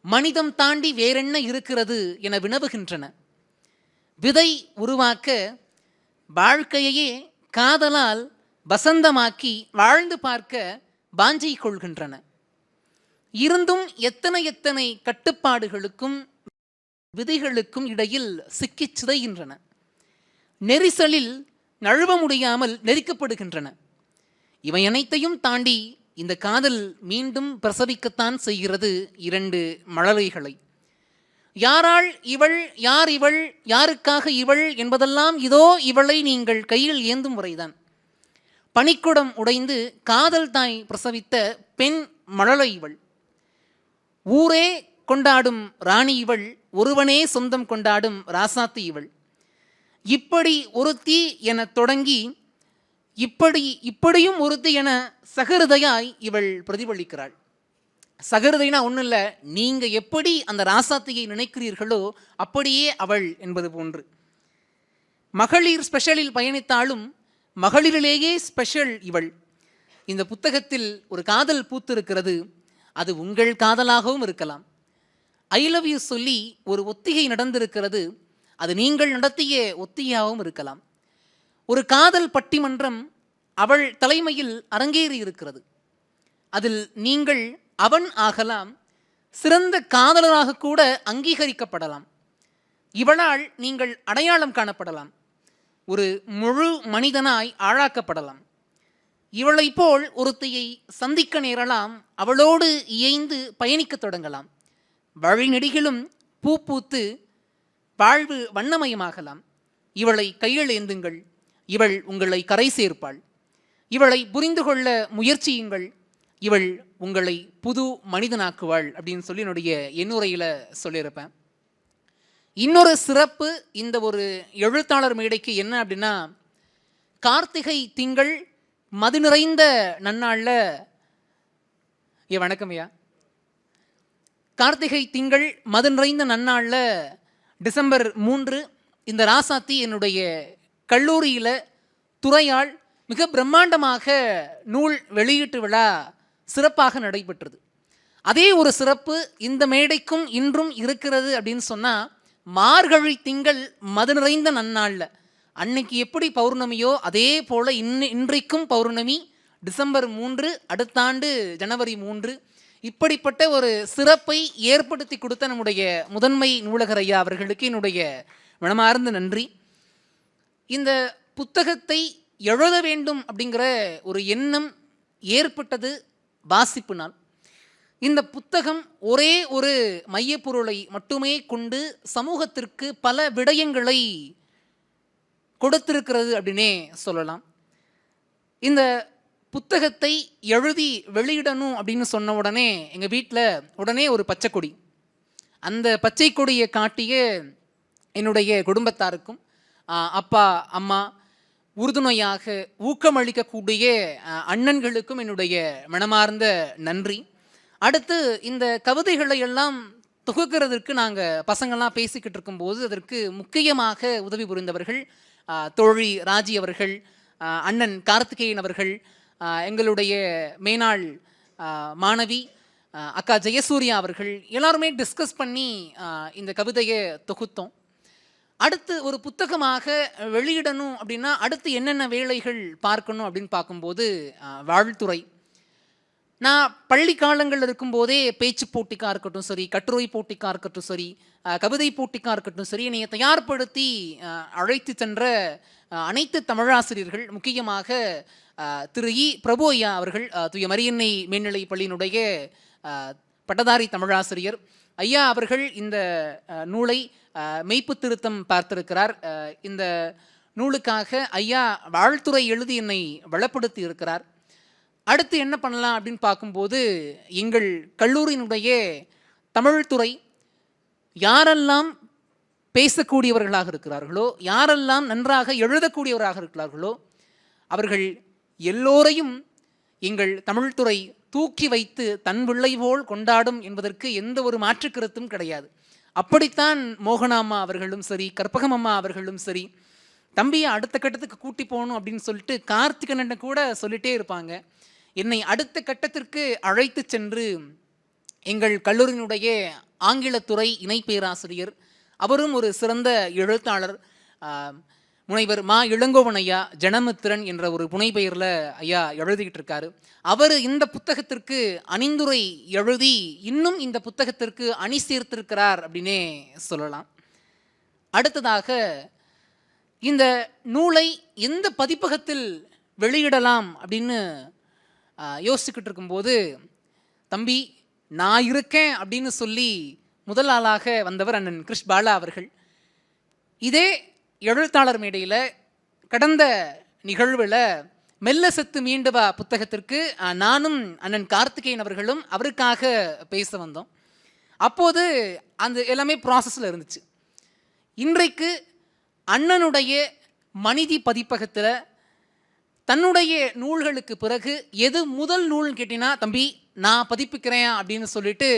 மனிதம் தாண்டி வேறென்ன இருக்கிறது என வினவுகின்றன. விதை உருவாக்க வாழ்க்கையையே காதலால் வசந்தமாக்கி வாழ்ந்து பார்க்க வாஞ்சை கொள்கின்றன. இருந்தும் எத்தனை எத்தனை கட்டுப்பாடுகளுக்கும் விதிகளுக்கும் இடையில் சிக்கிச் சிதைகின்றன. நெரிசலில் நழுவ முடியாமல் நெரிக்கப்படுகின்றன. இவை அனைத்தையும் தாண்டி இந்த காதல் மீண்டும் பிரசவிக்கத்தான் செய்கிறது இரண்டு மழலைகளை. யாராள் இவள், யார் இவள், யாருக்காக இவள் என்பதெல்லாம் இதோ இவளை நீங்கள் கையில் ஏந்தும் முறைதான். பனிக்குடம் உடைந்து காதல் தாய் பிரசவித்த பெண் மழலை இவள். ஊரே கொண்டாடும் ராணி இவள், ஒருவனே சொந்தம் கொண்டாடும் ராசாத்தி இவள். இப்படி ஒருத்தி என தொடங்கி இப்படியும் ஒருத்தி என சகருதையாய் இவள் பிரதிபலிக்கிறாள். சகருதைனா ஒன்றும் இல்லை, நீங்கள் எப்படி அந்த ராசாத்தியை நினைக்கிறீர்களோ அப்படியே அவள் என்பது போன்று. மகளிர் ஸ்பெஷலில் பயணித்தாலும் மகளிரிலேயே ஸ்பெஷல் இவள். இந்த புத்தகத்தில் ஒரு காதல் பூத்திருக்கிறது. அது உங்கள் காதலாகவும் இருக்கலாம். ஐ லவ் யூ சொல்லி ஒரு ஒத்திகை நடந்திருக்கிறது. அது நீங்கள் நடத்திய ஒத்திகையாகவும் இருக்கலாம். ஒரு காதல் பட்டிமன்றம் அவள் தலைமையில் அரங்கேறி இருக்கிறது. அதில் நீங்கள் அவன் ஆகலாம், சிறந்த காதலராக கூட அங்கீகரிக்கப்படலாம். இவளால் நீங்கள் அடையாளம் காணப்படலாம், ஒரு முழு மனிதனாய் ஆளாக்கப்படலாம். இவளை போல் ஒருத்தையை சந்திக்க நேரலாம், அவளோடு இயைந்து பயணிக்க தொடங்கலாம். வழிநெடுகிலும் பூ பூத்து வாழ்வு வண்ணமயமாகலாம். இவளை கையில் ஏந்துங்கள், இவள் உங்களை கரை சேர்ப்பாள். இவளை புரிந்து கொள்ள முயற்சியுங்கள், இவள் உங்களை புது மனிதனாக்குவாள் அப்படின்னு சொல்லி என்னுடைய எண்ணுரையில் சொல்லியிருப்பேன். இன்னொரு சிறப்பு இந்த ஒரு எழுத்தாளர் மேடைக்கு என்ன அப்படின்னா, கார்த்திகை திங்கள் மது நிறைந்த நன்னாளில் வணக்கம் ஐயா. கார்த்திகை திங்கள் மது நிறைந்த நன்னாளில் டிசம்பர் 3 இந்த ராசாத்தி என்னுடைய கல்லூரியில் துறையால் மிக பிரம்மாண்டமாக நூல் வெளியீட்டு விழா சிறப்பாக நடைபெற்றது. அதே ஒரு சிறப்பு இந்த மேடைக்கும் இன்றும் இருக்கிறது அப்படின்னு சொன்னால், மார்கழி திங்கள் மது நிறைந்த நன்னாளில் அன்னைக்கு எப்படி பௌர்ணமியோ அதே போல் இன்றைக்கும் பௌர்ணமி டிசம்பர் 3, அடுத்த ஆண்டு ஜனவரி 3. இப்படிப்பட்ட ஒரு சிறப்பை ஏற்படுத்தி கொடுத்த நம்முடைய முதன்மை நூலகர் ஐயா அவர்களுக்கு என்னுடைய மனமார்ந்த நன்றி. இந்த புத்தகத்தை எழுத வேண்டும் அப்படிங்கிற ஒரு எண்ணம் ஏற்பட்டது வாசிப்பு நாள். இந்த புத்தகம் ஒரே ஒரு மையப்பொருளை மட்டுமே கொண்டு சமூகத்திற்கு பல விடயங்களை கொடுத்திருக்கிறது அப்படின்னே சொல்லலாம். இந்த புத்தகத்தை எழுதி வெளியிடணும் அப்படின்னு சொன்ன உடனே எங்கள் வீட்டில் உடனே ஒரு பச்சை கொடி, அந்த பச்சை கொடியை காட்டிய என்னுடைய குடும்பத்தாருக்கும் அப்பா அம்மா உறுதுணையாக ஊக்கமளிக்கக்கூடிய அண்ணன்களுக்கும் என்னுடைய மனமார்ந்த நன்றி. அடுத்து இந்த கவிதைகளை எல்லாம் தொகுக்கிறதுக்கு நாங்கள் பசங்கள்லாம் பேசிக்கிட்டு இருக்கும்போது அதற்கு முக்கியமாக உதவி புரிந்தவர்கள் தோழி ராஜி அவர்கள், அண்ணன் கார்த்திகேயன் அவர்கள், எங்களுடைய மேனாள் மாணவி அக்கா ஜெயசூர்யா அவர்கள் எல்லாருமே டிஸ்கஸ் பண்ணி இந்த கவிதையை தொகுத்தோம். அடுத்து ஒரு புத்தகமாக வெளியிடணும் அப்படின்னா அடுத்து என்னென்ன வேலைகள் பார்க்கணும் அப்படின்னு பார்க்கும்போது வாழ்த்துறை. நான் பள்ளி காலங்களில் இருக்கும்போதே பேச்சு போட்டிக்காக இருக்கட்டும் சரி, கட்டுரை போட்டிக்காக இருக்கட்டும் சரி, கவிதை போட்டிக்காக இருக்கட்டும் சரி, என்னை தயார்படுத்தி அழைத்து சென்ற அனைத்து தமிழாசிரியர்கள், முக்கியமாக திரு இ பிரபு ஐயா அவர்கள், தூய மரியன்னை மேல்நிலை பள்ளியினுடைய பட்டதாரி தமிழாசிரியர் ஐயா அவர்கள் இந்த நூலை மெய்ப்பு திருத்தம் பார்த்திருக்கிறார். இந்த நூலுக்காக ஐயா வாழ்த்துறை எழுதி என்னை வளப்படுத்தி இருக்கிறார். அடுத்து என்ன பண்ணலாம் அப்படின்னு பார்க்கும்போது எங்கள் கல்லூரியினுடைய தமிழ்துறை யாரெல்லாம் பேசக்கூடியவர்களாக இருக்கிறார்களோ, யாரெல்லாம் நன்றாக எழுதக்கூடியவராக இருக்கிறார்களோ அவர்கள் எல்லோரையும் எங்கள் தமிழ்துறை தூக்கி வைத்து தன் பிள்ளை போல் கொண்டாடும் என்பதற்கு எந்த ஒரு மாற்று கருத்தும் கிடையாது. அப்படித்தான் மோகனாம்மா அவர்களும் சரி, கற்பகம் அம்மா அவர்களும் சரி, தம்பியை அடுத்த கட்டத்துக்கு கூட்டி போகணும் அப்படின்னு சொல்லிட்டு கார்த்திகனன் கூட சொல்லிட்டே இருப்பாங்க. என்னை அடுத்த கட்டத்திற்கு அழைத்து சென்று எங்கள் கல்லூரியினுடைய ஆங்கிலத்துறை இணை பேராசிரியர், அவரும் ஒரு சிறந்த எழுத்தாளர், முனைவர் மா இளங்கோவன் ஐயா ஜனமித்திரன் என்ற ஒரு புனைப்பெயரில் ஐயா எழுதிக்கிட்டு இருக்காரு. அவர் இந்த புத்தகத்திற்கு அணிந்துரை எழுதி இன்னும் இந்த புத்தகத்திற்கு அணி சேர்த்திருக்கிறார் அப்படின்னே சொல்லலாம். அடுத்ததாக இந்த நூலை எந்த பதிப்பகத்தில் வெளியிடலாம் அப்படின்னு யோசிச்சுக்கிட்டு இருக்கும்போது, தம்பி நான் இருக்கேன் அப்படின்னு சொல்லி முதல் ஆளாக வந்தவர் அண்ணன் கிருஷ் பாலா அவர்கள். இதே எழுத்தாளர் மேடையில் கடந்த நிகழ்வில் மெல்ல செத்து மீண்டு வா புத்தகத்திற்கு நானும் அண்ணன் கார்த்திகேயன் அவர்களும் அவருக்காக பேச வந்தோம். அப்போது அந்த எல்லாமே ப்ராசஸில் இருந்துச்சு. இன்றைக்கு அண்ணனுடைய மனிதி பதிப்பகத்தில் தன்னுடைய நூல்களுக்கு பிறகு எது முதல் நூல்னு கேட்டினா, தம்பி நான் பதிப்பிக்கிறேன் அப்படின்னு சொல்லிட்டு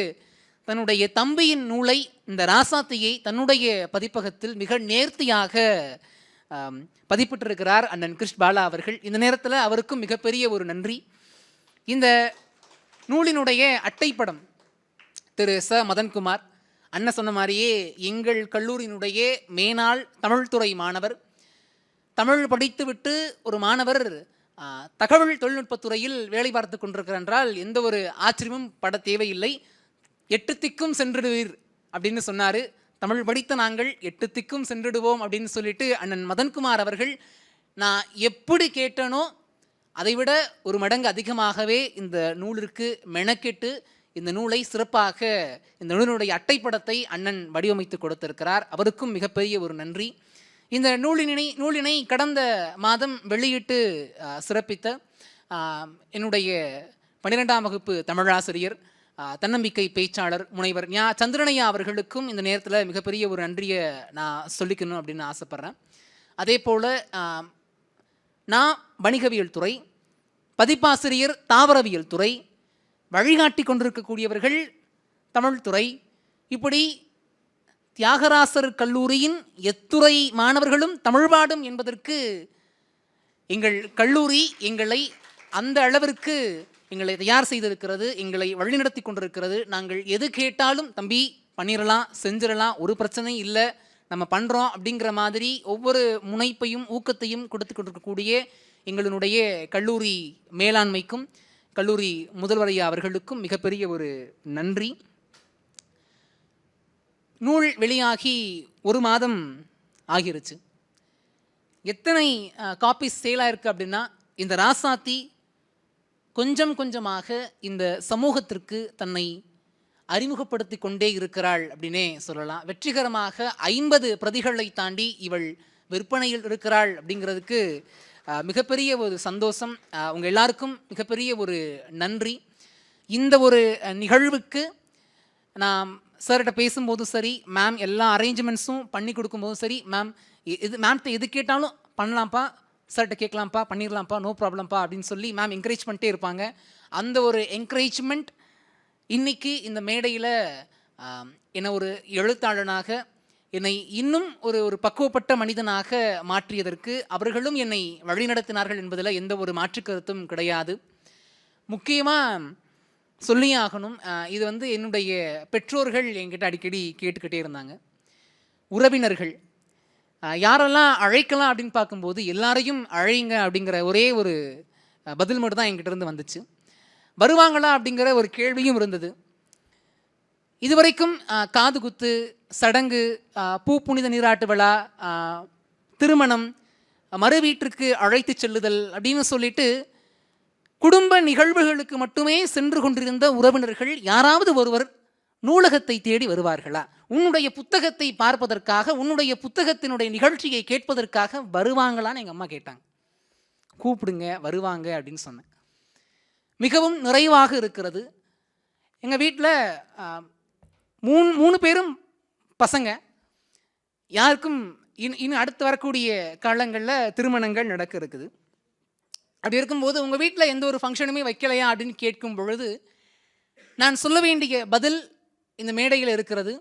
தன்னுடைய தம்பியின் நூலை, இந்த ராசாத்தியை தன்னுடைய பதிப்பகத்தில் மிக நேர்த்தியாக பதிப்பிட்டிருக்கிறார் அண்ணன் கிருஷ் பாலா அவர்கள். இந்த நேரத்தில் அவருக்கும் மிகப்பெரிய ஒரு நன்றி. இந்த நூலினுடைய அட்டைப்படம் திரு ச மதன்குமார் அண்ணன் சொன்ன மாதிரியே எங்கள் கல்லூரியினுடைய மேனாள் தமிழ்துறை மாணவர். தமிழ் படித்துவிட்டு ஒரு மாணவர் தகவல் தொழில்நுட்பத்துறையில் வேலை பார்த்து கொண்டிருக்கிறார் என்றால் எந்த ஒரு ஆச்சரியமும் பட தேவையில்லை. 8 திக்கும் சென்றிடுவீர் அப்படின்னு சொன்னார். தமிழ் படித்த நாங்கள் 8 திக்கும் சென்றிடுவோம் அப்படின்னு சொல்லிட்டு அண்ணன் மதன்குமார் அவர்கள் நான் எப்படி கேட்டனோ அதைவிட ஒரு மடங்கு அதிகமாகவே இந்த நூலிற்கு மெனக்கெட்டு இந்த நூலை சிறப்பாக, இந்த நூலினுடைய அட்டைப்படத்தை அண்ணன் வடிவமைத்து கொடுத்திருக்கிறார். அவருக்கும் மிகப்பெரிய ஒரு நன்றி. இந்த நூலினை கடந்த மாதம் வெளியிட்டு சிறப்பித்த என்னுடைய 12ஆம் வகுப்பு தமிழாசிரியர், தன்னம்பிக்கை பேச்சாளர் முனைவர் ஞா சந்திரனையா அவர்களுக்கும் இந்த நேரத்தில் மிகப்பெரிய ஒரு நன்றியை நான் சொல்லிக்கணும் அப்படின்னு ஆசைப்பட்றேன். அதே போல் நான் வணிகவியல் துறை, பதிப்பாசிரியர் தாவரவியல் துறை, வழிகாட்டி கொண்டிருக்கக்கூடியவர்கள் தமிழ்துறை, இப்படி தியாகராசர் கல்லூரியின் எத்துறை மாணவர்களும் தமிழ்பாடும் என்பதற்கு எங்கள் கல்லூரி எங்களை அந்த அளவிற்கு எங்களை தயார் செய்திருக்கிறது, எங்களை வழிநடத்தி கொண்டிருக்கிறது. நாங்கள் எது கேட்டாலும் தம்பி பண்ணிடலாம், செஞ்சிடலாம், ஒரு பிரச்சனை இல்லை, நம்ம பண்ணுறோம் அப்படிங்கிற மாதிரி ஒவ்வொரு முனைப்பையும் ஊக்கத்தையும் கொடுத்து கொண்டிருக்கக்கூடிய எங்களுடைய கல்லூரி மேலாண்மைக்கும் கல்லூரி முதல்வரையா அவர்களுக்கும் மிகப்பெரிய ஒரு நன்றி. நூல் வெளியாகி 1 மாதம் ஆகிருச்சு. எத்தனை காப்பீஸ் சேலாக இருக்குது அப்படின்னா, இந்த ராசாத்தி கொஞ்சம் கொஞ்சமாக இந்த சமூகத்திற்கு தன்னை அறிமுகப்படுத்தி கொண்டே இருக்கிறாள் அப்படின்னே சொல்லலாம். வெற்றிகரமாக 50 பிரதிகளை தாண்டி இவள் விற்பனையில் இருக்கிறாள் அப்படிங்கிறதுக்கு மிகப்பெரிய ஒரு சந்தோஷம். உங்கள் எல்லாருக்கும் மிகப்பெரிய ஒரு நன்றி. இந்த ஒரு நிகழ்வுக்கு நான் சார்கிட்ட பேசும்போதும் சரி, மேம் எல்லா அரேஞ்ச்மெண்ட்ஸும் பண்ணி கொடுக்கும்போதும் சரி, மேம் இது மேம்கிட்ட எது கேட்டாலும் பண்ணலாம்ப்பா, சார்கிட்ட கேட்கலாம்ப்பா, பண்ணிடலாம்ப்பா, நோ ப்ராப்ளம்ப்பா அப்படின்னு சொல்லி மேம் என்கரேஜ் பண்ணிட்டே இருப்பாங்க. அந்த ஒரு என்கரேஜ்மெண்ட் இன்னைக்கு இந்த மேடையில் என்னை ஒரு எழுத்தாளனாக, என்னை இன்னும் ஒரு பக்குவப்பட்ட மனிதனாக மாற்றியதற்கு அவர்களும் என்னை வழிநடத்தினார்கள் என்பதில் எந்த ஒரு மாற்று கருத்தும் கிடையாது. முக்கியமாக சொல்லியே ஆகணும், இது வந்து என்னுடைய பெற்றோர்கள் என்கிட்ட அடிக்கடி கேட்டுக்கிட்டே இருந்தாங்க. உறவினர்கள் யாரெல்லாம் அழைக்கலாம் அப்படின்னு பார்க்கும்போது எல்லாரையும் அழைங்க அப்படிங்கிற ஒரே ஒரு பதில் மட்டும் தான் என்கிட்ட இருந்து வந்துச்சு. வருவாங்களா அப்படிங்கிற ஒரு கேள்வியும் இருந்தது. இதுவரைக்கும் காது குத்து, சடங்கு, பூ புனித நீராட்டு விழா, திருமணம், மறு வீட்டிற்கு அழைத்து செல்லுதல் அப்படின்னு சொல்லிட்டு குடும்ப நிகழ்வுகளுக்கு மட்டுமே சென்று கொண்டிருந்த உறவினர்கள் யாராவது ஒருவர் நூலகத்தை தேடி வருவார்களா? உன்னுடைய புத்தகத்தை பார்ப்பதற்காக, உன்னுடைய புத்தகத்தினுடைய நிகழ்ச்சியை கேட்பதற்காக வருவாங்களான்னு எங்கள் அம்மா கேட்டாங்க. கூப்பிடுங்க, வருவாங்க அப்படின்னு சொன்னேன். மிகவும் நிறைவாக இருக்கிறது. எங்கள் வீட்டில் மூணு பேரும் பசங்க. யாருக்கும் இன்னும் அடுத்து வரக்கூடிய காலங்களில் திருமணங்கள் நடக்க இருக்குது. அப்படி இருக்கும்போது உங்கள் வீட்டில் எந்த ஒரு ஃபங்க்ஷனுமே வைக்கலையா அப்படின்னு கேட்கும் பொழுது நான் சொல்ல வேண்டிய பதில் இந்த மேடையில் இருக்கிறது.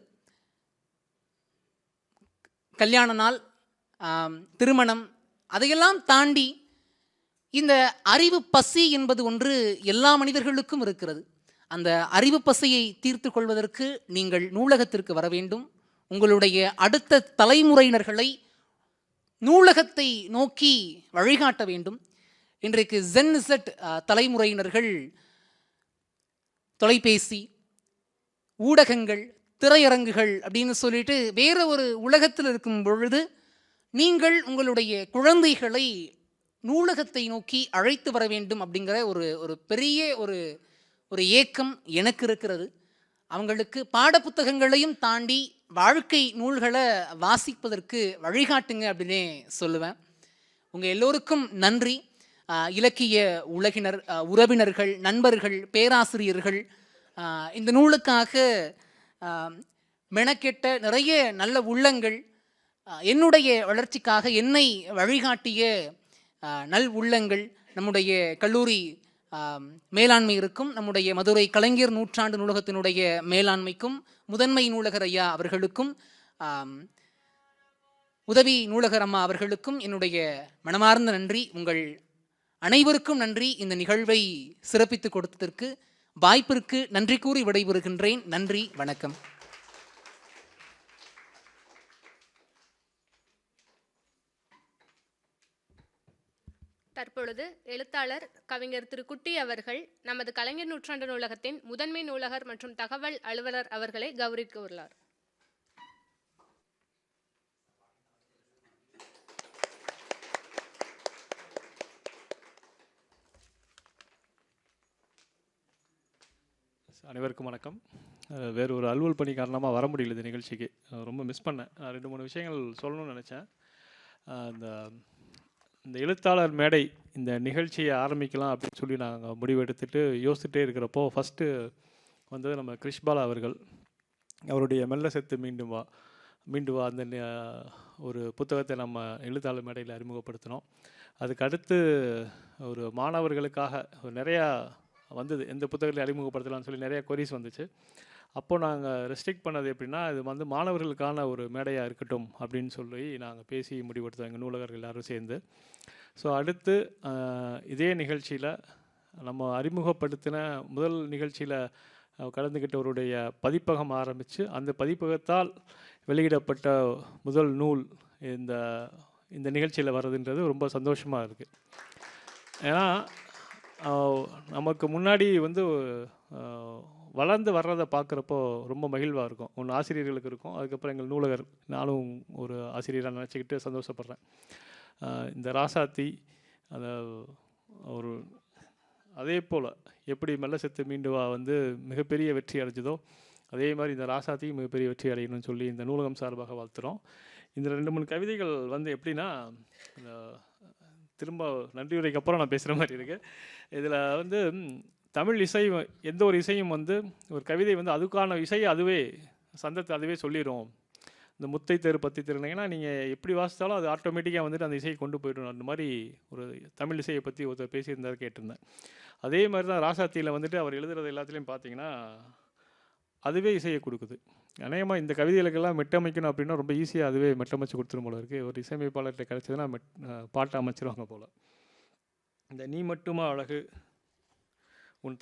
கல்யாண நாள், திருமணம், அதையெல்லாம் தாண்டி இந்த அறிவு பசி என்பது ஒன்று எல்லா மனிதர்களுக்கும் இருக்கிறது. அந்த அறிவு பசியை தீர்த்து கொள்வதற்கு நீங்கள் நூலகத்திற்கு வர வேண்டும். உங்களுடைய அடுத்த தலைமுறையினர்களை நூலகத்தை நோக்கி வழிகாட்ட வேண்டும். இன்றைக்கு ஜென்இசட் தலைமுறையினர்கள் தொலைபேசி, ஊடகங்கள், திரையரங்குகள் அப்படின்னு சொல்லிட்டு வேற ஒரு உலகத்தில் இருக்கும் பொழுது நீங்கள் உங்களுடைய குழந்தைகளை நூலகத்தை நோக்கி அழைத்து வர வேண்டும் அப்படிங்கிற ஒரு பெரிய ஒரு ஏக்கம் எனக்கு இருக்கிறது. அவங்களுக்கு பாடப்புத்தகங்களையும் தாண்டி வாழ்க்கை நூல்களை வாசிப்பதற்கு வழிகாட்டுங்க அப்படின்னே சொல்லுவேன். உங்கள் எல்லோருக்கும் நன்றி. இலக்கிய உலகினர், உறவினர்கள், நண்பர்கள், பேராசிரியர்கள், இந்த நூலுக்காக மெனக்கெட்ட நிறைய நல்ல உள்ளங்கள், என்னுடைய வளர்ச்சிக்காக என்னை வழிகாட்டிய நல் உள்ளங்கள், நம்முடைய கல்லூரி மேலாண்மை இருக்கும், நம்முடைய மதுரை கலைஞர் நூற்றாண்டு நூலகத்தினுடைய மேலாண்மைக்கும், முதன்மை நூலகர் ஐயா அவர்களுக்கும், உதவி நூலகர் அம்மா அவர்களுக்கும் என்னுடைய மனமார்ந்த நன்றி. உங்கள் அனைவருக்கும் நன்றி. இந்த நிகழ்வை சிறப்பித்து கொடுத்ததற்கு, வாய்ப்பிற்கு நன்றி கூறி விடைபெறுகின்றேன். நன்றி, வணக்கம். தற்பொழுது எழுத்தாளர் கவிஞர் திரு குட்டி அவர்கள் நமது கலைஞர் நூற்றாண்டு நூலகத்தின் முதன்மை நூலகர் மற்றும் தகவல் அலுவலர் அவர்களை கௌரவிக்க உள்ளார். அனைவருக்கும் வணக்கம். வேறு ஒரு அலுவல் பணி காரணமாக வர முடியல இந்த நிகழ்ச்சிக்கு. ரொம்ப மிஸ் பண்ணேன். நான் 2-3 விஷயங்கள் சொல்லணும்னு நினச்சேன். இந்த எழுத்தாளர் மேடை இந்த நிகழ்ச்சியை ஆரம்பிக்கலாம் அப்படின்னு சொல்லி நாங்கள் முடிவு எடுத்துகிட்டு யோசிச்சுட்டே இருக்கிறப்போ ஃபஸ்ட்டு வந்தது நம்ம கிரிஷ்பாலா அவர்கள். அவருடைய மெல்ல செத்து மீண்டு வா அந்த ஒரு புத்தகத்தை நம்ம எழுத்தாளர் மேடையில் அறிமுகப்படுத்தினோம். அதுக்கு அடுத்து ஒரு மாணவர்களுக்காக நிறையா வந்தது, எந்த புத்தகத்தை அறிமுகப்படுத்தலாம்னு சொல்லி நிறைய கொரிஸ் வந்துச்சு. அப்போது நாங்கள் ரெஸ்ட்ரிக்ட் பண்ணது எப்படின்னா, இது வந்து மாணவர்களுக்கான ஒரு மேடையாக இருக்கட்டும் அப்படின்னு சொல்லி நாங்கள் பேசி முடிவெடுத்தோம் எங்கள் நூலகர்கள் எல்லாரும் சேர்ந்து. ஸோ அடுத்து இதே நிகழ்ச்சியில் நம்ம அறிமுகப்படுத்தின முதல் நிகழ்ச்சியில் கலந்துக்கிட்டவருடைய பதிப்பகம் ஆரம்பித்து அந்த பதிப்பகத்தால் வெளியிடப்பட்ட முதல் நூல் இந்த நிகழ்ச்சியில் வர்றதுன்றது ரொம்ப சந்தோஷமாக இருக்குது. ஏன்னா நமக்கு முன்னாடி வந்து வளர்ந்து வர்றதை பார்க்குறப்போ ரொம்ப மகிழ்வாக இருக்கும். ஒன்று ஆசிரியர்களுக்கு இருக்கும், அதுக்கப்புறம் எங்கள் நூலகர், நானும் ஒரு ஆசிரியராக நினச்சிக்கிட்டு சந்தோஷப்படுறேன். இந்த ராசாத்தி அந்த ஒரு அதே போல் எப்படி மெல்ல செத்து மீண்டு வா வந்து மிகப்பெரிய வெற்றி அடைஞ்சதோ அதே மாதிரி இந்த ராசாத்தியும் மிகப்பெரிய வெற்றி அடையணும்னு சொல்லி இந்த நூலகம் சார்பாக வாழ்த்துறோம். இந்த 2-3 கவிதைகள் வந்து எப்படின்னா, திரும்ப நன்றியுரைக்கு அப்புறம் நான் பேசுகிற மாதிரி இருக்குது. இதில் வந்து தமிழ் இசை, எந்த ஒரு இசையும் வந்து ஒரு கவிதை வந்து அதுக்கான இசையை அதுவே சந்தத்தை அதுவே சொல்லிடும். இந்த முத்தை தெரு பத்தி திருநங்கைனா நீங்கள் எப்படி வாசித்தாலும் அது ஆட்டோமேட்டிக்காக வந்துட்டு அந்த இசையை கொண்டு போய்டும். அந்த மாதிரி ஒரு தமிழ் இசையை பற்றி ஒருத்தர் பேசியிருந்தார், கேட்டிருந்தேன். அதே மாதிரி தான் ராசாத்தியில் வந்துட்டு அவர் எழுதுறது எல்லாத்துலேயும் பார்த்தீங்கன்னா அதுவே இசையை கொடுக்குது. அநேகமாக இந்த கவிதைகளுக்கெல்லாம் மெட்டமைக்கணும் அப்படின்னா ரொம்ப ஈஸியாக அதுவே மெட்டமைச்சு கொடுத்துரும் போல இருக்குது. ஒரு இசையமைப்பாளர்கிட்ட கிடச்சதுன்னா பாட்டை அமைச்சிருவாங்க போல். இந்த நீ மட்டுமா அழகு, உன்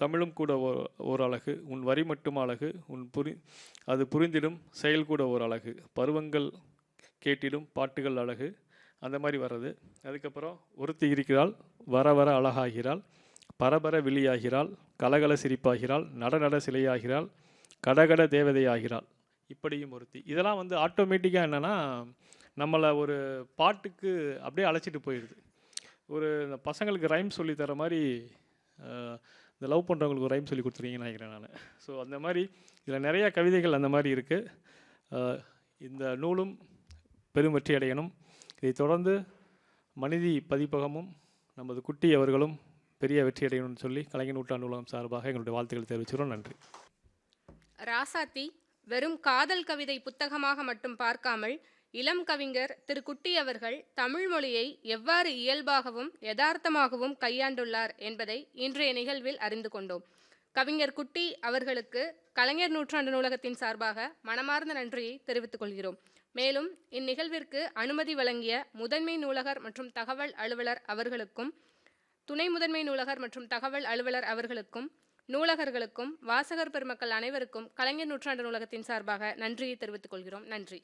தமிழும் கூட ஓர் அழகு, உன் வரி மட்டும் அழகு, அது புரிந்திடும் செயல் கூட ஓர் அழகு, பருவங்கள் கேட்டிடும் பாட்டுகள் அழகு, அந்த மாதிரி வர்றது. அதுக்கப்புறம் ஒருத்தி இருக்கிறாள் வர வர அழகாகிறாள், பரபர விழியாகிறாள், கலகல சிரிப்பாகிறாள், நட சிலையாகிறாள், கடகட தேவதையாகிறாள், இப்படியும் ஒருத்தி. இதெல்லாம் வந்து ஆட்டோமேட்டிக்காக என்னென்னா நம்மளை ஒரு பாட்டுக்கு அப்படியே அழைச்சிட்டு போயிடுது. ஒரு இந்த பசங்களுக்கு ரைம் சொல்லி தர மாதிரி இந்த லவ் பண்ணுறவங்களுக்கு ஒரு ரைம் சொல்லி கொடுத்துருக்கீங்கன்னு நினைக்கிறேன் நான். ஸோ அந்த மாதிரி இதில் நிறையா கவிதைகள் அந்த மாதிரி இருக்குது. இந்த நூலும் பெரும் வெற்றி அடையணும். இதை தொடர்ந்து மனிதி பதிப்பகமும் நமது குட்டி அவர்களும் பெரிய வெற்றி அடையணும்னு சொல்லி கலைஞர் நூற்றாண்டு உலகம் சார்பாக எங்களுடைய வாழ்த்துக்களை தெரிவிச்சுக்கிறோம். நன்றி. ராசாத்தி வெறும் காதல் கவிதை புத்தகமாக மட்டும் பார்க்காமல் இளம் கவிஞர் திரு குட்டி அவர்கள் தமிழ் மொழியை எவ்வாறு இயல்பாகவும் யதார்த்தமாகவும் கையாண்டுள்ளார் என்பதை இன்றைய நிகழ்வில் அறிந்து கொண்டோம். கவிஞர் குட்டி அவர்களுக்கு கலைஞர் நூற்றாண்டு நூலகத்தின் சார்பாக மனமார்ந்த நன்றியை தெரிவித்துக் கொள்கிறோம். மேலும் இந்நிகழ்விற்கு அனுமதி வழங்கிய முதன்மை நூலகர் மற்றும் தகவல் அலுவலர் அவர்களுக்கும், துணை முதன்மை நூலகர் மற்றும் தகவல் அலுவலர் அவர்களுக்கும், நூலகர்களுக்கும், வாசகர் பெருமக்கள் அனைவருக்கும் கலைஞர் நூற்றாண்டு நூலகத்தின் சார்பாக நன்றியை தெரிவித்துக் கொள்கிறோம். நன்றி.